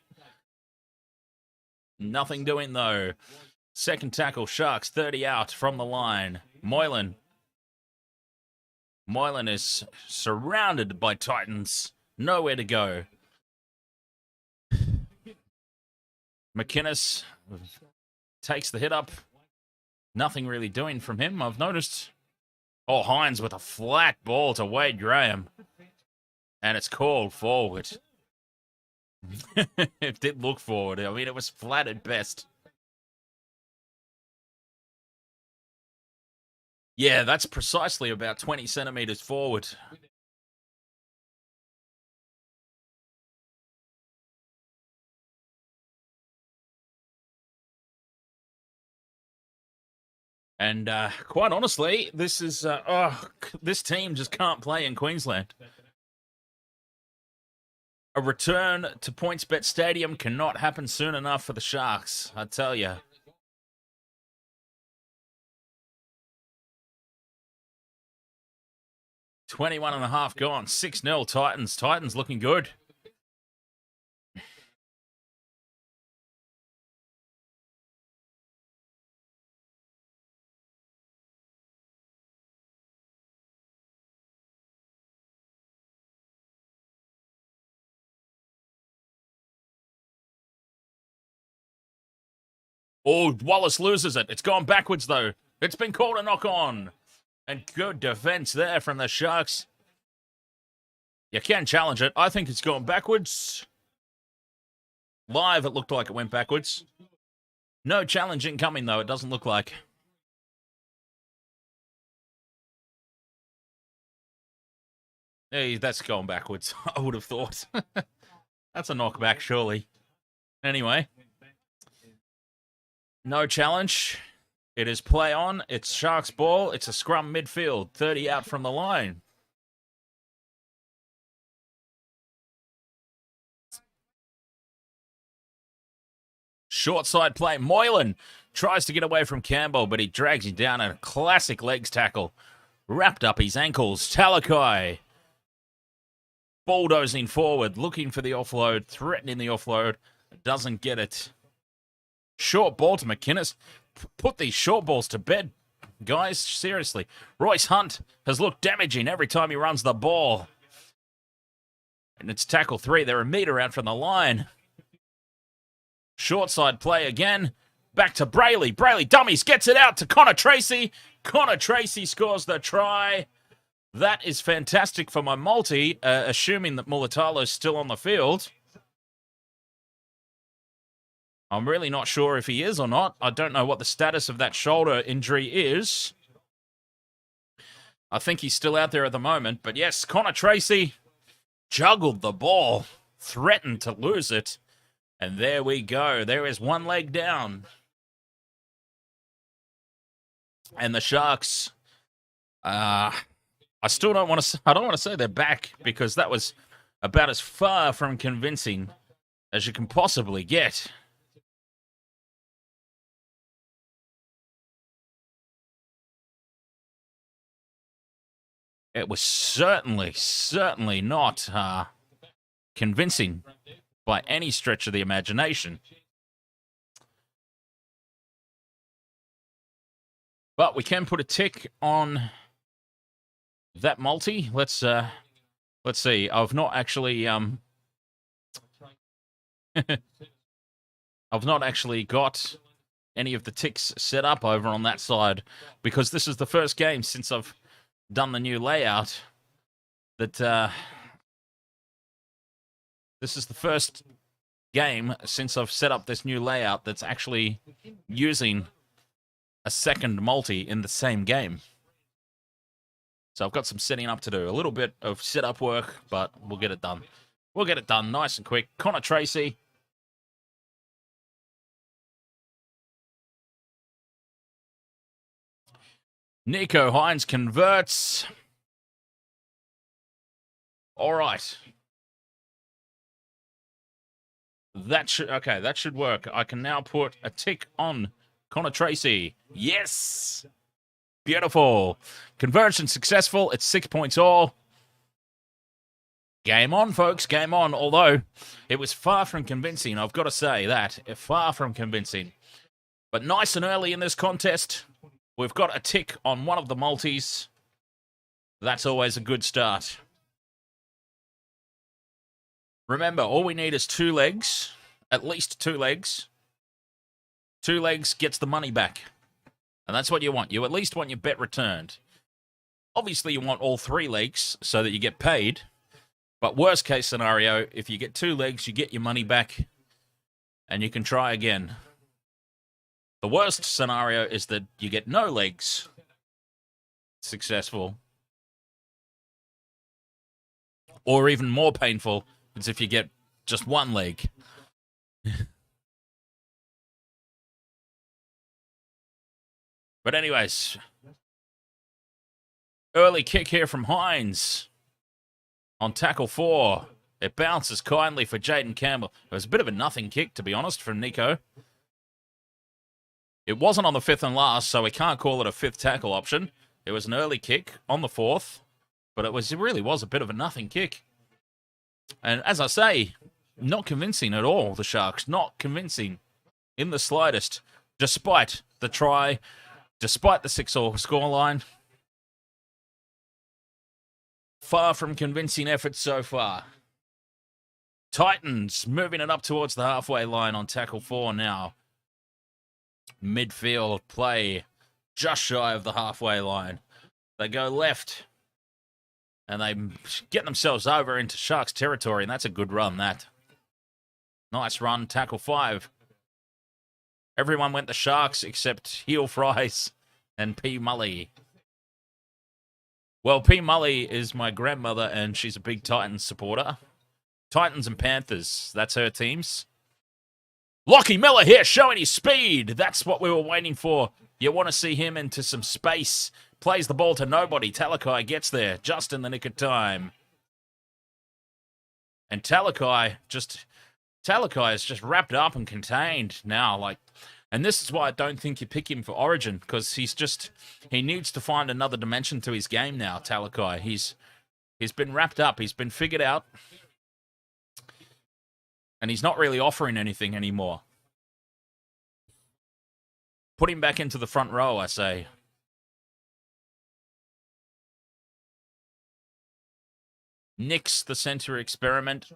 Nothing doing, though. Second tackle, Sharks, 30 out from the line. Moylan is surrounded by Titans. Nowhere to go. McInnes takes the hit up. Nothing really doing from him, I've noticed. Oh, Hynes with a flat ball to Wade Graham. And it's called forward. It did look forward. I mean, it was flat at best. Yeah, that's precisely about 20 centimetres forward. And quite honestly, this is this team just can't play in Queensland. A return to PointsBet Stadium cannot happen soon enough for the Sharks, I tell you. $21.5 gone. 6-0 Titans. Titans looking good. Oh, Wallace loses it. It's gone backwards, though. It's been called a knock-on. And good defense there from the Sharks. You can challenge it. I think it's gone backwards. Live, it looked like it went backwards. No challenge incoming, though. It doesn't look like. Hey, that's going backwards, I would have thought. That's a knockback, surely. Anyway. No challenge. It is play on. It's Sharks ball. It's a scrum midfield. 30 out from the line. Short side play. Moylan tries to get away from Campbell, but he drags him down in a classic legs tackle. Wrapped up his ankles. Talakai bulldozing forward, looking for the offload, threatening the offload. Doesn't get it. Short ball to McInnes. Put these short balls to bed, guys. Seriously. Royce Hunt has looked damaging every time he runs the ball. And it's tackle 3. They're a metre out from the line. Short side play again. Back to Brayley. Brayley dummies. Gets it out to Connor Tracy. Connor Tracy scores the try. That is fantastic for my multi, assuming that Mulatalo's still on the field. I'm really not sure if he is or not. I don't know what the status of that shoulder injury is. I think he's still out there at the moment. But yes, Connor Tracy juggled the ball, threatened to lose it. And there we go. There is one leg down. And the Sharks, I still don't want to. I don't want to say they're back, because that was about as far from convincing as you can possibly get. It was certainly not convincing by any stretch of the imagination. But we can put a tick on that multi. Let's see. I've not actually I've not actually got any of the ticks set up over on that side, because this is the first game since I've done the new layout that this is the first game since I've set up this new layout that's actually using a second multi in the same game. So I've got some setting up to do. A little bit of setup work, but we'll get it done. We'll get it done nice and quick. Connor Tracy. Nico Hynes converts. All right. That should work. I can now put a tick on Connor Tracy. Yes! Beautiful. Conversion successful. It's 6 points all. Game on, folks. Game on. Although, it was far from convincing. I've got to say that. Far from convincing. But nice and early in this contest, we've got a tick on one of the multis. That's always a good start. Remember, all we need is 2 legs. At least 2 legs. 2 legs gets the money back. And that's what you want. You at least want your bet returned. Obviously, you want all 3 legs so that you get paid. But worst case scenario, if you get 2 legs, you get your money back. And you can try again. The worst scenario is that you get no legs. Successful. Or even more painful is if you get just 1 leg. But anyways, early kick here from Hynes on tackle 4. It bounces kindly for Jaden Campbell. It was a bit of a nothing kick, to be honest, from Nico. It wasn't on the 5th and last, so we can't call it a 5th tackle option. It was an early kick on the 4th, but it really was a bit of a nothing kick. And as I say, not convincing at all, the Sharks. Not convincing in the slightest, despite the try, despite the 6-all scoreline. Far from convincing effort so far. Titans moving it up towards the halfway line on tackle 4 now. Midfield play just shy of the halfway line. They go left. And they get themselves over into Sharks territory, and that's a good run, that. Nice run, tackle 5. Everyone went the Sharks except Heel Fries and P. Mully. Well, P. Mully is my grandmother, and she's a big Titans supporter. Titans and Panthers, that's her teams. Lachlan Miller here showing his speed. That's what we were waiting for. You want to see him into some space. Plays the ball to nobody. Talakai gets there just in the nick of time. And Talakai is just wrapped up and contained now. And this is why I don't think you pick him for Origin, because he needs to find another dimension to his game now, Talakai. He's been wrapped up. He's been figured out. And he's not really offering anything anymore. Put him back into the front row, I say. Nix the centre experiment.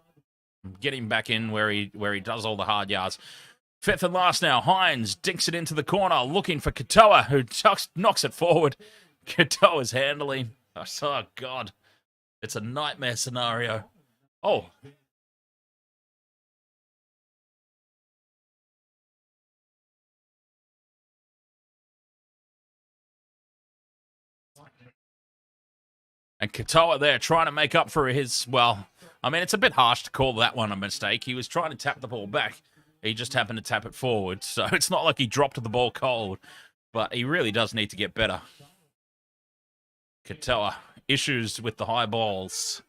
Get him back in where he does all the hard yards. 5th and last now. Hynes dinks it into the corner, looking for Katoa, who knocks it forward. Katoa's handling. Oh, God. It's a nightmare scenario. Oh. And Katoa there trying to make up for his, it's a bit harsh to call that one a mistake. He was trying to tap the ball back. He just happened to tap it forward. So it's not like he dropped the ball cold. But he really does need to get better. Katoa, issues with the high balls.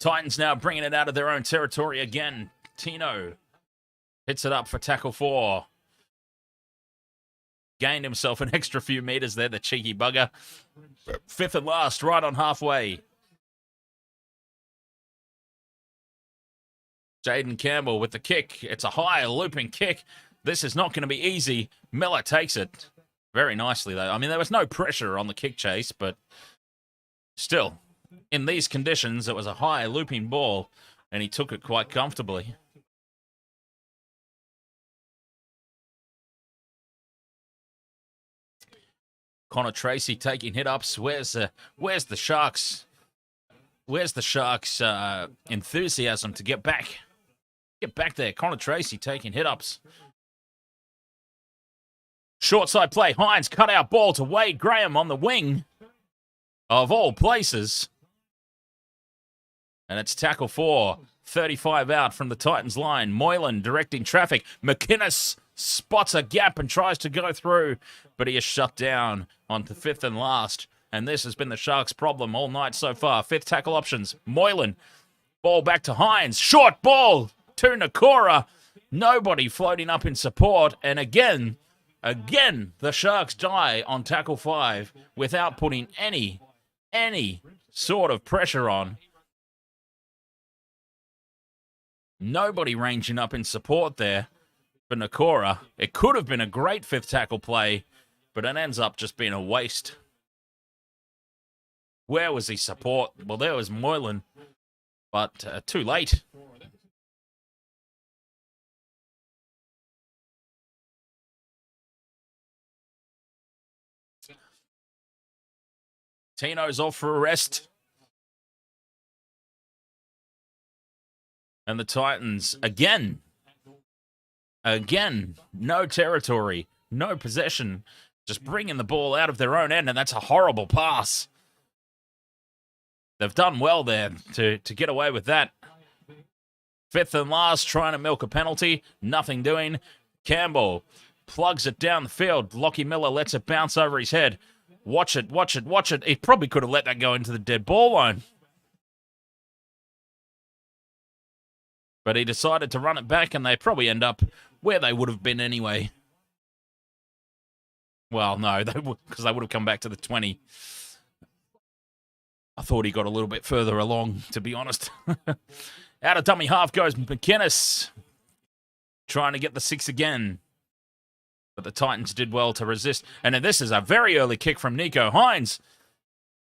Titans now bringing it out of their own territory again. Tino hits it up for tackle 4. Gained himself an extra few meters there, the cheeky bugger. 5th and last, right on halfway. Jaden Campbell with the kick. It's a high looping kick. This is not going to be easy. Miller takes it very nicely, though. I mean, there was no pressure on the kick chase, but still, in these conditions, it was a high looping ball, and he took it quite comfortably. Connor Tracy taking hit-ups. Where's the Sharks? Where's the Sharks' enthusiasm to get back? Get back there. Connor Tracy taking hit-ups. Short side play. Hynes cut out ball to Wade Graham on the wing. Of all places. And it's tackle 4. 35 out from the Titans line. Moylan directing traffic. McInnes spots a gap and tries to go through, but he is shut down on the 5th and last. And this has been the Sharks' problem all night so far. 5th tackle options. Moylan. Ball back to Hynes. Short ball to Nakora. Nobody floating up in support. And again, the Sharks die on tackle 5 without putting any sort of pressure on. Nobody ranging up in support there for Nakora. It could have been a great 5th tackle play, but it ends up just being a waste. Where was his support? Well, there was Moylan, but too late. Tino's off for a rest. And the Titans, again, no territory, no possession, just bringing the ball out of their own end, and that's a horrible pass. They've done well there to get away with that. 5th and last, trying to milk a penalty, nothing doing. Campbell plugs it down the field. Lachlan Miller lets it bounce over his head. Watch it. He probably could have let that go into the dead ball line. But he decided to run it back, and they probably end up where they would have been anyway. Well, no, because they would have come back to the 20. I thought he got a little bit further along, to be honest. Out of dummy half goes McInnes, trying to get the 6 again. But the Titans did well to resist. And then this is a very early kick from Nico Hynes.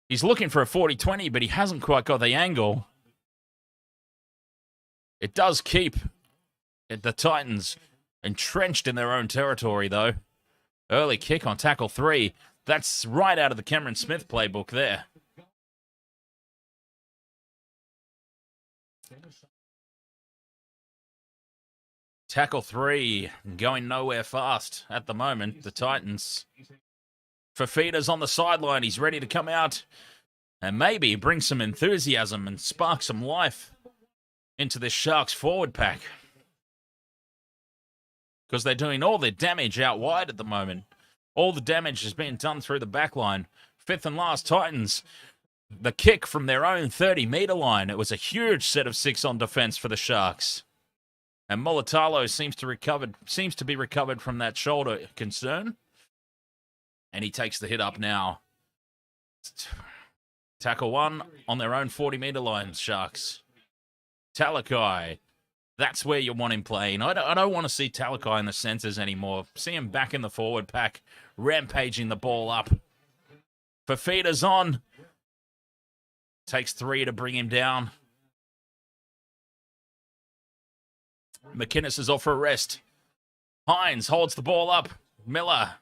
He's looking for a 40-20, but he hasn't quite got the angle. It does keep the Titans entrenched in their own territory, though. Early kick on tackle 3. That's right out of the Cameron Smith playbook there. Tackle 3 going nowhere fast at the moment. The Titans. Fafita's on the sideline. He's ready to come out and maybe bring some enthusiasm and spark some life into this Sharks forward pack. Because they're doing all their damage out wide at the moment. All the damage is being done through the back line. 5th and last, Titans. The kick from their own 30-metre line. It was a huge set of 6 on defence for the Sharks. And Mulatalo seems to be recovered from that shoulder concern. And he takes the hit up now. Tackle 1 on their own 40-metre line, Sharks. Talakai. That's where you want him playing. I don't want to see Talakai in the centres anymore. See him back in the forward pack, rampaging the ball up. Fafita's on. Takes 3 to bring him down. McInnes is off for a rest. Hynes holds the ball up. Miller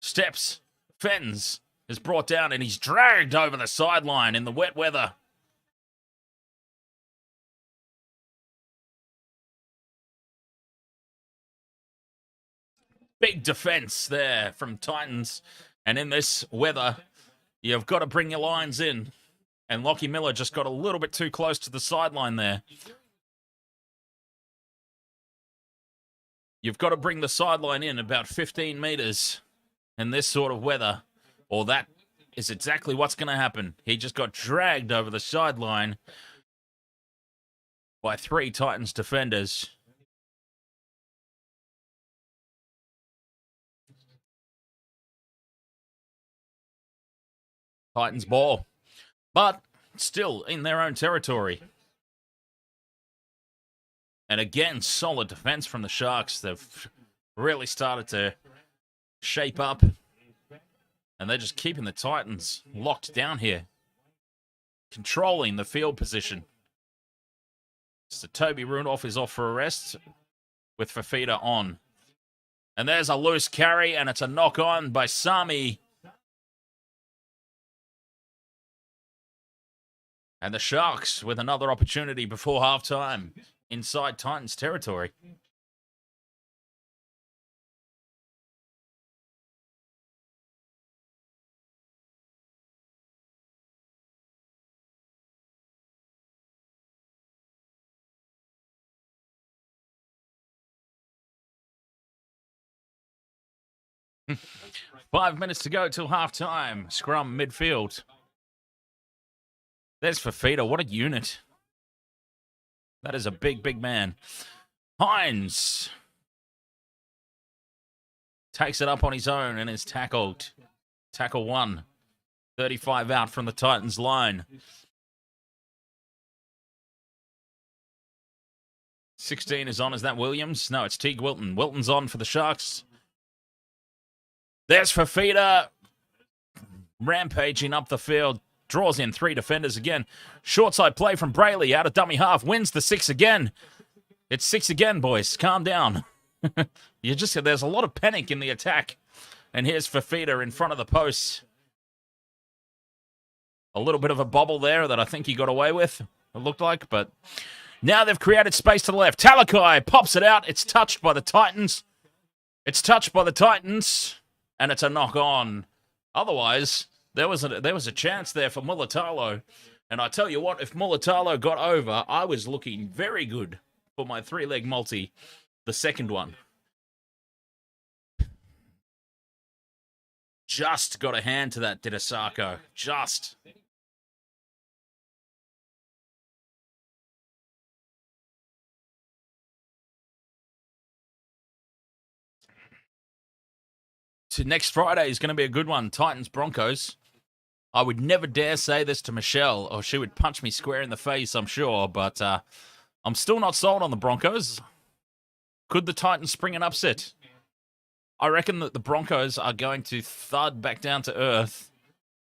steps, fends, is brought down, and he's dragged over the sideline in the wet weather. Big defense there from Titans. And in this weather, you've got to bring your lines in. And Lachlan Miller just got a little bit too close to the sideline there. You've got to bring the sideline in about 15 metres in this sort of weather, or that is exactly what's going to happen. He just got dragged over the sideline by 3 Titans defenders. Titans ball, but still in their own territory. And again, solid defense from the Sharks. They've really started to shape up. And they're just keeping the Titans locked down here. Controlling the field position. So Toby Rudolph is off for a rest with Fafita on. And there's a loose carry, and it's a knock on by Sami. And the Sharks with another opportunity before halftime inside Titans territory. 5 minutes to go till half-time. Scrum midfield. There's Fafita. What a unit. That is a big, big man. Hynes takes it up on his own and is tackled. Tackle 1. 35 out from the Titans line. 16 is on. Is that Williams? No, it's Teague Wilton. Wilton's on for the Sharks. There's Fafita. Rampaging up the field. Draws in 3 defenders again. Short side play from Brayley out of dummy half. Wins the 6 again. It's 6 again, boys. Calm down. There's a lot of panic in the attack. And here's Fafita in front of the posts. A little bit of a bobble there that I think he got away with, it looked like, but now they've created space to the left. Talakai pops it out. It's touched by the Titans. And it's a knock on. Otherwise, there was a chance there for Mulatalo. And I tell you what, if Mulatalo got over, I was looking very good for my 3-leg multi, the second one. Just got a hand to that, Didasako. Just. So next Friday is going to be a good one. Titans-Broncos. I would never dare say this to Michelle, or she would punch me square in the face, I'm sure. But I'm still not sold on the Broncos. Could the Titans spring an upset? I reckon that the Broncos are going to thud back down to earth.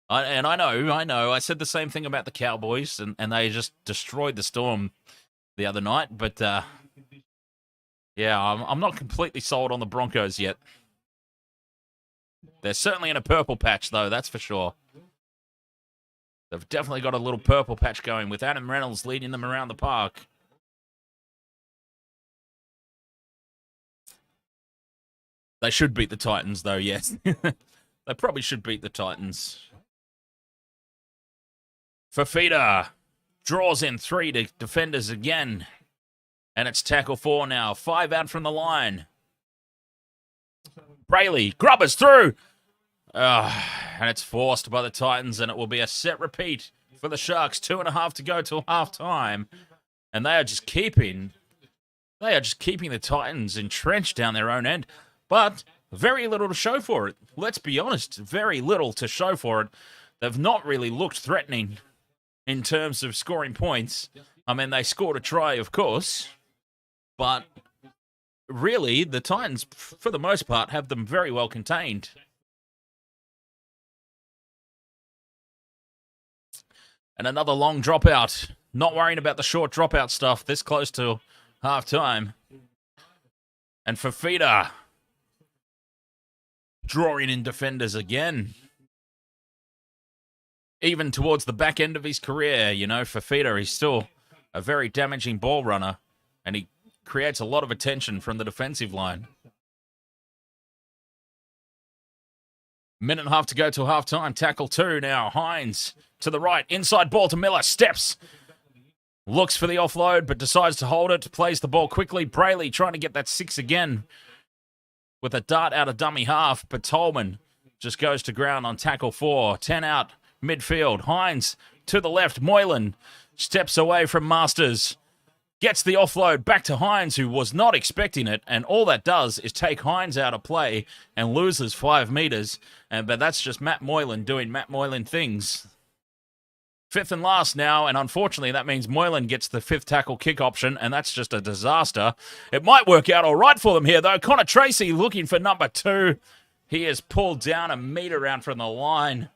I know. I said the same thing about the Cowboys, and they just destroyed the Storm the other night. But, yeah, I'm not completely sold on the Broncos yet. They're certainly in a purple patch, though, that's for sure. They've definitely got a little purple patch going with Adam Reynolds leading them around the park. They should beat the Titans, though, yes. They probably should beat the Titans. Fafita draws in 3 defenders again. And it's tackle 4 now. 5 out from the line. Brayley, grubbers through. And it's forced by the Titans, and it will be a set repeat for the Sharks. 2.5 to go till half-time. And they are just keeping the Titans entrenched down their own end. But very little to show for it. Let's be honest, very little to show for it. They've not really looked threatening in terms of scoring points. I mean, they scored a try, of course. But really, the Titans, for the most part, have them very well contained. And another long dropout. Not worrying about the short dropout stuff this close to half-time. And Fafita drawing in defenders again. Even towards the back end of his career, you know, Fafita, he's still a very damaging ball runner. And he creates a lot of attention from the defensive line. 1.5 to go till half-time. Tackle 2 now. Hynes to the right. Inside ball to Miller. Steps. Looks for the offload, but decides to hold it. Plays the ball quickly. Brayley trying to get that 6 again with a dart out of dummy half. But Tolman just goes to ground on tackle 4. 10 out midfield. Hynes to the left. Moylan steps away from Masters. Gets the offload back to Hynes, who was not expecting it, and all that does is take Hynes out of play and loses 5 meters. But that's just Matt Moylan doing Matt Moylan things. 5th and last now, and unfortunately that means Moylan gets the 5th tackle kick option, and that's just a disaster. It might work out all right for them here, though. Connor Tracy looking for number 2. He is pulled down a meter out from the line.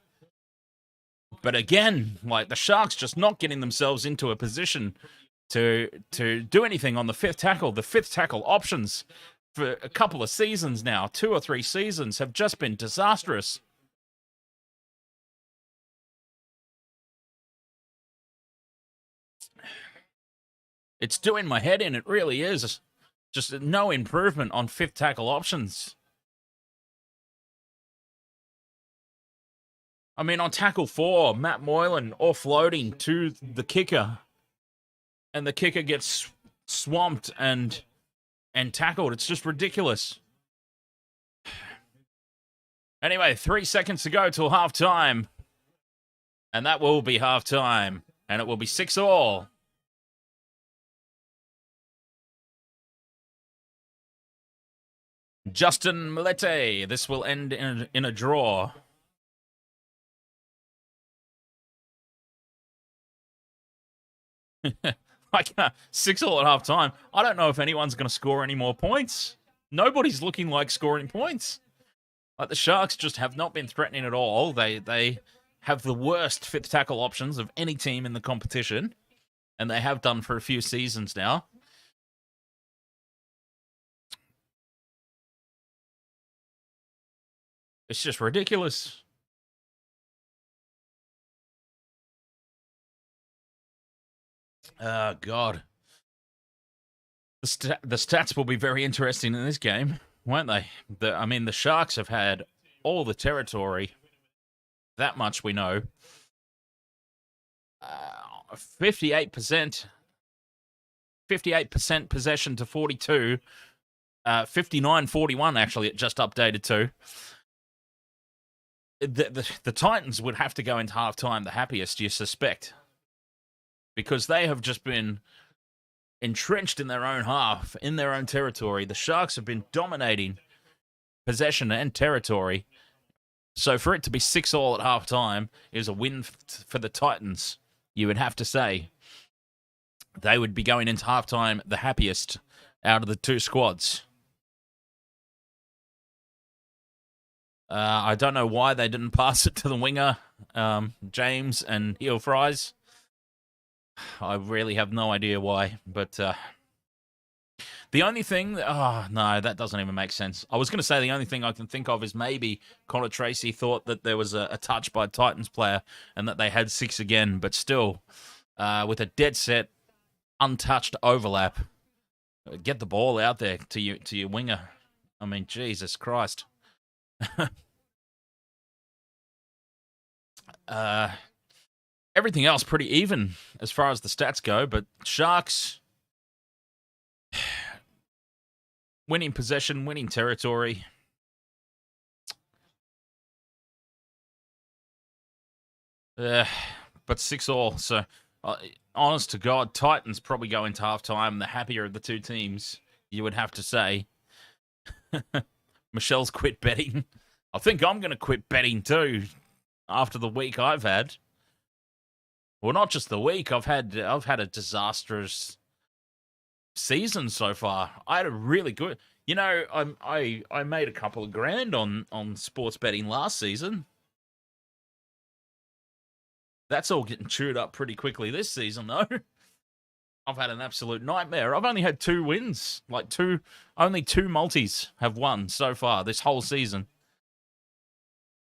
But again, like the Sharks just not getting themselves into a position to do anything on the 5th tackle. The 5th tackle options for a couple of seasons now, 2 or 3 seasons, have just been disastrous. It's doing my head in, it really is. Just no improvement on 5th tackle options. I mean, on tackle 4, Matt Moylan offloading to the kicker. And the kicker gets swamped and tackled. It's just ridiculous. Anyway, 3 seconds to go till half-time. And that will be half-time. And it will be 6-all. Justin Milete. This will end in a draw. Like 6-all at half-time. I don't know if anyone's going to score any more points. Nobody's looking like scoring points. Like the Sharks just have not been threatening at all. They have the worst fifth tackle options of any team in the competition, and they have done for a few seasons now. It's just ridiculous. God. The stats will be very interesting in this game, won't they? The Sharks have had all the territory. That much we know. 58% possession to 42. 59-41, actually, it just updated to. The Titans would have to go into halftime the happiest, you suspect. Because they have just been entrenched in their own half, in their own territory. The Sharks have been dominating possession and territory. So for it to be 6-all at halftime is a win for the Titans, you would have to say. They would be going into halftime the happiest out of the two squads. I don't know why they didn't pass it to the winger, James and Heel Fries. I really have no idea why, but the only thing... Oh, no, that doesn't even make sense. I was going to say the only thing I can think of is maybe Connor Tracy thought that there was a touch by a Titans player and that they had 6 again, but still, with a dead set, untouched overlap, get the ball out there to your winger. I mean, Jesus Christ. Everything else pretty even as far as the stats go, but Sharks winning possession, winning territory. But 6-all. So, honest to God, Titans probably go into halftime the happier of the two teams, you would have to say. Michelle's quit betting. I think I'm going to quit betting too after the week I've had. Well, not just the week. I've had a disastrous season so far. I had a really good... You know, I made a couple of grand on sports betting last season. That's all getting chewed up pretty quickly this season, though. I've had an absolute nightmare. I've only had 2 wins. Only 2 multis have won so far this whole season.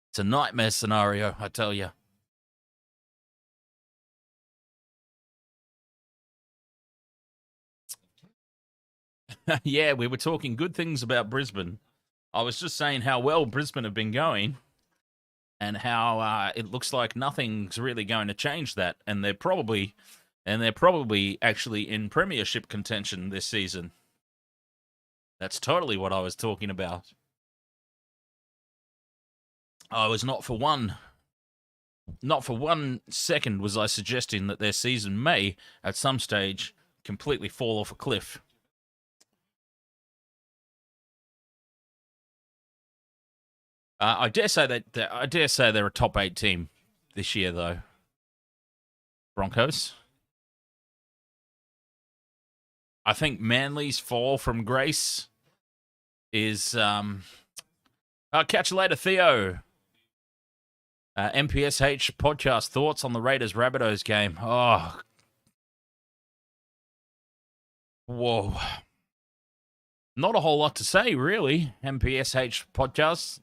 It's a nightmare scenario, I tell you. Yeah, we were talking good things about Brisbane. I was just saying how well Brisbane have been going and how it looks like nothing's really going to change that. And they're probably actually in premiership contention this season. That's totally what I was talking about. I was not for one second was I suggesting that their season may, at some stage, completely fall off a cliff. I dare say they're a top 8 team this year, though. Broncos. I think Manly's fall from grace is... I'll catch you later, Theo. MPSH podcast thoughts on the Raiders Rabbitohs game. Oh. Whoa. Not a whole lot to say, really. MPSHS podcast.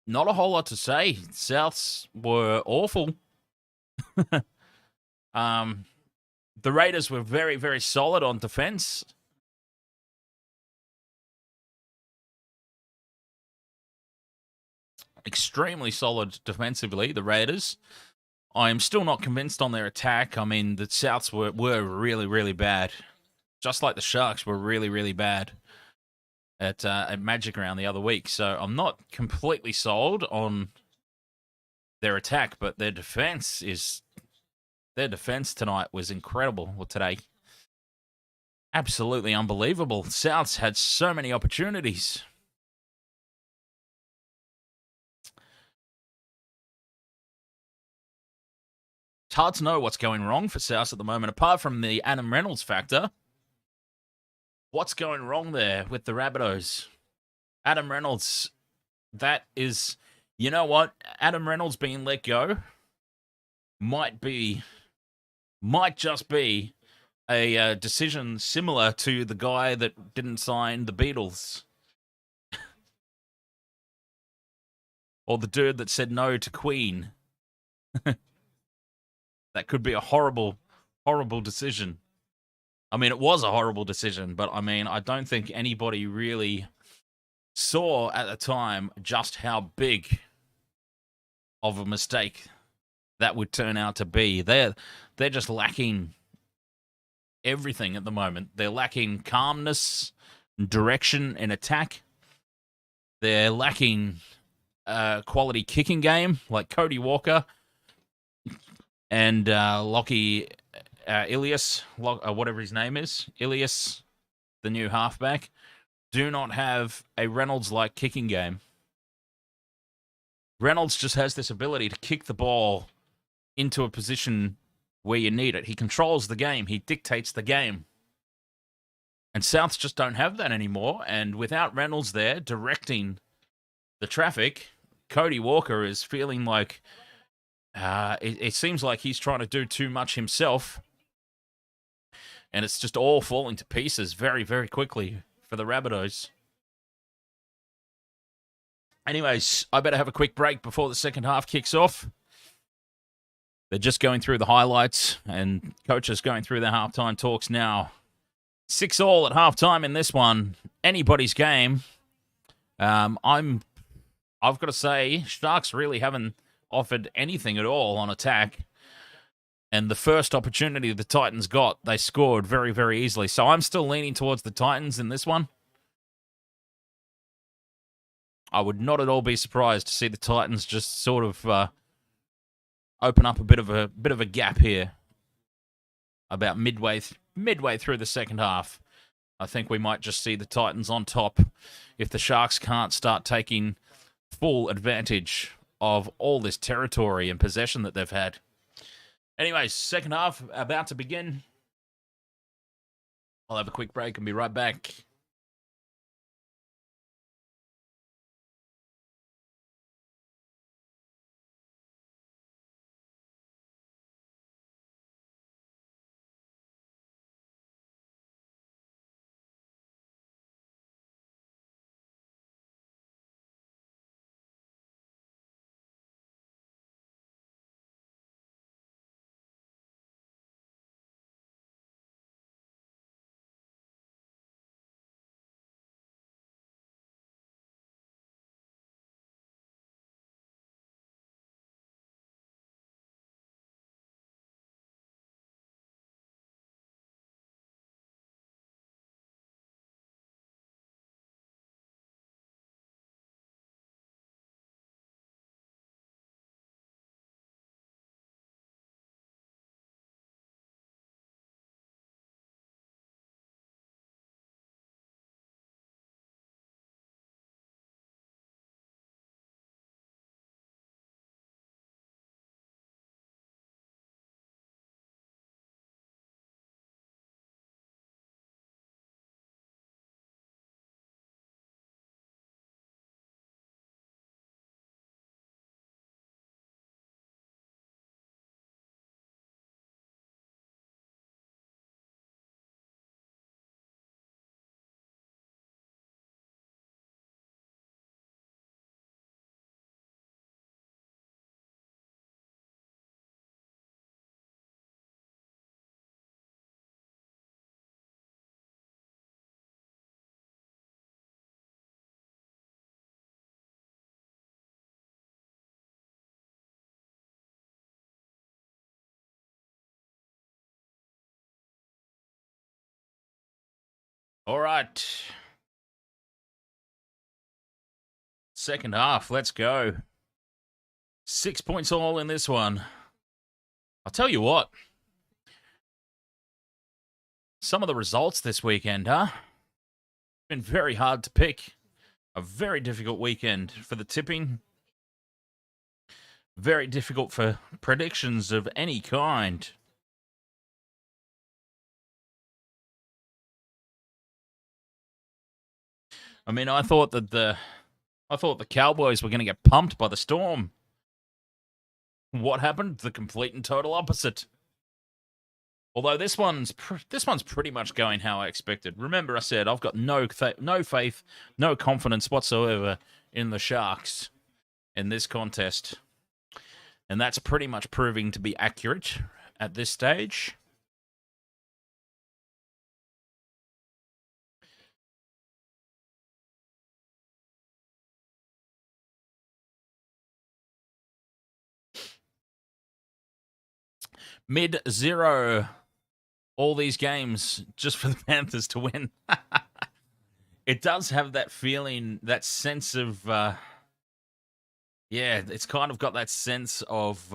Not a whole lot to say. Souths were awful. The Raiders were very, very solid on defense. Extremely solid defensively, the Raiders. I am still not convinced on their attack. I mean, the Souths were really, really bad. just like the Sharks were really, really bad at Magic Round the other week. So I'm not completely sold on their attack, but their defense tonight was incredible. Well, today, absolutely unbelievable. Souths had so many opportunities. It's hard to know what's going wrong for Souths at the moment, apart from the Adam Reynolds factor. What's going wrong there with the Rabbitohs? Adam Reynolds, that is, you know what? Adam Reynolds being let go might just be a decision similar to the guy that didn't sign the Beatles. Or the dude that said no to Queen. That could be a horrible, horrible decision. I mean, it was a horrible decision, but I mean, I don't think anybody really saw at the time just how big of a mistake that would turn out to be. They're just lacking everything at the moment. They're lacking calmness, direction in attack. They're lacking quality kicking game, like Cody Walker and Lockie Ilias, whatever his name is, Ilias, the new halfback, do not have a Reynolds-like kicking game. Reynolds just has this ability to kick the ball into a position where you need it. He controls the game. He dictates the game. And Souths just don't have that anymore. And without Reynolds there directing the traffic, Cody Walker is feeling like it seems like he's trying to do too much himself. And it's just all falling to pieces very, very quickly for the Rabbitohs. Anyways, I better have a quick break before the second half kicks off. They're just going through the highlights, and coaches going through their halftime talks now. 6-all at halftime in this one. Anybody's game. I've got to say, Sharks really haven't offered anything at all on attack. And the first opportunity the Titans got, they scored very, very easily. So I'm still leaning towards the Titans in this one. I would not at all be surprised to see the Titans just sort of open up a bit of a gap here. About midway through the second half, I think we might just see the Titans on top if the Sharks can't start taking full advantage of all this territory and possession that they've had. Anyways, second half about to begin. I'll have a quick break and be right back. All right. Second half, let's go. 6 points all in this one. I'll tell you what. Some of the results this weekend, huh? Been very hard to pick. A very difficult weekend for the tipping. Very difficult for predictions of any kind. I mean, I thought the Cowboys were going to get pumped by the Storm. What happened? The complete and total opposite. Although this one's pretty much going how I expected. Remember, I said I've got no faith, no confidence whatsoever in the Sharks in this contest, and that's pretty much proving to be accurate at this stage. Mid-0. All these games just for the Panthers to win. It does have that feeling, that sense of, it's kind of got that sense of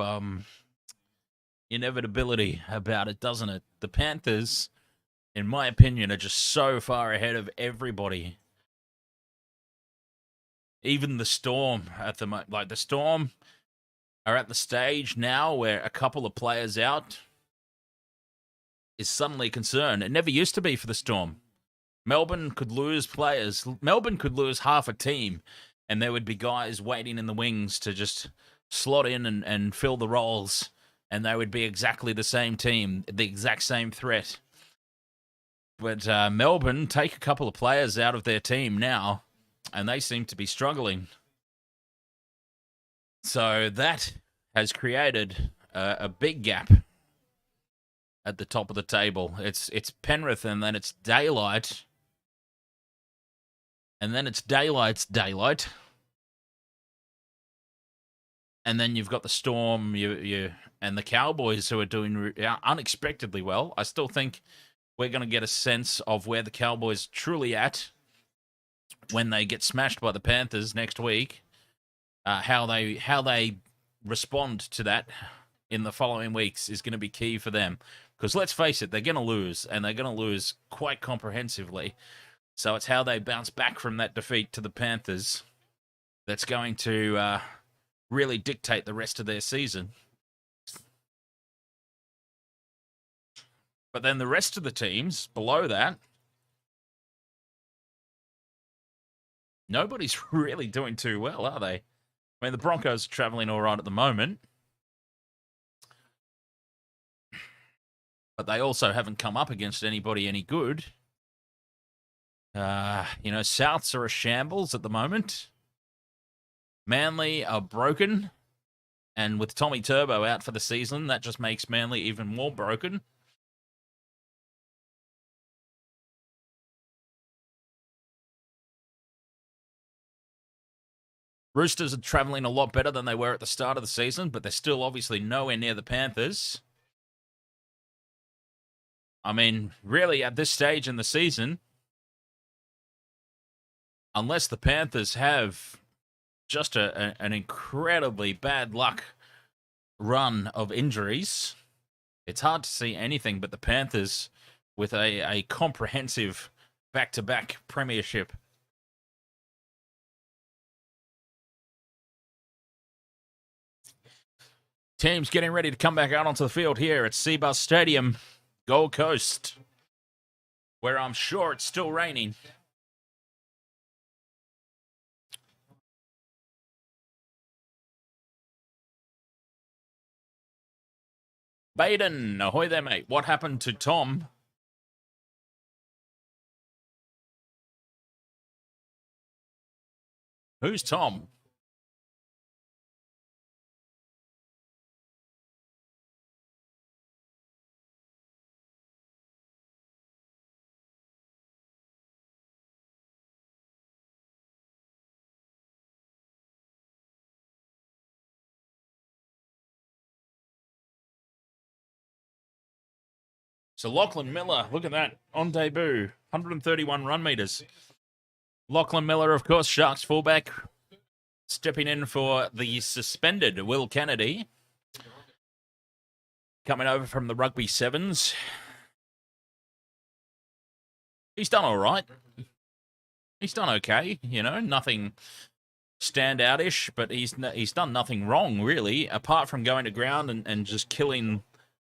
inevitability about it, doesn't it? The Panthers, in my opinion, are just so far ahead of everybody. Even the Storm at the moment, like the Storm are at the stage now where a couple of players out is suddenly a concern. It never used to be for the Storm. Melbourne could lose players. Melbourne could lose half a team, and there would be guys waiting in the wings to just slot in and fill the roles, and they would be exactly the same team, the exact same threat. But Melbourne take a couple of players out of their team now, and they seem to be struggling. So that has created a big gap at the top of the table. It's Penrith, and then it's Daylight, and then it's Daylight's Daylight, and then you've got the Storm, you and the Cowboys, who are doing unexpectedly well. I still think we're going to get a sense of where the Cowboys are truly at when they get smashed by the Panthers next week. How they respond to that in the following weeks is going to be key for them. Because let's face it, they're going to lose, and they're going to lose quite comprehensively. So it's how they bounce back from that defeat to the Panthers that's going to really dictate the rest of their season. But then the rest of the teams below that, nobody's really doing too well, are they? I mean, the Broncos are traveling all right at the moment. But they also haven't come up against anybody any good. Souths are a shambles at the moment. Manly are broken. And with Tommy Turbo out for the season, that just makes Manly even more broken. Roosters are traveling a lot better than they were at the start of the season, but they're still obviously nowhere near the Panthers. I mean, really, at this stage in the season, unless the Panthers have just an incredibly bad luck run of injuries, it's hard to see anything but the Panthers with a comprehensive back-to-back premiership. Teams getting ready to come back out onto the field here at Seabus Stadium, Gold Coast, where I'm sure it's still raining. Baden, ahoy there, mate. What happened to Tom? Who's Tom? So Lachlan Miller, look at that, on debut. 131 run meters. Lachlan Miller, of course, Sharks fullback, stepping in for the suspended Will Kennedy. Coming over from the rugby sevens. He's done all right. He's done okay, you know, nothing standout-ish, but he's done nothing wrong, really, apart from going to ground and just killing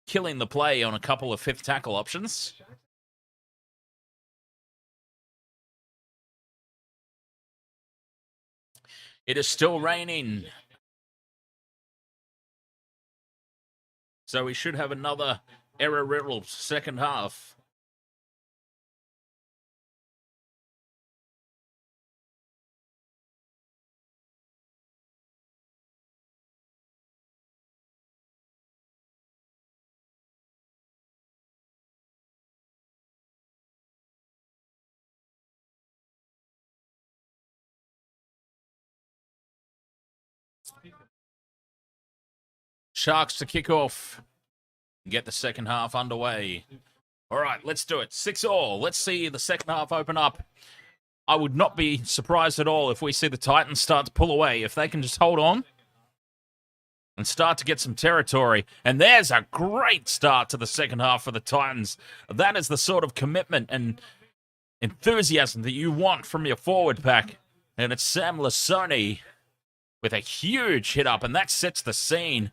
the play on a couple of fifth tackle options. It is still raining. So we should have another error-riddled second half. Sharks to kick off. Get the second half underway. All right, let's do it. 6-all. Let's see the second half open up. I would not be surprised at all if we see the Titans start to pull away. If they can just hold on and start to get some territory. And there's a great start to the second half for the Titans. That is the sort of commitment and enthusiasm that you want from your forward pack. And it's Sam Lasoni with a huge hit up, and that sets the scene.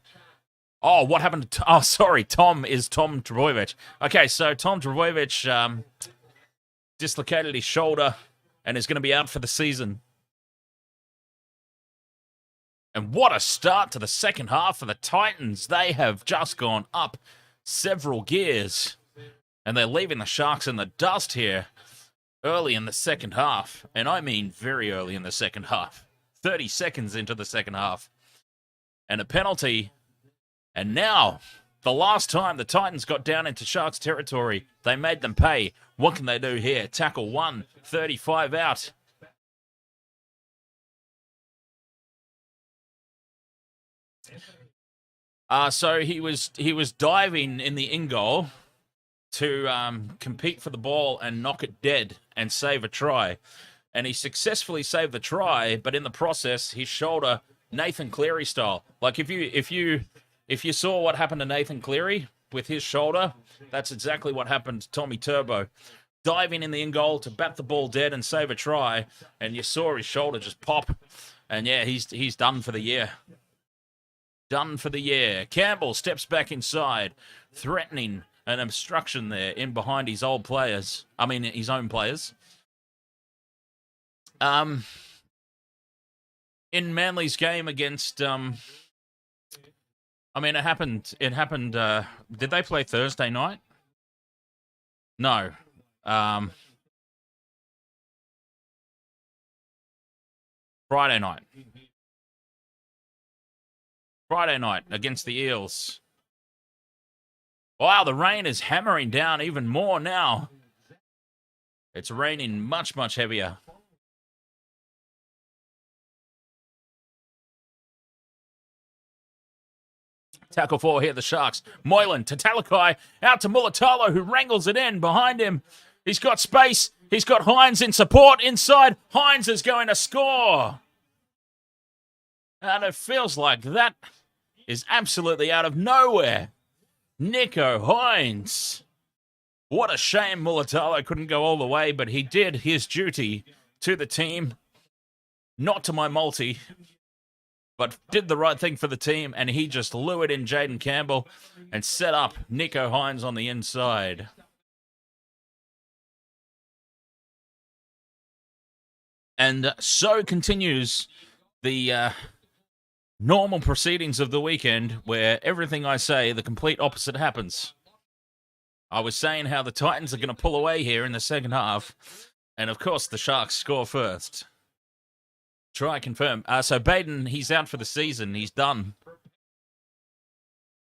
Oh, what happened to... Oh, sorry, Tom Trbojevic. Okay, so Tom Trbojevic dislocated his shoulder and is going to be out for the season. And what a start to the second half for the Titans. They have just gone up several gears, and they're leaving the Sharks in the dust here early in the second half. And I mean very early in the second half. 30 seconds into the second half. And a penalty. And now, the last time the Titans got down into Sharks territory, they made them pay. What can they do here? Tackle 1, 35 out. So he was diving in the in-goal to compete for the ball and knock it dead and save a try. And he successfully saved the try, but in the process, his shoulder, Nathan Cleary style. Like if you saw what happened to Nathan Cleary with his shoulder, that's exactly what happened to Tommy Turbo. Diving in the in-goal to bat the ball dead and save a try, and you saw his shoulder just pop. And yeah, he's done for the year. Done for the year. Campbell steps back inside, threatening an obstruction there in behind his own players. In Manly's game against, it happened, did they play Thursday night? No. Friday night. Friday night against the Eels. Wow, the rain is hammering down even more now. It's raining much, much heavier. Tackle 4 here, the Sharks. Moylan to Talakai, out to Mulatalo, who wrangles it in behind him. He's got space. He's got Hynes in support inside. Hynes is going to score. And it feels like that is absolutely out of nowhere. Nico Hynes. What a shame Mulatalo couldn't go all the way, but he did his duty to the team. Not to my multi, but did the right thing for the team, and he just lured in Jaden Campbell and set up Nico Hynes on the inside. And so continues the normal proceedings of the weekend, where everything I say, the complete opposite happens. I was saying how the Titans are going to pull away here in the second half, and of course the Sharks score first. Try confirm. So Baden, he's out for the season. He's done.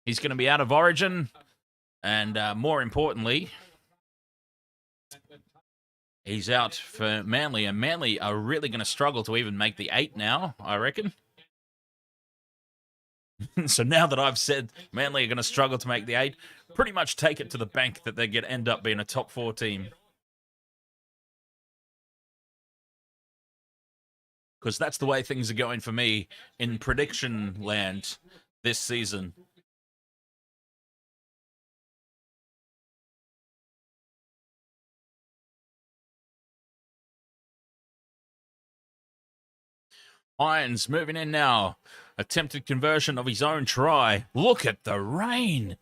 He's going to be out of Origin. And more importantly, he's out for Manly. And Manly are really going to struggle to even make the 8 now, I reckon. So now that I've said Manly are going to struggle to make the 8, pretty much take it to the bank that they're going to end up being a top 4 team. because that's the way things are going for me in prediction land this season. Hynes moving in now. Attempted conversion of his own try. Look at the rain.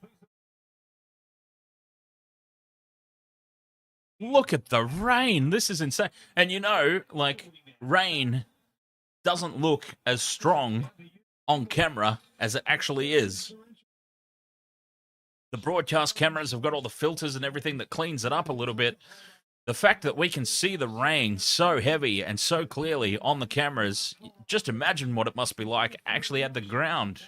Look at the rain. This is insane. And you know, like, rain doesn't look as strong on camera as it actually is. The broadcast cameras have got all the filters and everything that cleans it up a little bit. The fact that we can see the rain so heavy and so clearly on the cameras, just imagine what it must be like actually at the ground.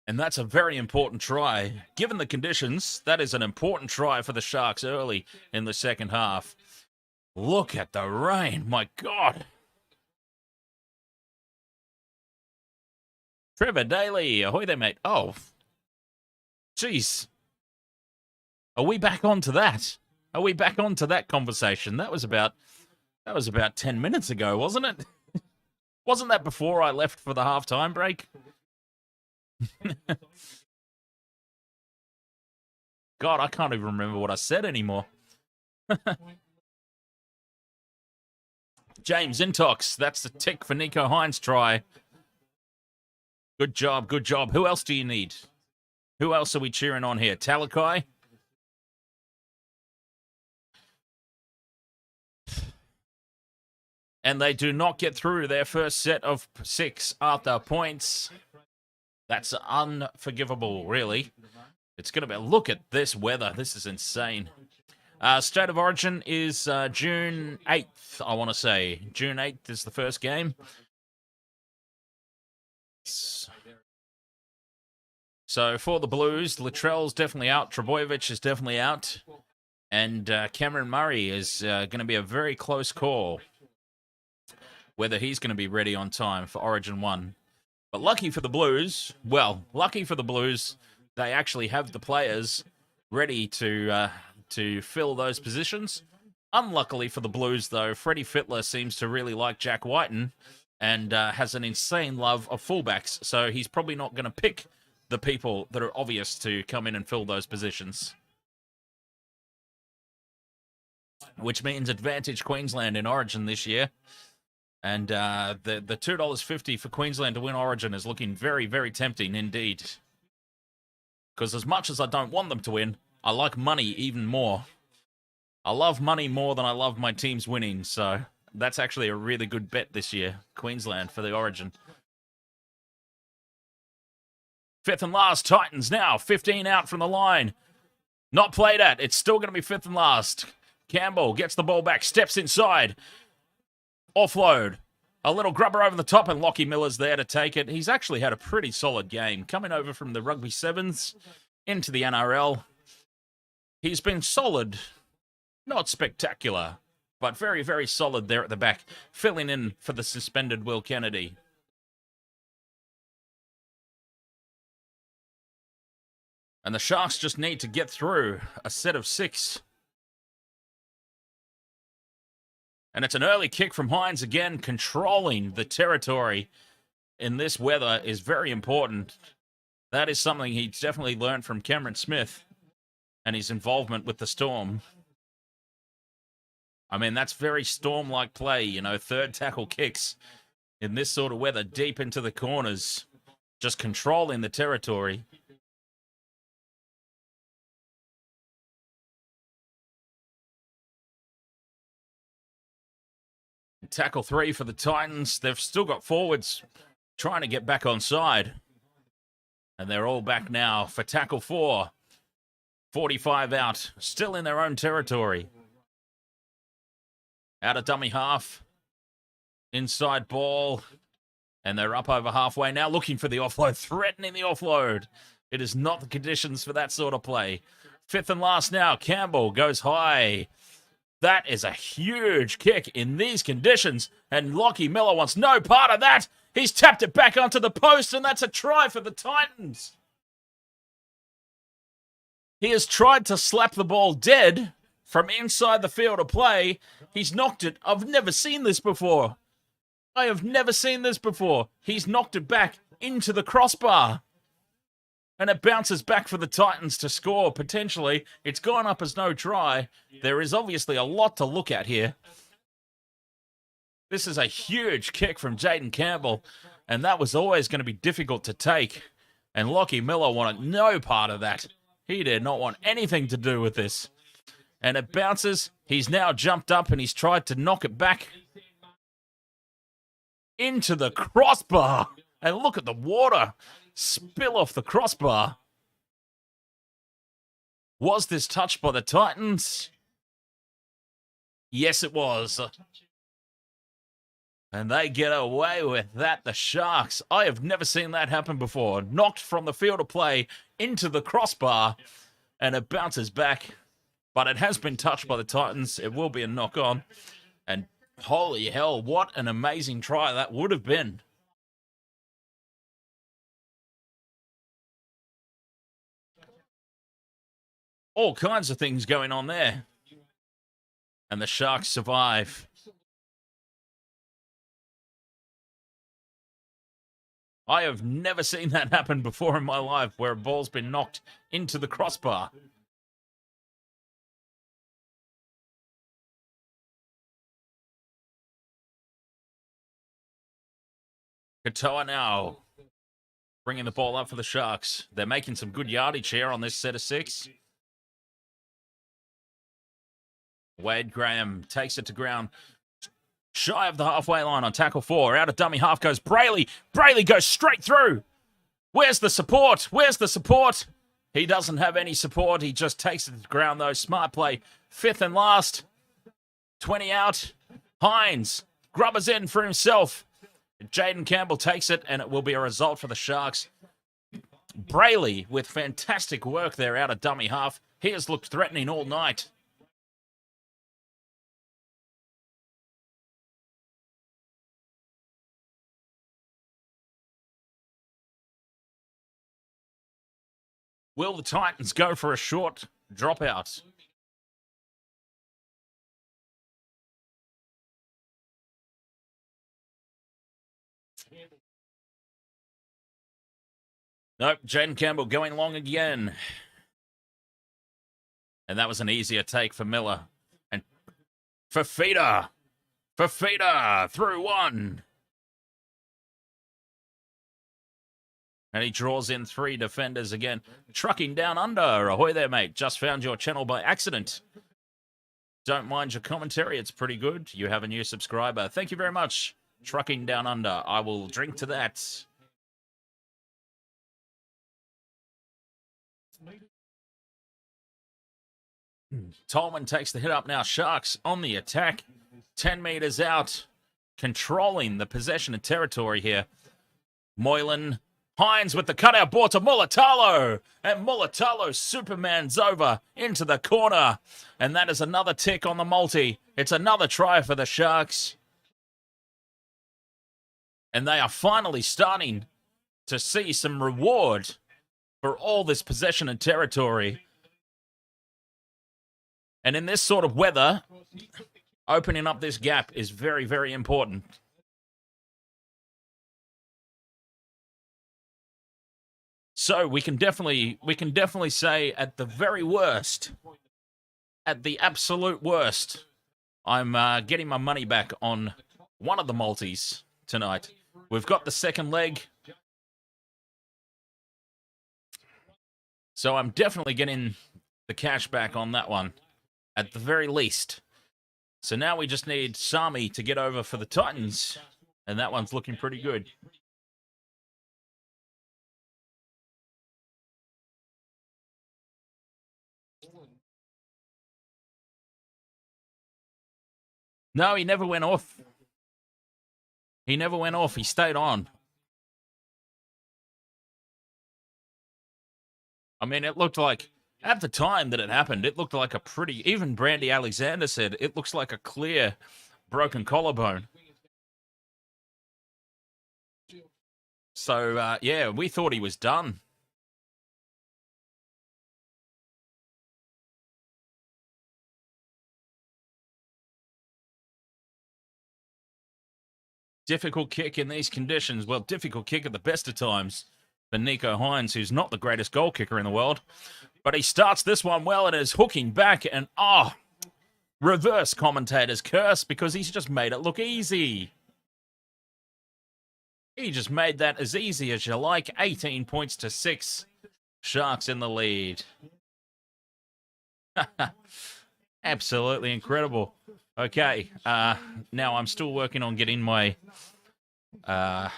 And that's a very important try. Given the conditions, that is an important try for the Sharks early in the second half. Look at the rain, my God. Trevor Daly, ahoy there, mate. Oh, jeez. Are we back onto that? Are we back onto that conversation? That was about 10 minutes ago, wasn't it? Wasn't that before I left for the halftime break? God, I can't even remember what I said anymore. James Intox, that's the tick for Nico Hynes' try. Good job, good job. Who else do you need? Who else are we cheering on here? Talakai? And they do not get through their first set of 6 after points. That's unforgivable, really. It's going to be... Look at this weather. This is insane. State of Origin is June 8th, I want to say. June 8th is the first game. So for the Blues, Latrell's definitely out. Trebojevic is definitely out. And Cameron Murray is going to be a very close call whether he's going to be ready on time for Origin 1. But lucky for the Blues, they actually have the players ready to fill those positions. Unluckily for the Blues, though, Freddie Fittler seems to really like Jack Wighton and has an insane love of fullbacks, so he's probably not going to pick the people that are obvious to come in and fill those positions. Which means advantage Queensland in Origin this year. And the $2.50 for Queensland to win Origin is looking very, very tempting indeed. Because as much as I don't want them to win, I like money even more. I love money more than I love my teams winning, so that's actually a really good bet this year. Queensland for the Origin. Fifth and last, Titans now. 15 out from the line. Not played at. It's still going to be fifth and last. Campbell gets the ball back, steps inside. Offload. A little grubber over the top, and Lachlan Miller's there to take it. He's actually had a pretty solid game. Coming over from the Rugby Sevens into the NRL. He's been solid. Not spectacular, but very, very solid there at the back. Filling in for the suspended Will Kennedy. And the Sharks just need to get through a set of 6. And it's an early kick from Hynes again. Controlling the territory in this weather is very important. That is something he's definitely learned from Cameron Smith and his involvement with the Storm. I mean, that's very Storm-like play, you know, third tackle kicks in this sort of weather, deep into the corners, just controlling the territory. Tackle 3 for the Titans. They've still got forwards trying to get back on side. And they're all back now for tackle 4. 45 out, still in their own territory. Out of dummy half. Inside ball. And they're up over halfway now, looking for the offload, threatening the offload. It is not the conditions for that sort of play. Fifth and last now, Campbell goes high. That is a huge kick in these conditions, and Lachlan Miller wants no part of that. He's tapped it back onto the post, and that's a try for the Titans. He has tried to slap the ball dead from inside the field of play. He's knocked it. I've never seen this before. I have never seen this before. He's knocked it back into the crossbar. And it bounces back for the Titans to score, potentially. It's gone up as no try. There is obviously a lot to look at here. This is a huge kick from Jaden Campbell, and that was always going to be difficult to take. And Lachlan Miller wanted no part of that. He did not want anything to do with this. And it bounces. He's now jumped up and he's tried to knock it back into the crossbar. And look at the water spill off the crossbar. Was this touched by the Titans? Yes, it was. And they get away with that, the Sharks. I have never seen that happen before. Knocked from the field of play into the crossbar, and it bounces back. But it has been touched by the Titans. It will be a knock-on. And holy hell, what an amazing try that would have been. All kinds of things going on there. And the Sharks survive. I have never seen that happen before in my life, where a ball's been knocked into the crossbar. Katoa now bringing the ball up for the Sharks. They're making some good yardage here on this set of 6. Wade Graham takes it to ground. Shy of the halfway line on tackle 4. Out of dummy half goes Brayley. Brayley goes straight through. Where's the support? Where's the support? He doesn't have any support. He just takes it to the ground, though. Smart play. 5th and last. 20 out. Hynes grubbers in for himself. Jaden Campbell takes it, and it will be a result for the Sharks. Brayley with fantastic work there out of dummy half. He has looked threatening all night. Will the Titans go for a short dropout? Nope, Jaden Campbell going long again. And that was an easier take for Miller. And Fafita through 1. And he draws in 3 defenders again. Trucking down under. Ahoy there, mate. Just found your channel by accident. Don't mind your commentary. It's pretty good. You have a new subscriber. Thank you very much. Trucking down under. I will drink to that. Tolman takes the hit up now. Sharks on the attack. 10 meters out. Controlling the possession of territory here. Moylan. Hynes with the cutout ball to Mulatalo. And Mulatalo Superman's over into the corner. And that is another tick on the multi. It's another try for the Sharks. And they are finally starting to see some reward for all this possession and territory. And in this sort of weather, opening up this gap is very, very important. So we can definitely say at the very worst, at the absolute worst, I'm getting my money back on one of the multis tonight. We've got the second leg. So I'm definitely getting the cash back on that one, at the very least. So now we just need Sami to get over for the Titans, and that one's looking pretty good. No, he never went off. He never went off. He stayed on. I mean, it looked like, at the time that it happened, it looked like a pretty, even Brandy Alexander said, it looks like a clear broken collarbone. So, yeah, we thought he was done. Difficult kick in these conditions. Well, difficult kick at the best of times for Nico Hynes, who's not the greatest goal kicker in the world. But he starts this one well and is hooking back. And, reverse commentator's curse because he's just made it look easy. He just made that as easy as you like. 18 points to 6. Sharks in the lead. Absolutely incredible. Okay, now I'm still working on getting my... I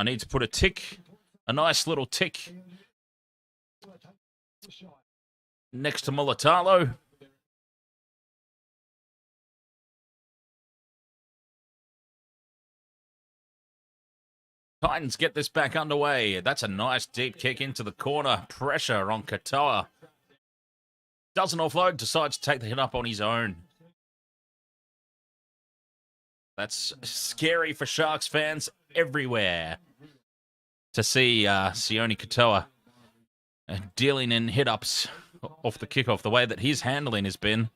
need to put a tick, a nice little tick next to Mulatalo. Titans get this back underway. That's a nice deep kick into the corner. Pressure on Katoa. Doesn't offload, decides to take the hit up on his own. That's scary for Sharks fans everywhere to see Sione Katoa dealing in hit-ups off the kickoff, the way that his handling has been.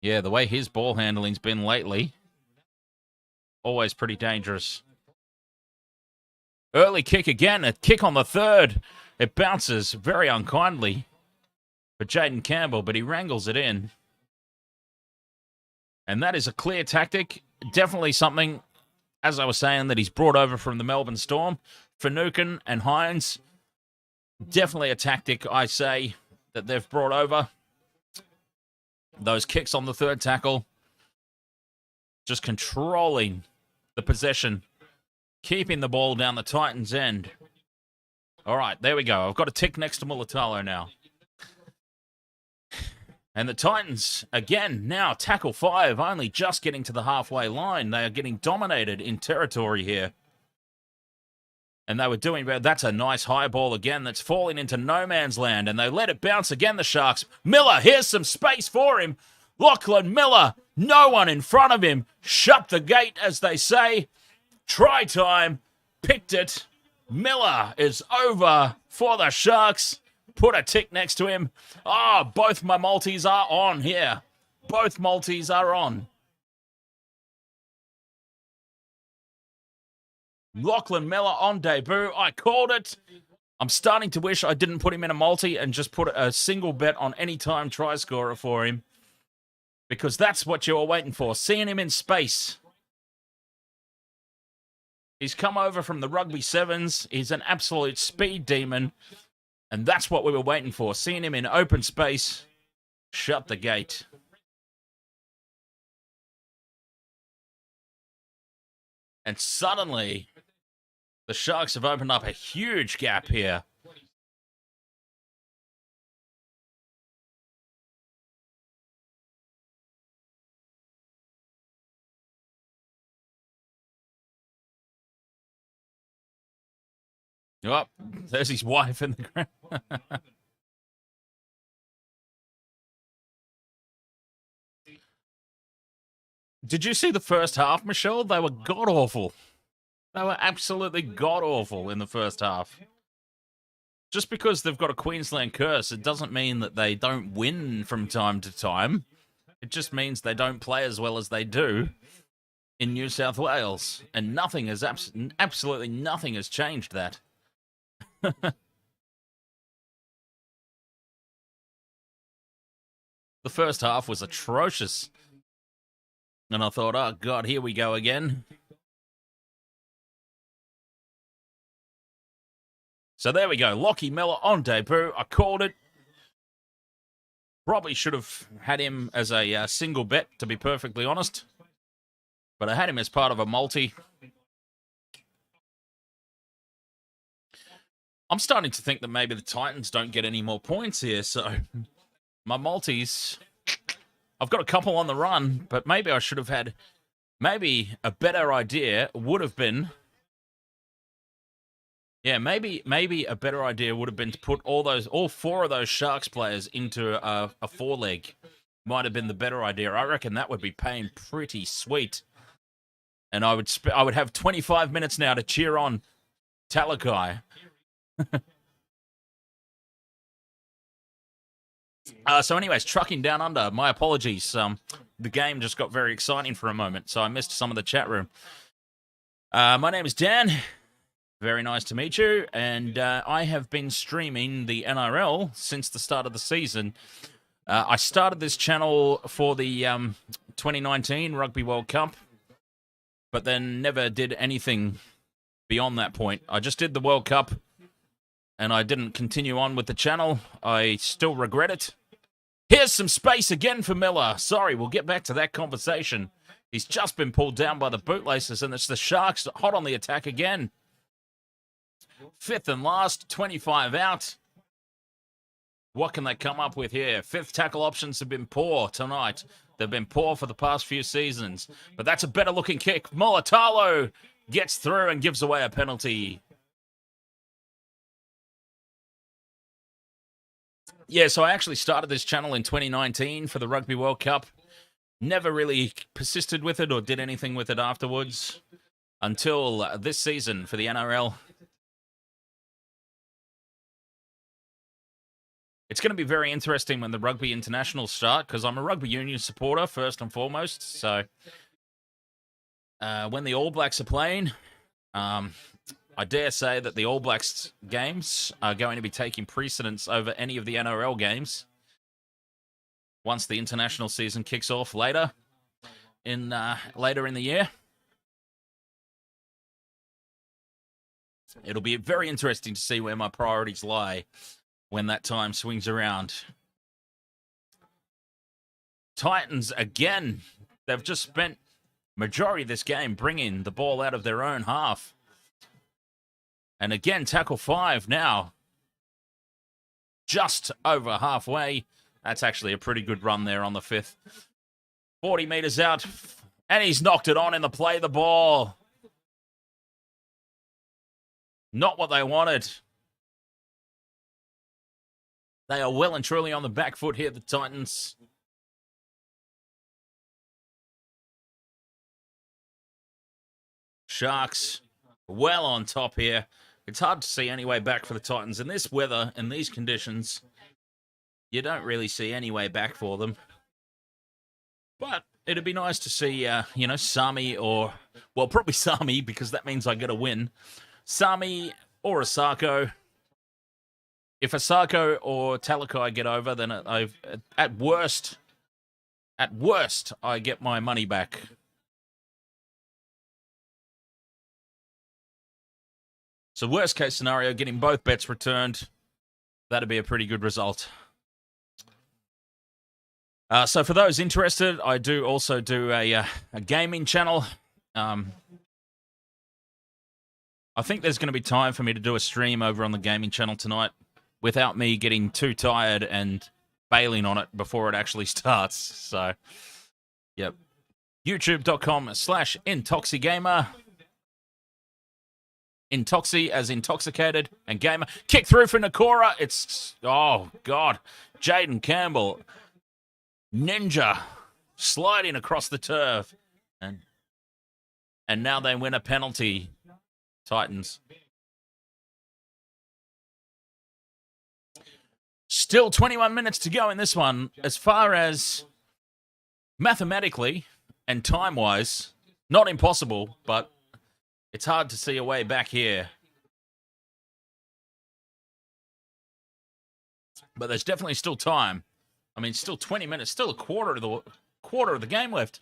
Yeah, the way his ball handling's been lately. Always pretty dangerous. Early kick again, a kick on the third. It bounces very unkindly for Jaden Campbell, but he wrangles it in. And that is a clear tactic. Definitely something, as I was saying, that he's brought over from the Melbourne Storm. Finucane and Hynes, definitely a tactic, I say, that they've brought over. Those kicks on the third tackle. Just controlling the possession. Keeping the ball down the Titans' end. All right, there we go. I've got a tick next to Mulatalo now. And the Titans, again, now tackle 5, only just getting to the halfway line. They are getting dominated in territory here. And they were doing better. That's a nice high ball again that's falling into no man's land. And they let it bounce again, the Sharks. Miller, here's some space for him. Lachlan Miller, no one in front of him. Shut the gate, as they say. Try time. Picked it. Miller is over for the Sharks. Put a tick next to him. Both my multis are on here. Both multis are on. Lachlan Miller on debut. I called it. I'm starting to wish I didn't put him in a multi and just put a single bet on any time try scorer for him. Because that's what you were waiting for. Seeing him in space. He's come over from the rugby sevens. He's an absolute speed demon. And that's what we were waiting for. Seeing him in open space. Shut the gate. And suddenly, the Sharks have opened up a huge gap here. Oh, there's his wife in the ground. Did you see the first half, Michelle? They were god-awful. They were absolutely god-awful in the first half. Just because they've got a Queensland curse, it doesn't mean that they don't win from time to time. It just means they don't play as well as they do in New South Wales. And nothing has, absolutely nothing has changed that. The first half was atrocious. And I thought, oh, God, here we go again. So there we go. Lachie Miller on debut. I called it. Probably should have had him as a single bet, to be perfectly honest. But I had him as part of a multi. I'm starting to think that maybe the Titans don't get any more points here, so my multis, I've got a couple on the run, but maybe I should have had, maybe a better idea would have been, maybe a better idea would have been to put all 4 of those Sharks players into a 4-leg. Might have been the better idea. I reckon that would be paying pretty sweet. And I would have 25 minutes now to cheer on Talakai. So anyways, trucking down under. My apologies. The game just got very exciting for a moment, so I missed some of the chat room. My name is Dan. Very nice to meet you. And I have been streaming the NRL since the start of the season. I started this channel for the 2019 Rugby World Cup, but then never did anything beyond that point. I just did the World Cup, and I didn't continue on with the channel. I still regret it. Here's some space again for Miller. Sorry, we'll get back to that conversation. He's just been pulled down by the bootlaces, and it's the Sharks hot on the attack again. Fifth and last, 25 out. What can they come up with here? Fifth tackle options have been poor tonight. They've been poor for the past few seasons. But that's a better-looking kick. Mulatalo gets through and gives away a penalty. Yeah, so I actually started this channel in 2019 for the Rugby World Cup. Never really persisted with it or did anything with it afterwards until this season for the NRL. It's going to be very interesting when the rugby internationals start, because I'm a rugby union supporter first and foremost. So when the All Blacks are playing, I dare say that the All Blacks games are going to be taking precedence over any of the NRL games once the international season kicks off later in the year. It'll be very interesting to see where my priorities lie when that time swings around. Titans, again, they've just spent majority of this game bringing the ball out of their own half. And again, tackle 5 now. Just over halfway. That's actually a pretty good run there on the 5th. 40 metres out. And he's knocked it on in the play the ball. Not what they wanted. They are well and truly on the back foot here, the Titans. Sharks well on top here. It's hard to see any way back for the Titans. In this weather, in these conditions, you don't really see any way back for them. But it'd be nice to see, Sami or... Well, probably Sami, because that means I get a win. Sami or Asako. If Asako or Talakai get over, then at worst, I get my money back. So worst case scenario, getting both bets returned, that'd be a pretty good result. So for those interested, I do also do a gaming channel. I think there's going to be time for me to do a stream over on the gaming channel tonight without me getting too tired and bailing on it before it actually starts. So, yep. YouTube.com/IntoxiGamer. Intoxy as intoxicated and gamer. Kick through for Nakora. It's, oh, God. Jaden Campbell. Ninja. Sliding across the turf. And now they win a penalty. Titans. Still 21 minutes to go in this one. As far as mathematically and time-wise, not impossible, but it's hard to see a way back here. But there's definitely still time. I mean, still 20 minutes, still a quarter of the game left.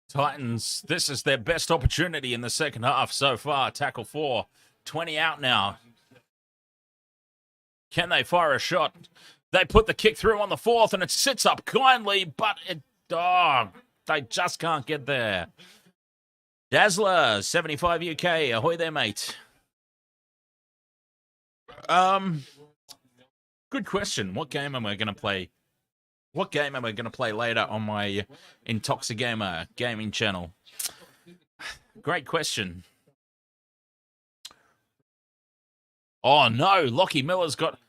Titans, this is their best opportunity in the second half so far. Tackle 4, 20 out now. Can they fire a shot? They put the kick through on the 4th, and it sits up kindly, but they just can't get there. Dazzler, 75 UK, ahoy there, mate. Good question. What game am I going to play? What game am I going to play later on my Intoxigamer gaming channel? Great question. Oh, no. Lachlan Miller's got...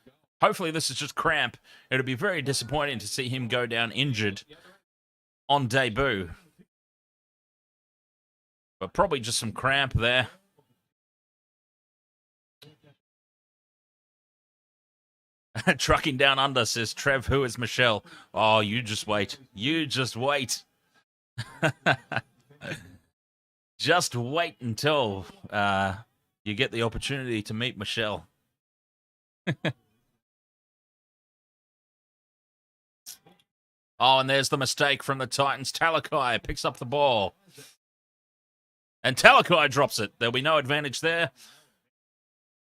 Hopefully this is just cramp. It'd be very disappointing to see him go down injured on debut. But probably just some cramp there. Trucking down under, says Trev, who is Michelle? Oh, you just wait. You just wait. Just wait until you get the opportunity to meet Michelle. Oh, and there's the mistake from the Titans. Talakai picks up the ball. And Talakai drops it. There'll be no advantage there.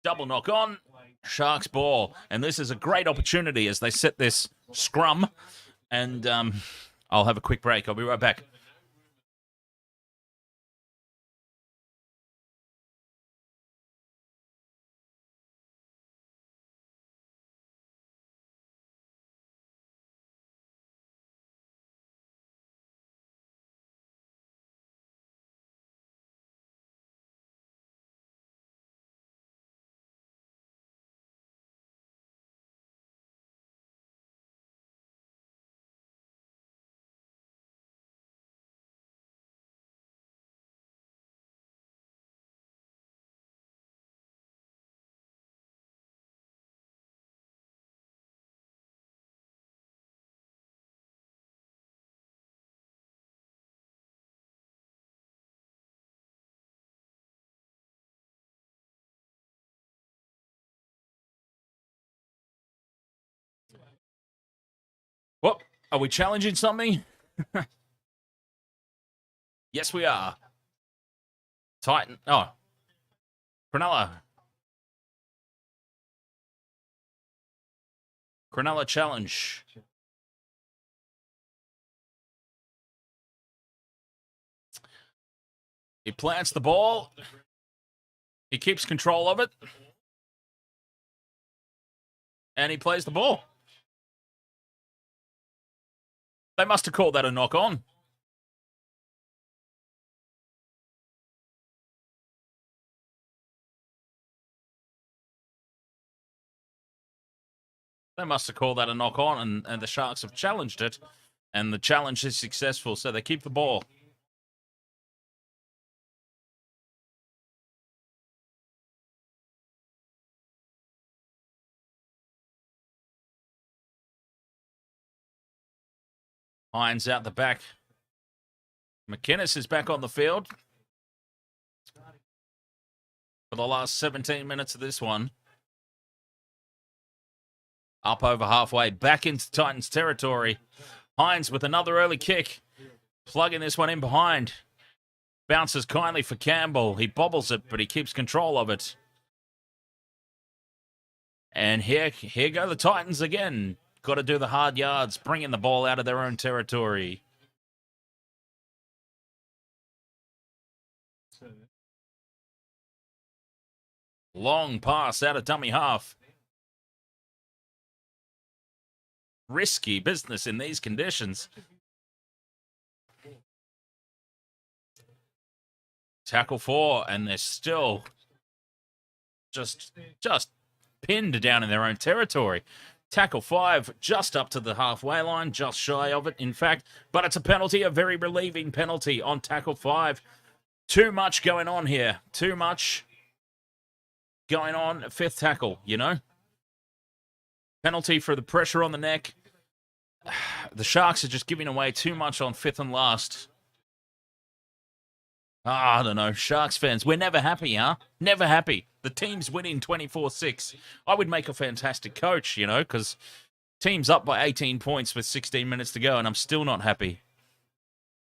Double knock on. Sharks ball. And this is a great opportunity as they set this scrum. And I'll have a quick break. I'll be right back. What? Are we challenging something? Yes, we are. Titan. Oh. Cronulla. Cronulla challenge. He plants the ball. He keeps control of it. And he plays the ball. They must have called that a knock on. They must have called that a knock on, and the Sharks have challenged it. And the challenge is successful, so they keep the ball. Hynes out the back. McInnes is back on the field for the last 17 minutes of this one. Up over halfway, back into Titans territory. Hynes with another early kick. Plugging this one in behind. Bounces kindly for Campbell. He bobbles it, but he keeps control of it. And here go the Titans again. Got to do the hard yards, bringing the ball out of their own territory. Long pass out of dummy half. Risky business in these conditions. Tackle 4, and they're still just pinned down in their own territory. Tackle 5, just up to the halfway line, just shy of it, in fact. But it's a penalty, a very relieving penalty on tackle 5. Too much going on here. Too much going on. 5th tackle, you know. Penalty for the pressure on the neck. The Sharks are just giving away too much on 5th and last. I don't know. Sharks fans, we're never happy, huh? Never happy. The team's winning 24-6. I would make a fantastic coach, you know, because team's up by 18 points with 16 minutes to go, and I'm still not happy.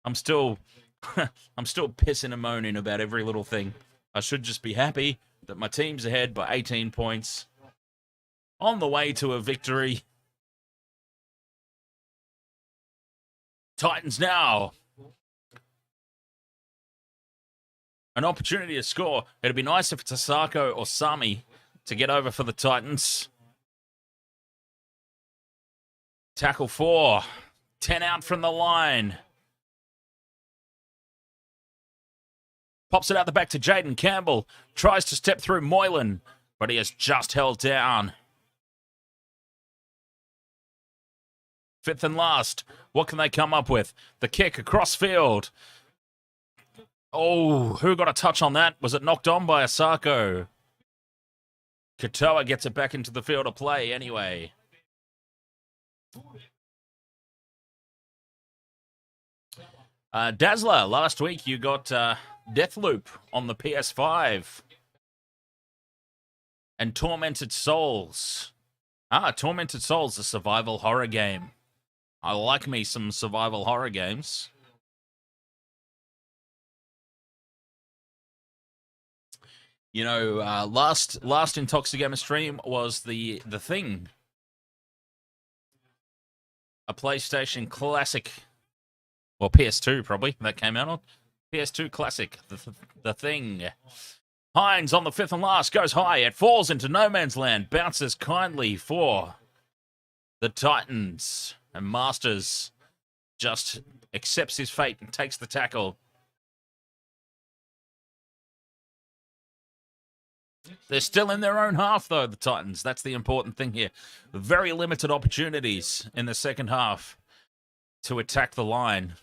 I'm still pissing and moaning about every little thing. I should just be happy that my team's ahead by 18 points. On the way to a victory. Titans now. An opportunity to score. It'd be nice if it's Asako or Sami to get over for the Titans. Tackle 4. 10 out from the line. Pops it out the back to Jaden Campbell. Tries to step through Moylan, but he is just held down. Fifth and last. What can they come up with? The kick across field. Oh, who got a touch on that? Was it knocked on by Asako? Katoa gets it back into the field of play anyway. Dazzler, last week you got Deathloop on the PS5. And Tormented Souls. Tormented Souls, a survival horror game. I like me some survival horror games. You know, last Intoxigamer stream was the Thing. A PlayStation classic. Well, PS2 probably, that came out on. PS2 classic, the Thing. Hynes on the fifth and last, goes high. It falls into no man's land. Bounces kindly for the Titans. And Masters just accepts his fate and takes the tackle. They're still in their own half, though, the Titans. That's the important thing here. Very limited opportunities in the second half to attack the line.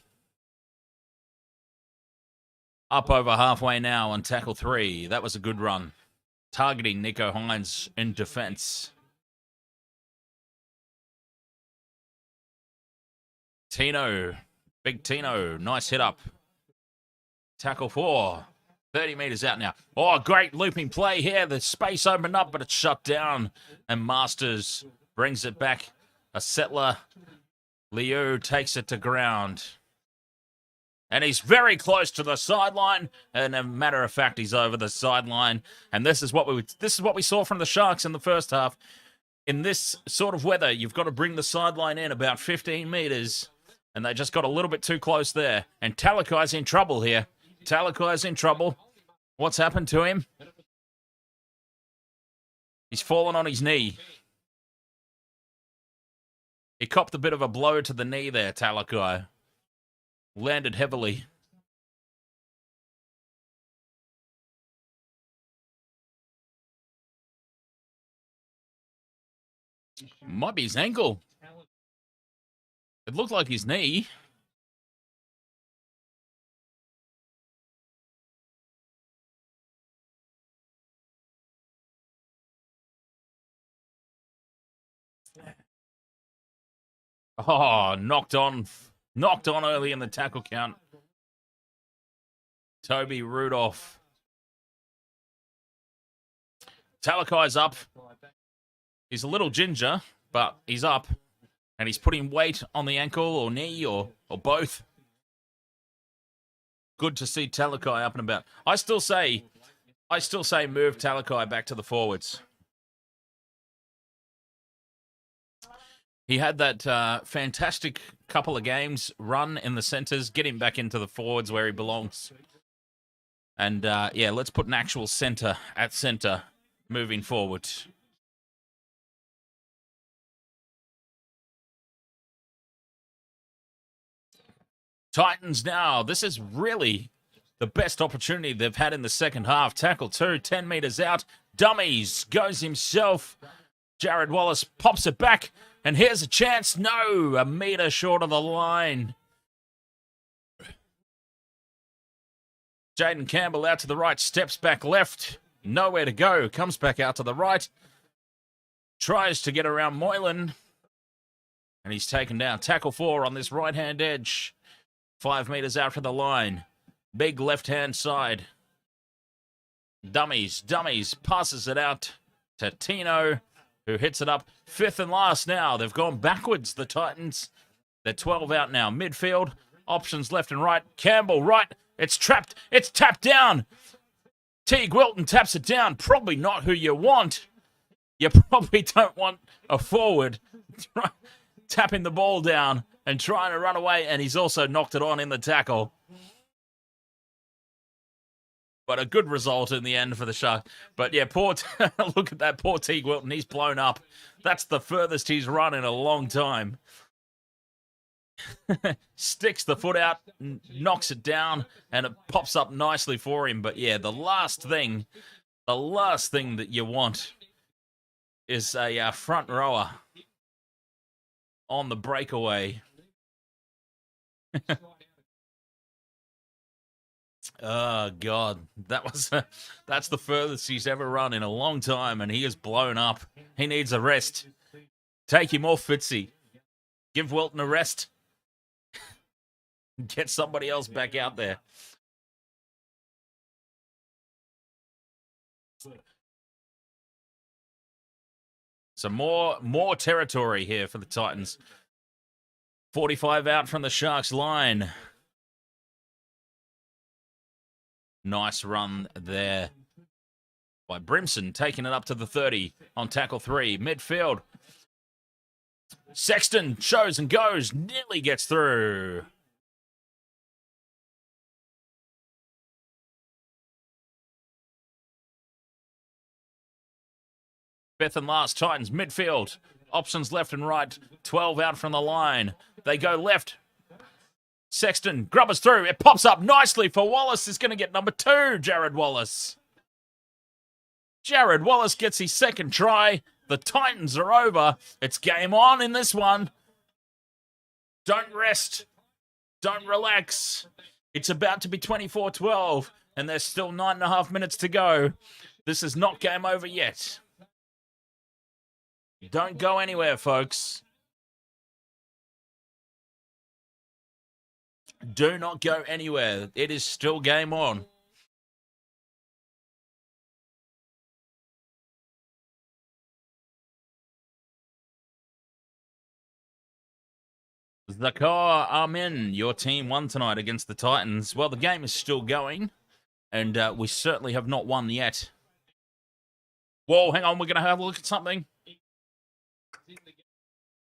Up over halfway now on tackle 3. That was a good run. Targeting Nico Hynes in defense. Tino. Big Tino. Nice hit up. Tackle 4. 30 metres out now. Oh, great looping play here. The space opened up, but it's shut down. And Masters brings it back. A settler. Liu takes it to ground. And he's very close to the sideline. And a matter of fact, he's over the sideline. And this is what we saw from the Sharks in the first half. In this sort of weather, you've got to bring the sideline in about 15 metres. And they just got a little bit too close there. And Talakai's in trouble here. Talakai's in trouble. What's happened to him? He's fallen on his knee. He copped a bit of a blow to the knee there, Talakai. Landed heavily. Might be his ankle. It looked like his knee. Oh, knocked on early in the tackle count. Toby Rudolph. Talakai's up. He's a little ginger, but he's up. And he's putting weight on the ankle or knee or both. Good to see Talakai up and about. I still say move Talakai back to the forwards. He had that fantastic couple of games run in the centres, get him back into the forwards where he belongs. And, yeah, let's put an actual centre at centre moving forward. Titans now. This is really the best opportunity they've had in the second half. Tackle 2, 10 metres out. Dummies, goes himself. Jared Wallace pops it back. And here's a chance. No, a metre short of the line. Jaden Campbell out to the right, steps back left. Nowhere to go. Comes back out to the right. Tries to get around Moylan. And he's taken down. Tackle 4 on this right-hand edge. 5 metres out from the line. Big left-hand side. Dummies. Passes it out to Tino, who hits it up. 5th and last now. They've gone backwards, the Titans. They're 12 out now. Midfield. Options left and right. Campbell right. It's trapped. It's tapped down. Teague Wilton taps it down. Probably not who you want. You probably don't want a forward tapping the ball down and trying to run away, and he's also knocked it on in the tackle. But a good result in the end for the Sharks. But yeah, look at that, poor Teague Wilton. He's blown up. That's the furthest he's run in a long time. Sticks the foot out, knocks it down, and it pops up nicely for him. But yeah, the last thing that you want is a front rower on the breakaway. Oh, God. That's the furthest he's ever run in a long time, and he is blown up. He needs a rest. Take him off, Fitzy. Give Wilton a rest. Get somebody else back out there. So more territory here for the Titans. 45 out from the Sharks line. Nice run there by Brimson, taking it up to the 30 on tackle 3. Midfield. Sexton shows and goes, nearly gets through. Fifth and last, Titans midfield. Options left and right. 12 out from the line. They go left. Sexton grubbers through. It pops up nicely for Wallace. Is going to get number 2, Jared Wallace. Jared Wallace gets his second try. The Titans are over. It's game on in this one. Don't rest. Don't relax. It's about to be 24-12, and there's still 9.5 minutes to go. This is not game over yet. Don't go anywhere, folks. Do not go anywhere. It is still game on. Zakar Amin, your team won tonight against the Titans. Well, the game is still going, and we certainly have not won yet. Whoa, hang on. We're going to have a look at something.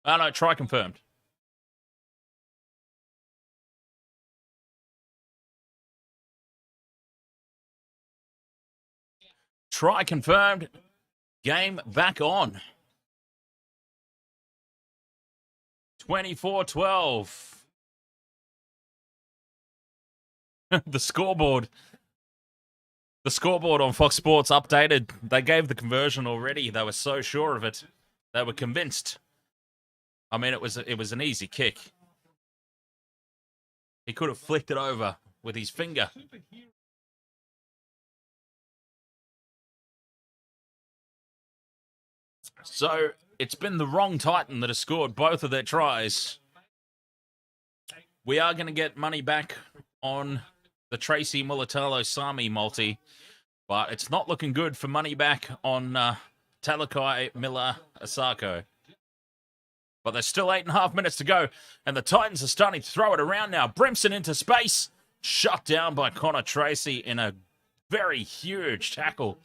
Oh, no, try confirmed. Try confirmed. Game back on. 24-12. The scoreboard. The scoreboard on Fox Sports updated. They gave the conversion already. They were so sure of it. They were convinced. I mean, it was an easy kick. He could have flicked it over with his finger. So, it's been the wrong Titan that has scored both of their tries. We are going to get money back on the Tracy Mulatalo-Sami multi, but it's not looking good for money back on Talakai Miller-Asako. But there's still 8.5 minutes to go, and the Titans are starting to throw it around now. Brimson into space, shut down by Connor Tracy in a very huge tackle.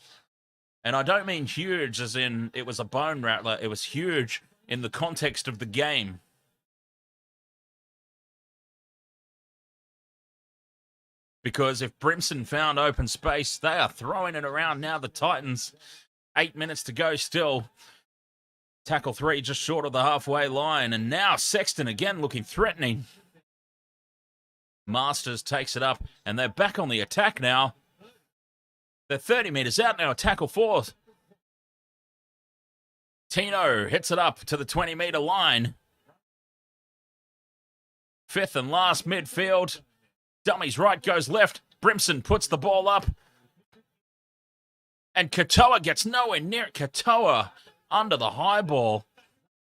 And I don't mean huge as in it was a bone rattler. It was huge in the context of the game. Because if Brimson found open space, they are throwing it around now. The Titans, 8 minutes to go still. Tackle 3 just short of the halfway line. And now Sexton again looking threatening. Masters takes it up, and they're back on the attack now. They're 30 metres out now, tackle 4. Tino hits it up to the 20-metre line. Fifth and last midfield. Dummies right, goes left. Brimson puts the ball up. And Katoa gets nowhere near it. Katoa under the high ball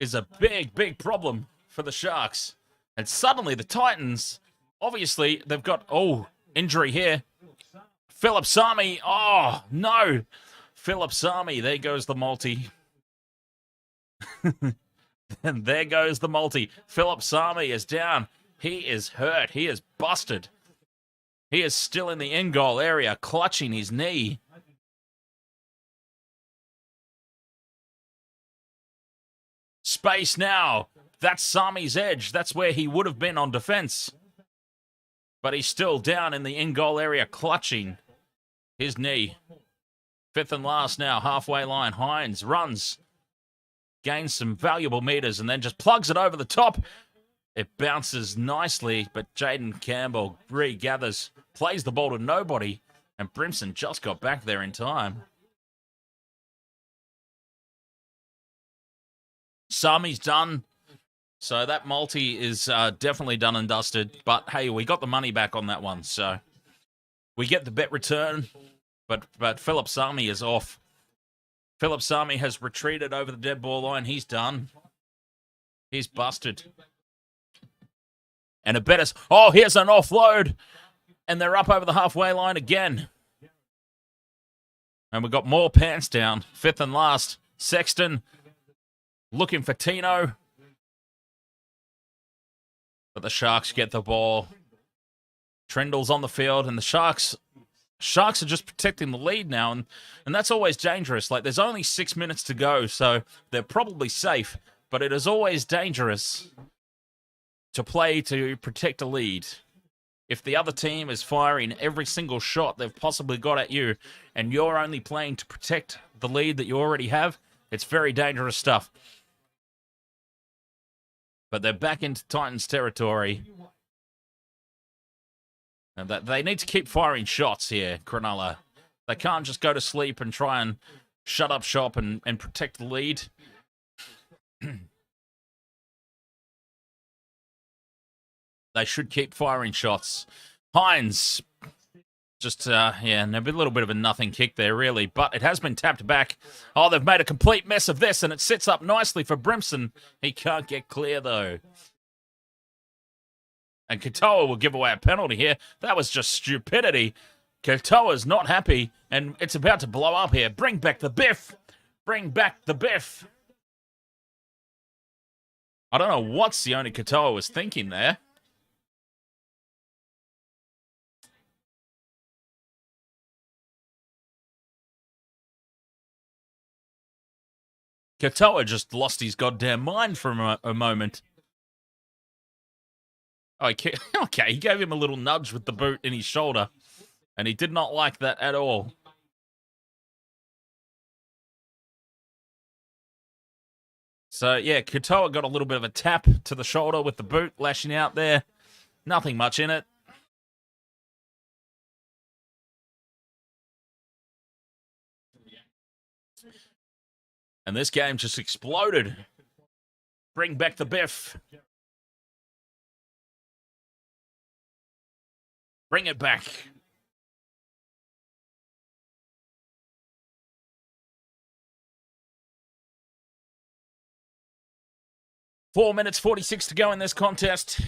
is a big, big problem for the Sharks. And suddenly the Titans, obviously, they've got, injury here. Philip Sami, oh, no. Philip Sami, there goes the multi. And there goes the multi. Philip Sami is down. He is hurt. He is busted. He is still in the in-goal area, clutching his knee. Space now. That's Sami's edge. That's where he would have been on defense. But he's still down in the in-goal area, clutching his knee. Fifth and last now, halfway line. Hynes runs, gains some valuable meters, and then just plugs it over the top. It bounces nicely, but Jaden Campbell regathers, plays the ball to nobody, and Brimson just got back there in time. Sami's done. So that multi is definitely done and dusted. But hey, we got the money back on that one. So we get the bet return. But Philip Sami is off. Philip Sami has retreated over the dead ball line. He's done. He's busted. And a better... Oh, here's an offload. And they're up over the halfway line again. And we've got more pants down. Fifth and last. Sexton looking for Tino. But the Sharks get the ball. Trindle's on the field, and the Sharks are just protecting the lead now, and that's always dangerous. Like, there's only 6 minutes to go, so they're probably safe, but it is always dangerous to play to protect a lead. If the other team is firing every single shot they've possibly got at you, and you're only playing to protect the lead that you already have, it's very dangerous stuff. But they're back into Titans territory. And they need to keep firing shots here, Cronulla. They can't just go to sleep and try and shut up shop and protect the lead. They should keep firing shots. Hynes, just, a little bit of a nothing kick there, really. But it has been tapped back. Oh, they've made a complete mess of this, and it sits up nicely for Brimson. He can't get clear, though. And Katoa will give away a penalty here. That was just stupidity. Katoa's not happy, and it's about to blow up here. Bring back the biff. Bring back the biff. I don't know what Sione Katoa was thinking there. Katoa just lost his goddamn mind for a moment. Okay, he gave him a little nudge with the boot in his shoulder, and he did not like that at all. So, yeah, Katoa got a little bit of a tap to the shoulder with the boot lashing out there. Nothing much in it. And this game just exploded. Bring back the biff. Bring it back. Four minutes 46 to go in this contest.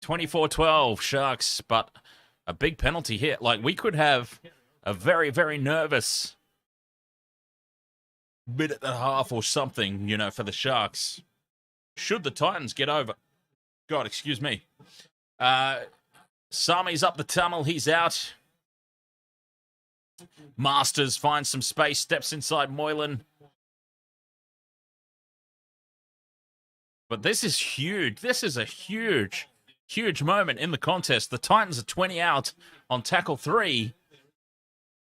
24-12 Sharks, but a big penalty here. Like, we could have a very, very nervous minute and a half or something, for the Sharks. Should the Titans get over... God, excuse me. Sami's up the tunnel. He's out. Masters finds some space, steps inside Moylan. But this is huge. This is a huge, huge moment in the contest. The Titans are 20 out on tackle 3.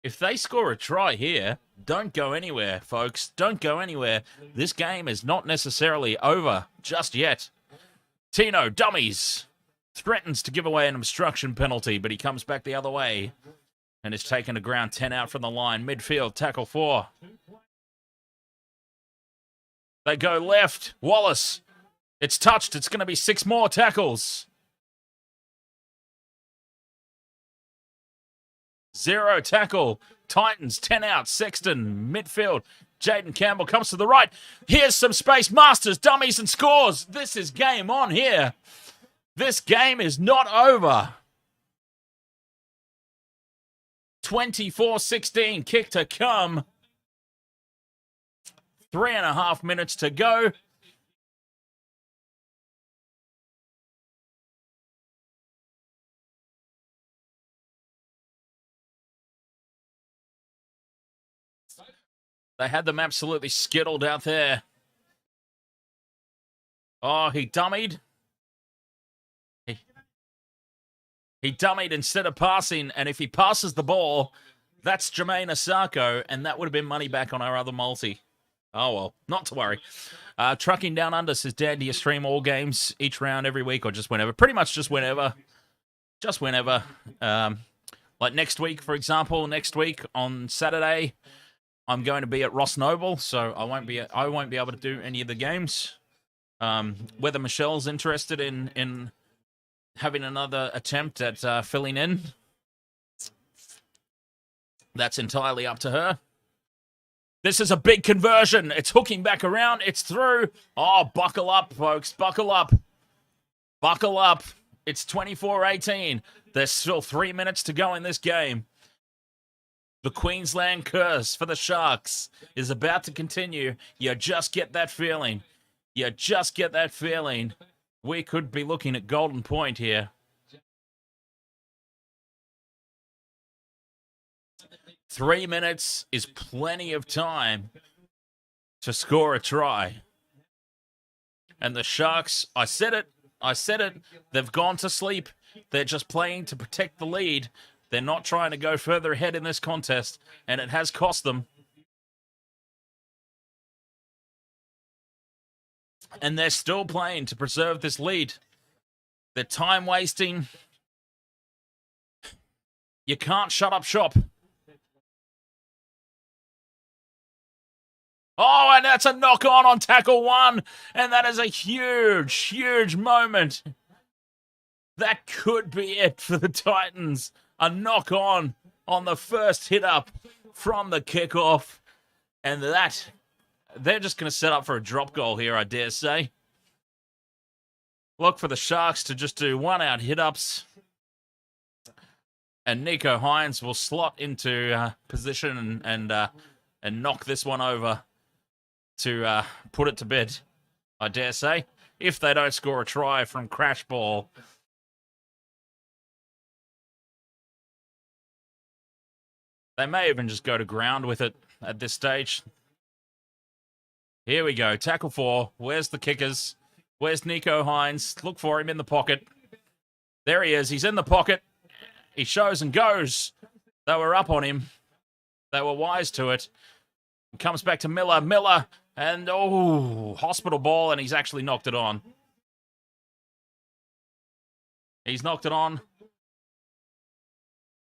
If they score a try here, don't go anywhere, folks. Don't go anywhere. This game is not necessarily over just yet. Tino, dummies. Threatens to give away an obstruction penalty, but he comes back the other way and is taken to ground 10 out from the line. Midfield, tackle 4. They go left. Wallace. It's touched. It's going to be 6 more tackles. 0 tackle. Titans, 10 out. Sexton, midfield. Jaden Campbell comes to the right. Here's some space. Masters, dummies, and scores. This is game on here. This game is not over. 24-16, kick to come. 3.5 minutes to go. They had them absolutely skittled out there. Oh, he dummied. He dummied instead of passing, and if he passes the ball, that's Jermaine Asako, and that would have been money back on our other multi. Oh, well, not to worry. Trucking Down Under says, Dad, do you stream all games each round every week or just whenever? Pretty much just whenever. Just whenever. Like next week, for example, next week on Saturday, I'm going to be at Ross Noble, so I won't be able to do any of the games. Whether Michelle's interested in having another attempt at filling in, that's entirely up to her. This is a big conversion. It's hooking back around. It's through. Oh, buckle up, folks. Buckle up. Buckle up. It's 24-18. There's still 3 minutes to go in this game. The Queensland curse for the Sharks is about to continue. You just get that feeling. You just get that feeling. We could be looking at golden point here. 3 minutes is plenty of time to score a try. And the Sharks, I said it, they've gone to sleep. They're just playing to protect the lead. They're not trying to go further ahead in this contest, and it has cost them. And they're still playing to preserve this lead. They're time wasting. You can't shut up shop. Oh, and that's a knock on tackle one. And that is a huge, huge moment. That could be it for the Titans. A knock on the first hit up from the kickoff. And that, they're just going to set up for a drop goal here, I dare say. Look for the Sharks to just do one out hit ups. And Nico Hynes will slot into position and knock this one over to put it to bed, I dare say, if they don't score a try from crash ball. They may even just go to ground with it at this stage. Here we go, tackle 4. Where's the kickers? Where's Nico Hynes? Look for him in the pocket. There he is, he's in the pocket. He shows and goes. They were up on him. They were wise to it. It comes back to Miller. Miller, and hospital ball, and he's actually knocked it on. He's knocked it on.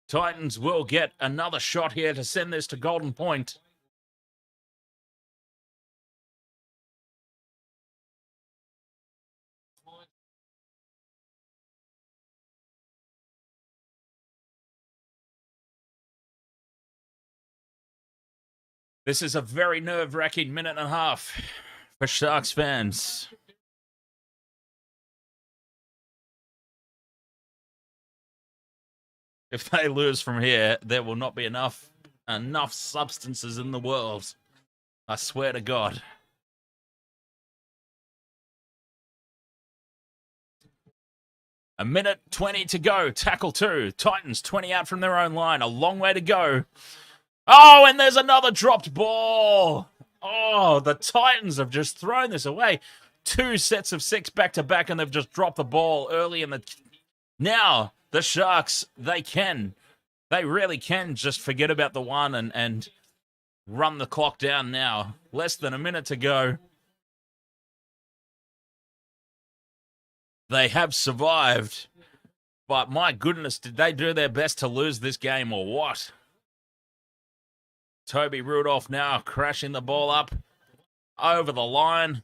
Titans will get another shot here to send this to golden point. This is a very nerve-wracking minute and a half for Sharks fans. If they lose from here, there will not be enough substances in the world. I swear to God. A minute 20 to go. Tackle 2. Titans 20 out from their own line. A long way to go. Oh, and there's another dropped ball. Oh, the Titans have just thrown this away. 2 sets of 6 back-to-back, and they've just dropped the ball early in the... Now, the Sharks, they really can just forget about the one and run the clock down now. Less than a minute to go. They have survived. But my goodness, did they do their best to lose this game or what? Toby Rudolph now crashing the ball up over the line.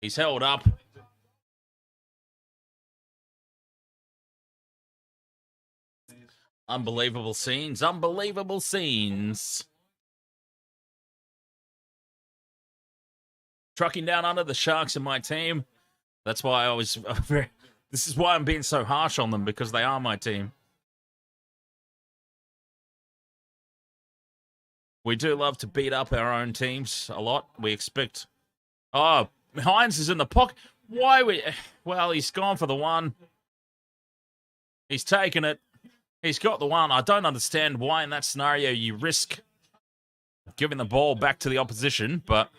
He's held up. Unbelievable scenes. Unbelievable scenes. Trucking down under the Sharks in my team. That's why I was... This is why I'm being so harsh on them, because they are my team. We do love to beat up our own teams a lot. We expect... Oh, Hynes is in the pocket. Why we... Well, he's gone for the one. He's taken it. He's got the one. I don't understand why in that scenario you risk giving the ball back to the opposition, but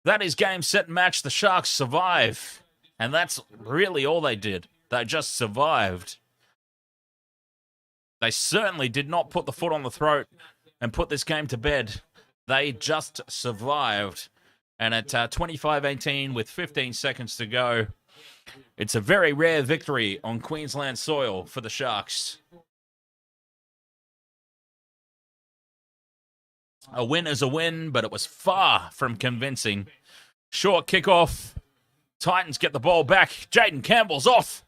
that is game, set, match. The Sharks survive. And that's really all they did. They just survived. They certainly did not put the foot on the throat and put this game to bed. They just survived. And at 25-18 with 15 seconds to go, it's a very rare victory on Queensland soil for the Sharks. A win is a win, but it was far from convincing. Short kickoff. Titans get the ball back. Jaden Campbell's off.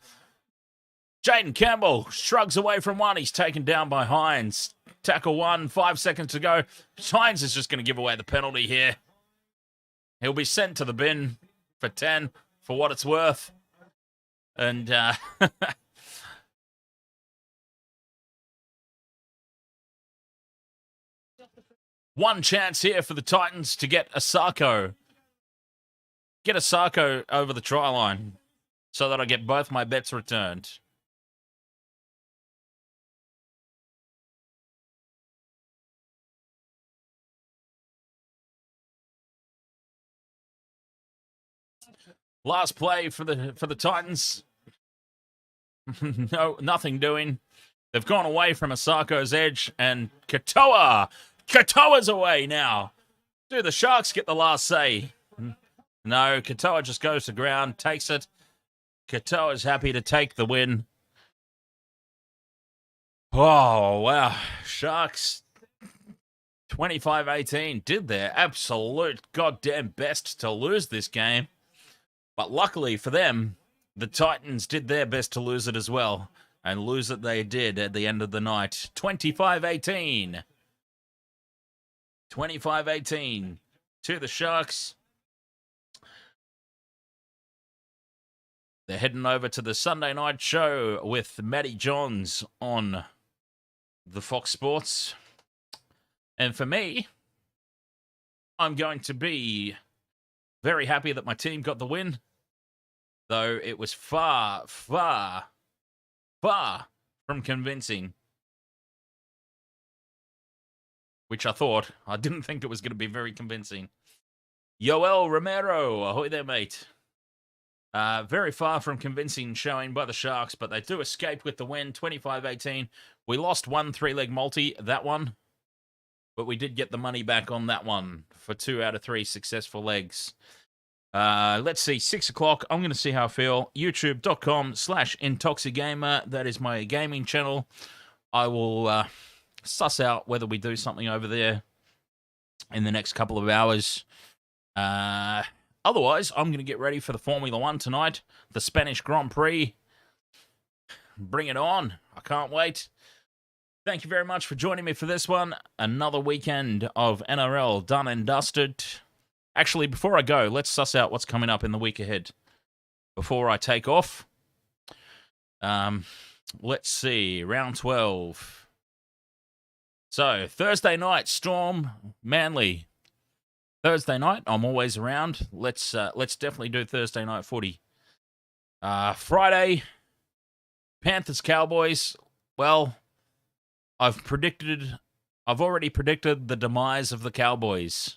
Jaden Campbell shrugs away from one. He's taken down by Hynes. Tackle 1, 5 seconds to go. Hynes is just going to give away the penalty here. He'll be sent to the bin for 10 for what it's worth. And one chance here for the Titans to get Asako. Get Asako over the try line so that I get both my bets returned. Last play for the Titans. No, nothing doing. They've gone away from Asako's edge, and Katoa's away now. Do the Sharks get the last say? No, Katoa just goes to ground, takes it. Katoa's happy to take the win. Oh, wow. Sharks 25-18 did their absolute goddamn best to lose this game. But luckily for them, the Titans did their best to lose it as well. And lose it they did at the end of the night. 25-18. 25-18 to the Sharks. They're heading over to the Sunday night show with Matty Johns on the Fox Sports. And for me, I'm going to be very happy that my team got the win, though it was far, far, far from convincing, which I thought. I didn't think it was going to be very convincing. Yoel Romero, ahoy there, mate. Very far from convincing showing by the Sharks, but they do escape with the win, 25-18. We lost one 3-leg multi, that one, but we did get the money back on that one for 2 out of 3 successful legs. Let's see, 6 o'clock. I'm going to see how I feel. YouTube.com/Intoxigamer. That is my gaming channel. I will suss out whether we do something over there in the next couple of hours. Otherwise, I'm going to get ready for the Formula 1 tonight. The Spanish Grand Prix. Bring it on. I can't wait. Thank you very much for joining me for this one. Another weekend of NRL done and dusted. Actually, before I go, let's suss out what's coming up in the week ahead. Before I take off. Let's see. Round 12. So, Thursday night, Storm, Manly. Thursday night, I'm always around. Let's definitely do Thursday night footy. Friday, Panthers, Cowboys. Well, I've already predicted the demise of the Cowboys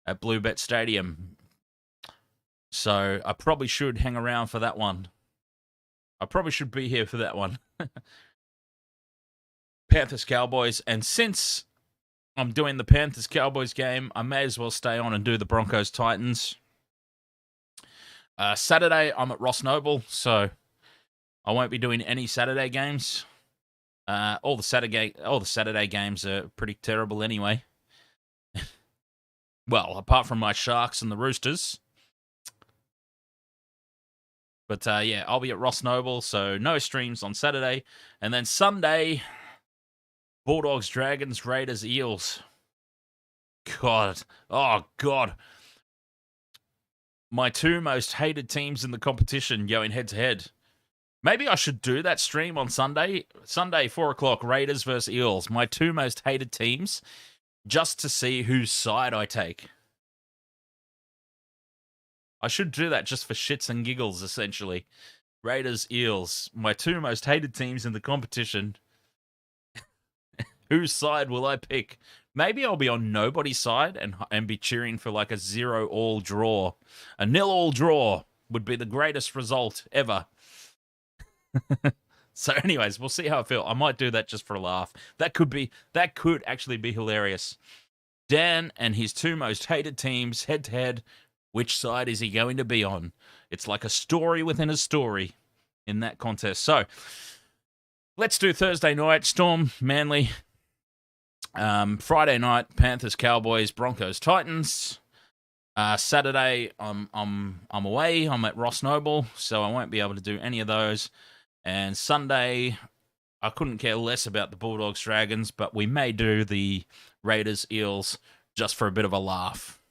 at Bluebet Stadium. So I probably should hang around for that one. I probably should be here for that one. Panthers, Cowboys. And since I'm doing the Panthers-Cowboys game, I may as well stay on and do the Broncos-Titans. Saturday, I'm at Ross Noble, so I won't be doing any Saturday games. All the Saturday games are pretty terrible anyway. Well, apart from my Sharks and the Roosters. But yeah, I'll be at Ross Noble, so no streams on Saturday. And then Sunday, Bulldogs, Dragons, Raiders, Eels. God. Oh, God. My 2 most hated teams in the competition going head-to-head. Maybe I should do that stream on Sunday. Sunday, 4 o'clock, Raiders versus Eels. My 2 most hated teams, just to see whose side I take. I should do that just for shits and giggles, essentially. Raiders, Eels. My 2 most hated teams in the competition. Whose side will I pick? Maybe I'll be on nobody's side and be cheering for like a 0-all draw. A 0-all draw would be the greatest result ever. So anyways, we'll see how I feel. I might do that just for a laugh. That could actually be hilarious. Dan and his 2 most hated teams head-to-head. Which side is he going to be on? It's like a story within a story in that contest. So let's do Thursday night, Storm, Manly. Friday night, Panthers, Cowboys, Broncos, Titans. Saturday, I'm away. I'm at Ross Noble, so I won't be able to do any of those. And Sunday, I couldn't care less about the Bulldogs Dragons, but we may do the Raiders Eels just for a bit of a laugh.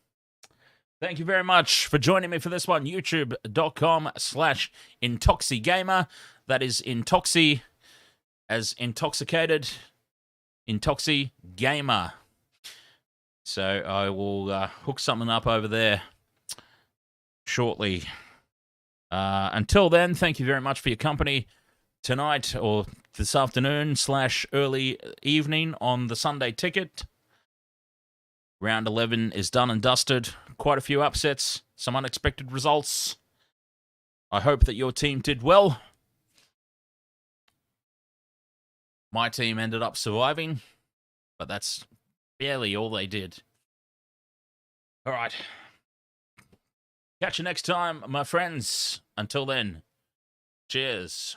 Thank you very much for joining me for this one. YouTube.com/IntoxiGamer. That is Intoxi as intoxicated. Intoxi Gamer. So I will hook something up over there shortly. Until then, thank you very much for your company tonight or this afternoon / early evening on the Sunday ticket. Round 11 is done and dusted. Quite a few upsets, some unexpected results. I hope that your team did well. My team ended up surviving, but that's barely all they did. All right. Catch you next time, my friends. Until then, cheers.